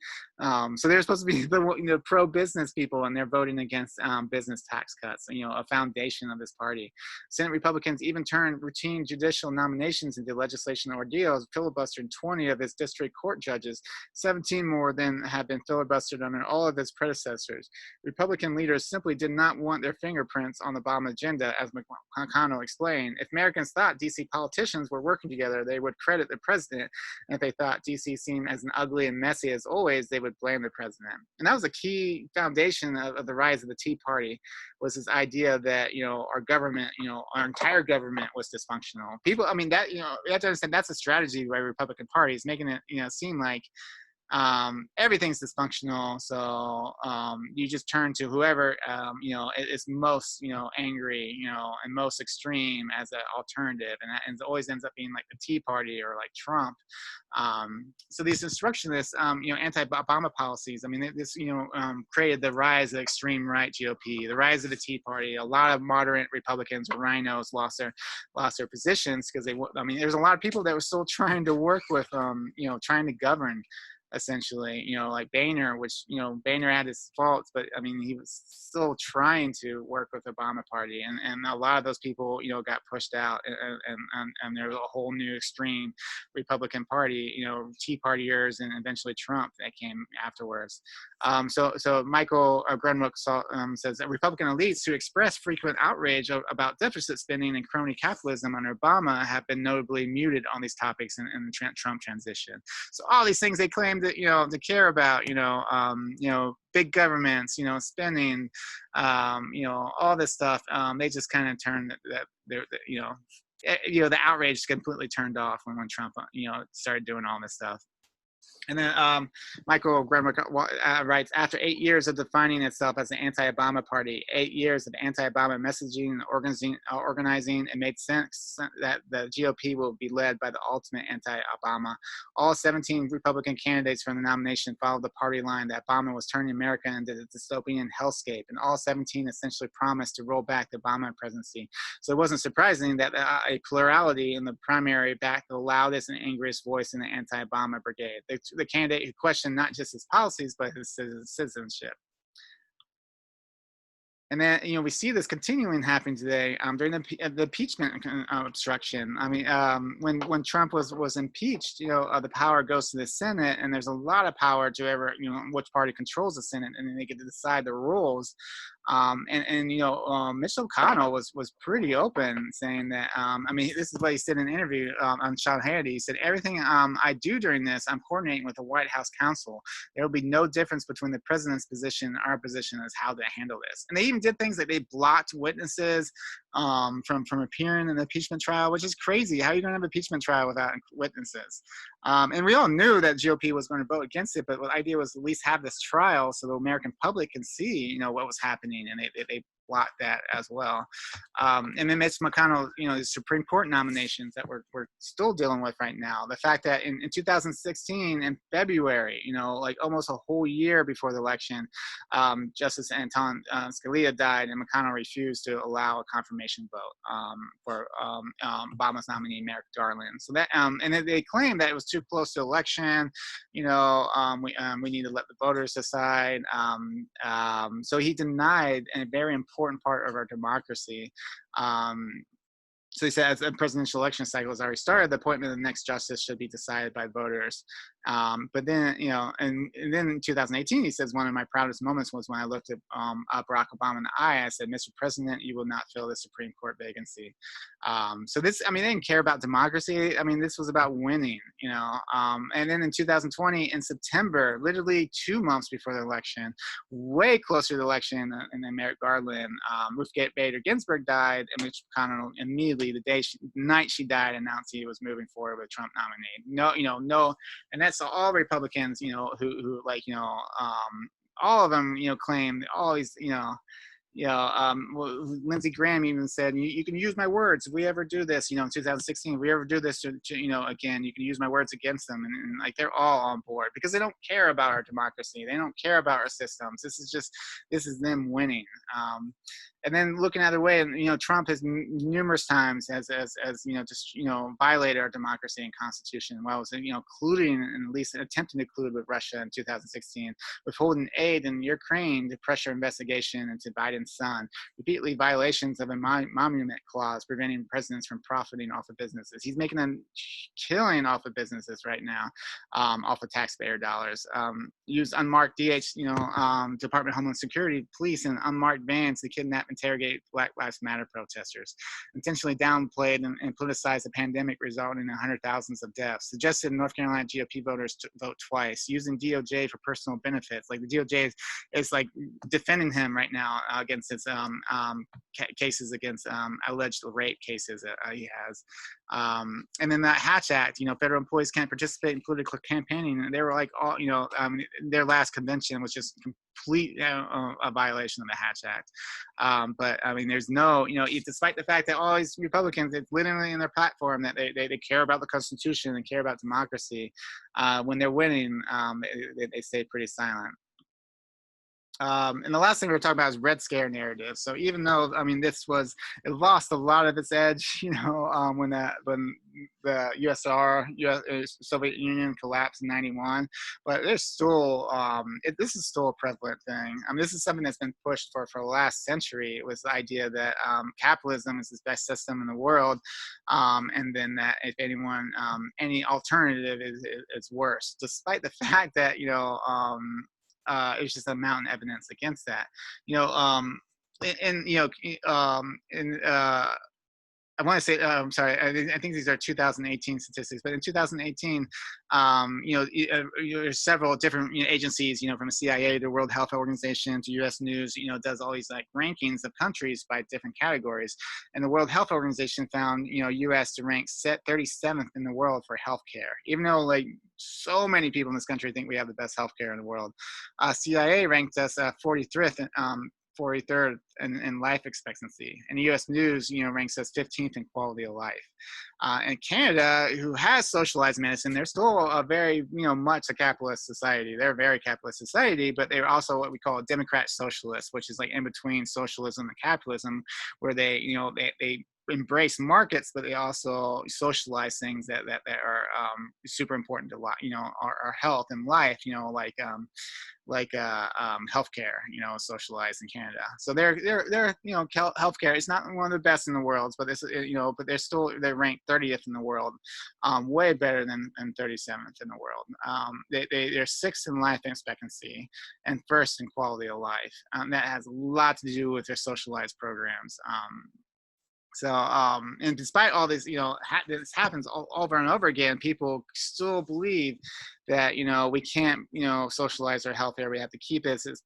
So they're supposed to be the pro-business people, and they're voting against business tax cuts, a foundation of this party. Senate Republicans even turned routine judicial nominations into legislation ordeals, filibustered 20 of its district court judges, 17 more than have been filibustered under all of its predecessors. Republican leaders simply did not want their fingerprints on the Obama agenda, as McConnell explained. If Americans thought DC politicians were working together, they would credit the president. And if they thought DC seemed as ugly and messy as always, they would blame the president. And that was a key foundation of the rise of the Tea Party, was this idea that our government, our entire government was dysfunctional. People, that you have to understand, that's a strategy by the Republican Party, is making it seem like everything's dysfunctional. So you just turn to whoever is most angry and most extreme as an alternative, and it always ends up being like the Tea Party or like Trump. So these instructionist anti-Obama policies, I mean, this created the rise of extreme right GOP, the rise of the Tea Party. A lot of moderate Republicans or rhinos lost their positions because there's a lot of people that were still trying to work with trying to govern, essentially, like Boehner, which, Boehner had his faults, but I mean, he was still trying to work with the Obama party. And a lot of those people, got pushed out, and there was a whole new extreme Republican party, Tea Partiers, and eventually Trump that came afterwards. So Michael Grunwood says that Republican elites who express frequent outrage about deficit spending and crony capitalism under Obama have been notably muted on these topics in the Trump transition. So all these things they claim to care about, big governments, spending, all this stuff, they just kind of turn the outrage completely turned off when Trump, started doing all this stuff. And then Michael Grunwood writes, after 8 years of defining itself as an anti-Obama party, 8 years of anti-Obama messaging and organizing, it made sense that the GOP will be led by the ultimate anti-Obama. All 17 Republican candidates for the nomination followed the party line that Obama was turning America into a dystopian hellscape, and all 17 essentially promised to roll back the Obama presidency. So it wasn't surprising that a plurality in the primary backed the loudest and angriest voice in the anti-Obama brigade. The candidate who questioned not just his policies, but his citizenship. And then, we see this continuing happening today during the impeachment obstruction. I mean, when Trump was impeached, the power goes to the Senate, and there's a lot of power to which party controls the Senate, and then they get to decide the rules. Mitch McConnell was pretty open, saying that, this is what he said in an interview on Sean Hannity. He said, everything I do during this, I'm coordinating with the White House counsel. There will be no difference between the president's position and our position as how to handle this. And they even did things like they blocked witnesses from appearing in the impeachment trial, which is crazy. How are you going to have an impeachment trial without witnesses? And we all knew that GOP was going to vote against it, but the idea was at least have this trial so the American public can see, what was happening, and they blocked that as well. And then Mitch McConnell, the Supreme Court nominations that we're still dealing with right now. The fact that in 2016, in February, like almost a whole year before the election, Justice Anton Scalia died, and McConnell refused to allow a confirmation vote for Obama's nominee, Merrick Garland. So that, and then they claimed that it was too close to election. We need to let the voters decide. So he denied a very important part of our democracy. So he said, as the presidential election cycle has already started, the appointment of the next justice should be decided by voters. But then, and then in 2018, he says, one of my proudest moments was when I looked at Barack Obama in the eye. I said, Mr. President, you will not fill the Supreme Court vacancy. So this, they didn't care about democracy. This was about winning, and then in 2020, in September, literally 2 months before the election, way closer to the election, and then Merrick Garland, Ruth Bader Ginsburg died, and Mitch McConnell immediately, the night she died, announced he was moving forward with Trump nominee. No, and that's all Republicans, who like, all of them, claim all these, Lindsey Graham even said, you can use my words if we ever do this, in 2016, if we ever do this again, you can use my words against them. And like, they're all on board because they don't care about our democracy. They don't care about our systems. This is them winning. And then looking at the way, Trump has numerous times has violated our democracy and constitution. Well, including, and at least attempting to collude with Russia in 2016, withholding aid in Ukraine to pressure investigation into Biden's son, repeatedly violations of a monument clause preventing presidents from profiting off of businesses. He's making them killing off of businesses right now, off of taxpayer dollars. Use unmarked Department of Homeland Security police and unmarked vans to kidnap interrogate Black Lives Matter protesters, intentionally downplayed and politicized the pandemic, resulting in hundreds of thousands of deaths, suggested North Carolina GOP voters to vote twice, using DOJ for personal benefits. Like the DOJ is like defending him right now against his cases against alleged rape cases that he has. And then that Hatch Act, federal employees can't participate in political campaigning. And they were like, their last convention was just complete a violation of the Hatch Act. But I mean, there's no, despite the fact that all these Republicans, it's literally in their platform that they care about the Constitution and care about democracy. When they're winning, they stay pretty silent. And the last thing we were talking about is Red Scare narrative. So even though, it lost a lot of its edge, when the Soviet Union collapsed in '91, but there's still, this is still a prevalent thing. this is something that's been pushed for the last century. It was the idea that capitalism is the best system in the world, and then that if anyone, any alternative is worse, despite the fact that, it's just a mountain of evidence against that. I want to say, I'm sorry, I think these are 2018 statistics, but in 2018, there's several different agencies, from the CIA to the World Health Organization to U.S. News, does all these like rankings of countries by different categories. And the World Health Organization found, U.S. to rank 37th in the world for healthcare, even though like so many people in this country think we have the best healthcare in the world. CIA ranked us 43rd in life expectancy, and U.S. News, ranks us 15th in quality of life. And Canada, who has socialized medicine, they're still a very, much a capitalist society. They're a very capitalist society, but they're also what we call a democrat socialist, which is like in between socialism and capitalism, where they embrace markets, but they also socialize things that are super important to our health and life, like healthcare, socialized in Canada. So they're healthcare. It's not one of the best in the world, but it's they're ranked 30th in the world, way better than 37th in the world. They're 6th in life expectancy and 1st in quality of life. That has a lot to do with their socialized programs. So, and despite all this, this happens over and over again, people still believe that, we can't, socialize our health care. We have to keep this this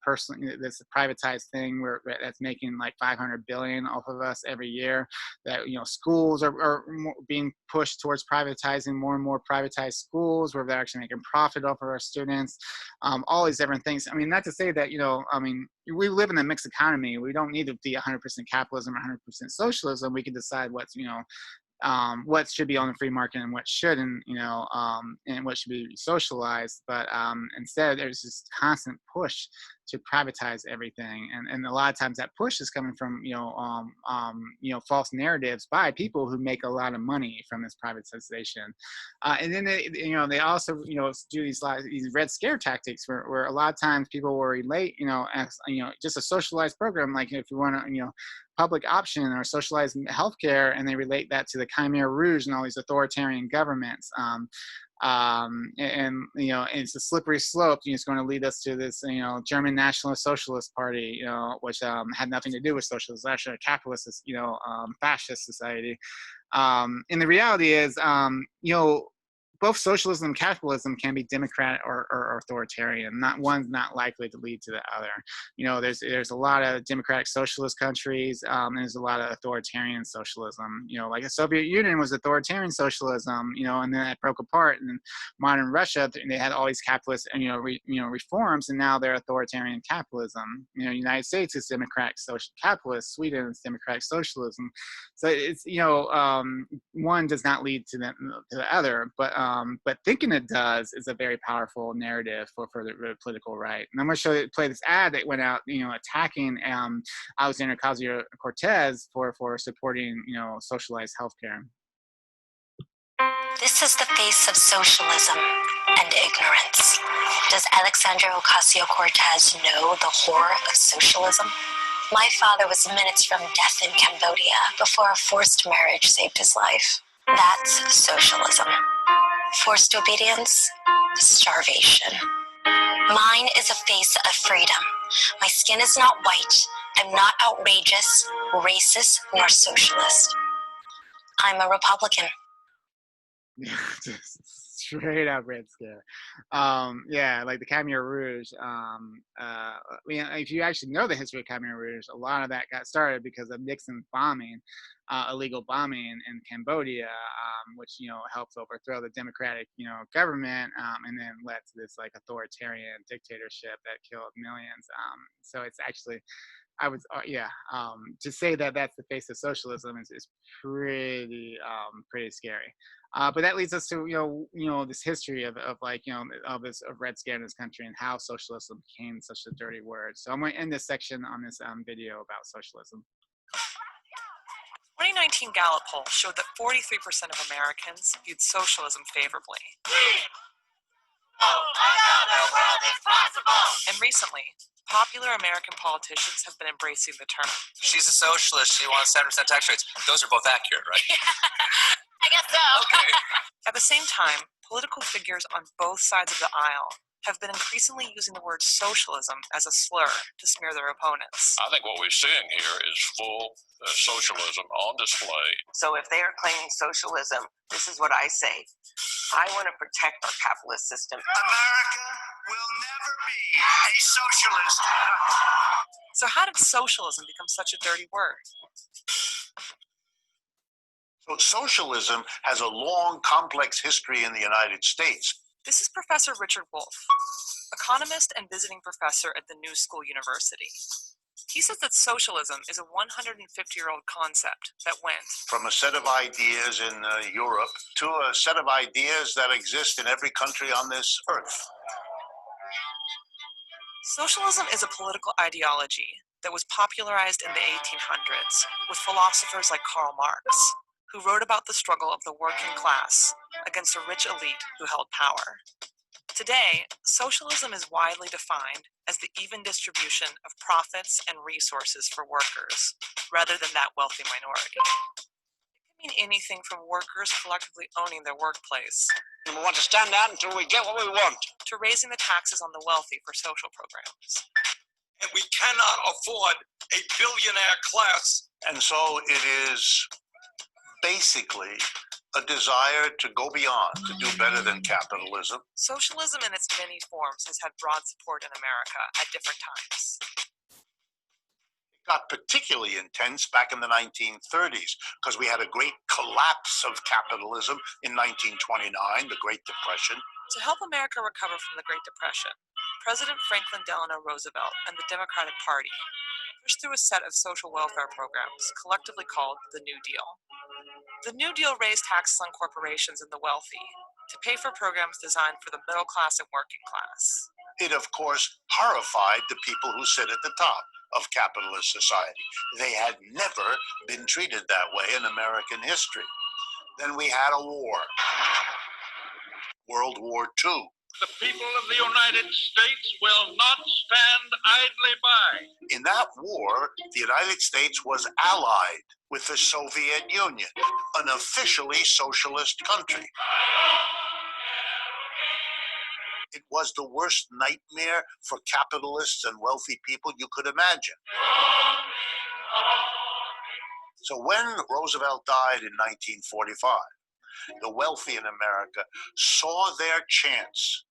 privatized thing that's making like $500 billion off of us every year. That, schools are being pushed towards privatizing more and more privatized schools where they're actually making profit off of our students. All these different things. Not to say that, we live in a mixed economy. We don't need to be 100% capitalism or 100% socialism. We can decide what's, what should be on the free market and what shouldn't, and what should be socialized. But instead, there's this constant push to privatize everything, and a lot of times that push is coming from false narratives by people who make a lot of money from this privatization, and then they also do these red scare tactics where a lot of times people will relate as just a socialized program, like if you want to public option or socialized healthcare, and they relate that to the Khmer Rouge and all these authoritarian governments. And it's a slippery slope. It's going to lead us to this, German Nationalist Socialist Party, which had nothing to do with socialism, actually a capitalist, fascist society. And the reality is, both socialism and capitalism can be democratic or authoritarian. One's not likely to lead to the other. There's a lot of democratic socialist countries, and there's a lot of authoritarian socialism. Like the Soviet Union was authoritarian socialism, and then it broke apart. And modern Russia, they had all these capitalist, reforms, and now they're authoritarian capitalism. United States is democratic social capitalist. Sweden is democratic socialism. So it's one does not lead to the other, but thinking it does is a very powerful narrative for the political right. And I'm going to play this ad that went out, attacking Alexandria Ocasio-Cortez for supporting, socialized healthcare.
This is the face of socialism and ignorance. Does Alexandria Ocasio-Cortez know the horror of socialism? My father was minutes from death in Cambodia before a forced marriage saved his life. That's socialism. Forced obedience, starvation. Mine is a face of freedom. My skin is not white. I'm not outrageous, racist, nor socialist. I'm a Republican.
Yeah, just straight up Red Scare. Yeah, like the Khmer Rouge. If you actually know the history of Khmer Rouge, a lot of that got started because of Nixon bombing, illegal bombing in Cambodia, which helped overthrow the democratic government, and then led to this like authoritarian dictatorship that killed millions. So it's actually to say that that's the face of socialism is pretty scary. But that leads us to this history of Red Scare in this country and how socialism became such a dirty word. So I'm going to end this section on this video about socialism.
2019 Gallup poll showed that 43% of Americans viewed socialism favorably. And recently, popular American politicians have been embracing the term.
She's a socialist. She wants 7% tax rates. Those are both accurate, right?
I guess so.
Okay.
At the same time, political figures on both sides of the aisle have been increasingly using the word socialism as a slur to smear their opponents.
I think what we're seeing here is full socialism on display.
So if they are claiming socialism, this is what I say. I want to protect our capitalist system.
America will never be a socialist.
So how did socialism become such a dirty word?
So socialism has a long, complex history in the United States.
This is Professor Richard Wolff, economist and visiting professor at the New School University. He says that socialism is a 150-year-old concept that went
from a set of ideas in Europe to a set of ideas that exist in every country on this earth.
Socialism is a political ideology that was popularized in the 1800s with philosophers like Karl Marx, who wrote about the struggle of the working class against a rich elite who held power. Today, socialism is widely defined as the even distribution of profits and resources for workers, rather than that wealthy minority. It can mean anything from workers collectively owning their workplace,
And we want to stand out until we get what we want,
to raising the taxes on the wealthy for social programs.
and we cannot afford a billionaire class. And so it is basically a desire to go beyond, to do better than capitalism.
Socialism in its many forms has had broad support in America at different times.
It got particularly intense back in the 1930s because we had a great collapse of capitalism in 1929, the Great Depression.
To help America recover from the Great Depression, President Franklin Delano Roosevelt and the Democratic Party pushed through a set of social welfare programs collectively called the New Deal. The New Deal raised taxes on corporations and the wealthy to pay for programs designed for the middle class and working class.
It, of course, horrified the people who sit at the top of capitalist society. They had never been treated that way in American history. Then we had a war, World War II.
The people of the United States will not stand idly by.
In that war, the United States was allied with the Soviet Union, an officially socialist country. It was the worst nightmare for capitalists and wealthy people you could imagine. So when Roosevelt died in 1945, the wealthy in America saw their chance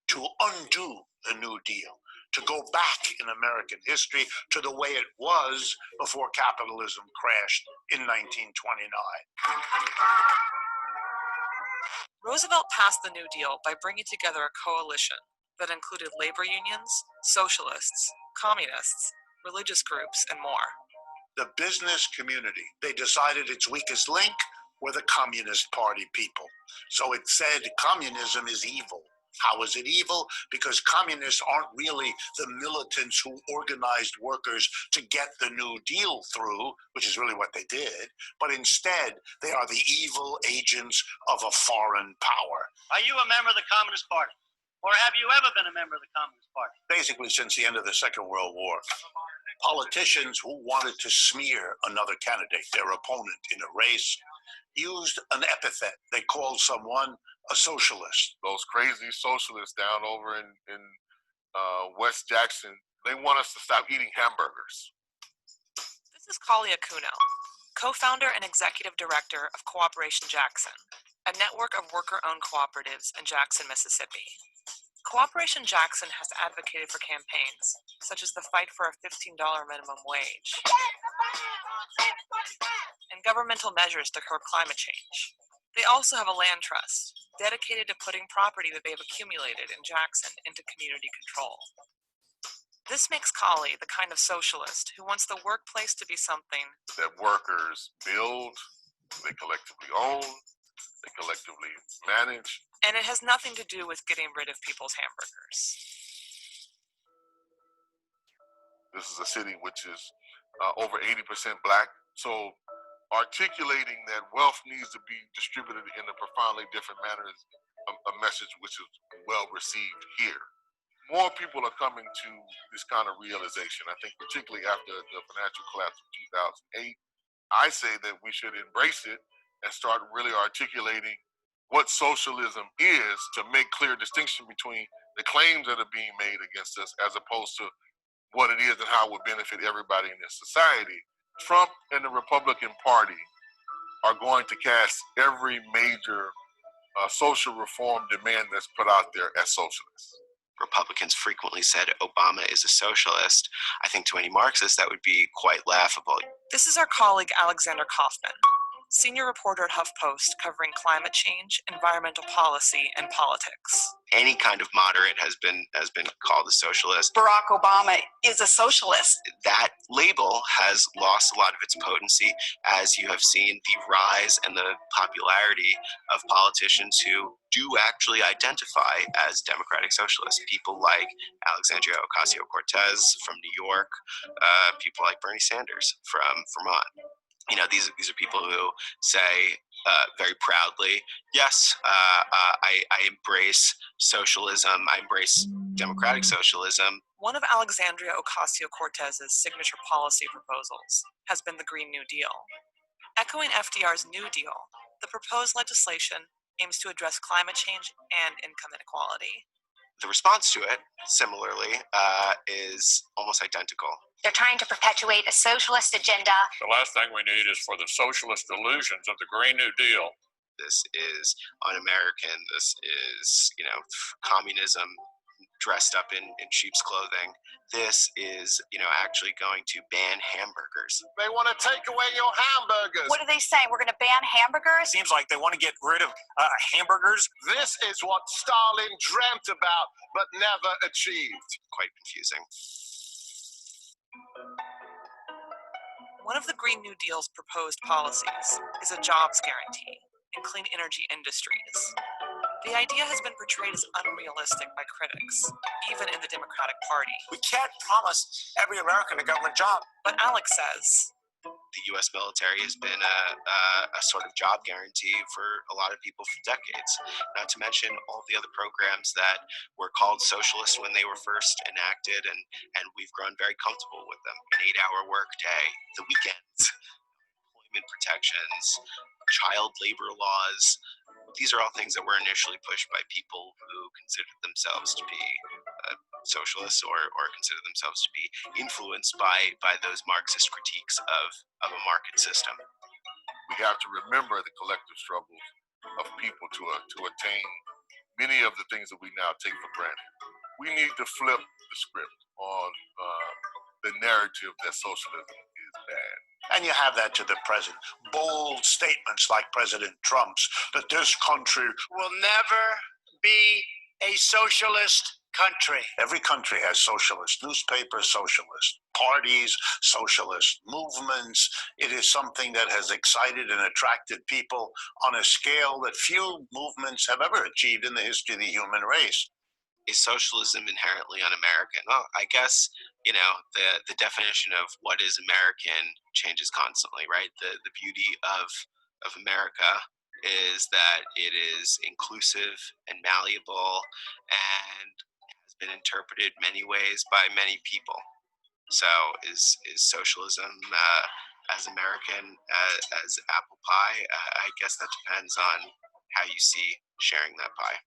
to undo the New Deal, to go back in American history to the way it was before capitalism crashed in 1929.
Roosevelt passed the New Deal by bringing together a coalition that included labor unions, socialists, communists, religious groups, and more.
The business community, they decided its weakest link were the Communist Party people. So it said communism is evil. How is it evil? Because communists aren't really the militants who organized workers to get the New Deal through, which is really what they did, but instead they are the evil agents of a foreign power.
Are you a member of the Communist Party? Or have you ever been a member of the Communist Party?
Basically since the end of the Second World War. Politicians who wanted to smear another candidate, their opponent in a race, used an epithet. They called someone a socialist.
Those crazy socialists down over in West Jackson, they want us to stop eating hamburgers.
This is Kali Akuno, co-founder and executive director of Cooperation Jackson, a network of worker-owned cooperatives in Jackson, Mississippi. Cooperation Jackson has advocated for campaigns, such as the fight for a $15 minimum wage, and governmental measures to curb climate change. They also have a land trust, dedicated to putting property that they've accumulated in Jackson into community control. This makes Kali the kind of socialist who wants the workplace to be something
that workers build, they collectively own, they collectively manage.
And it has nothing to do with getting rid of people's hamburgers.
This is a city which is over 80% black. So articulating that wealth needs to be distributed in a profoundly different manner is a message which is well received here. More people are coming to this kind of realization. I think particularly after the financial collapse of 2008, I say that we should embrace it and start really articulating what socialism is, to make clear distinction between the claims that are being made against us as opposed to what it is and how it would benefit everybody in this society. Trump and the Republican Party are going to cast every major social reform demand that's put out there as socialists.
Republicans frequently said Obama is a socialist. I think to any Marxist that would be quite laughable.
This is our colleague Alexander Kaufman, senior reporter at HuffPost covering climate change, environmental policy, and politics.
Any kind of moderate has been called a socialist.
Barack Obama is a socialist.
That label has lost a lot of its potency as you have seen the rise and the popularity of politicians who do actually identify as democratic socialists. People like Alexandria Ocasio-Cortez from New York, people like Bernie Sanders from Vermont. You know, these are people who say very proudly, yes, I embrace socialism, I embrace democratic socialism.
One of Alexandria Ocasio-Cortez's signature policy proposals has been the Green New Deal. Echoing FDR's New Deal, the proposed legislation aims to address climate change and income inequality.
The response to it, similarly, is almost identical.
They're trying to perpetuate a socialist agenda.
The last thing we need is for the socialist illusions of the Green New Deal.
This is un-American. This is, communism dressed up in sheep's clothing. This is, actually going to ban hamburgers.
They want to take away your hamburgers.
What are they saying? We're going to ban hamburgers?
Seems like they want to get rid of hamburgers.
This is what Stalin dreamt about, but never achieved.
Quite confusing.
One of the Green New Deal's proposed policies is a jobs guarantee in clean energy industries. The idea has been portrayed as unrealistic by critics, even in the Democratic Party.
We can't promise every American a government job.
But Alex says,
the U.S. military has been a sort of job guarantee for a lot of people for decades. Not to mention all the other programs that were called socialist when they were first enacted, and we've grown very comfortable with them. An 8-hour workday, the weekends, employment protections, child labor laws. These are all things that were initially pushed by people who considered themselves to be socialists or consider themselves to be influenced by those Marxist critiques of a market system.
We have to remember the collective struggles of people to attain many of the things that we now take for granted. We need to flip the script on the narrative that socialism is bad.
And you have that to the president. Bold statements like President Trump's that this country
will never be a socialist country.
Every country has socialist newspapers, socialist parties, socialist movements. It is something that has excited and attracted people on a scale that few movements have ever achieved in the history of the human race.
Is socialism inherently un-American? Well, I guess, the definition of what is American changes constantly, right? The beauty of America is that it is inclusive and malleable and has been interpreted many ways by many people. So is socialism as American as apple pie? I guess that depends on how you see sharing that pie.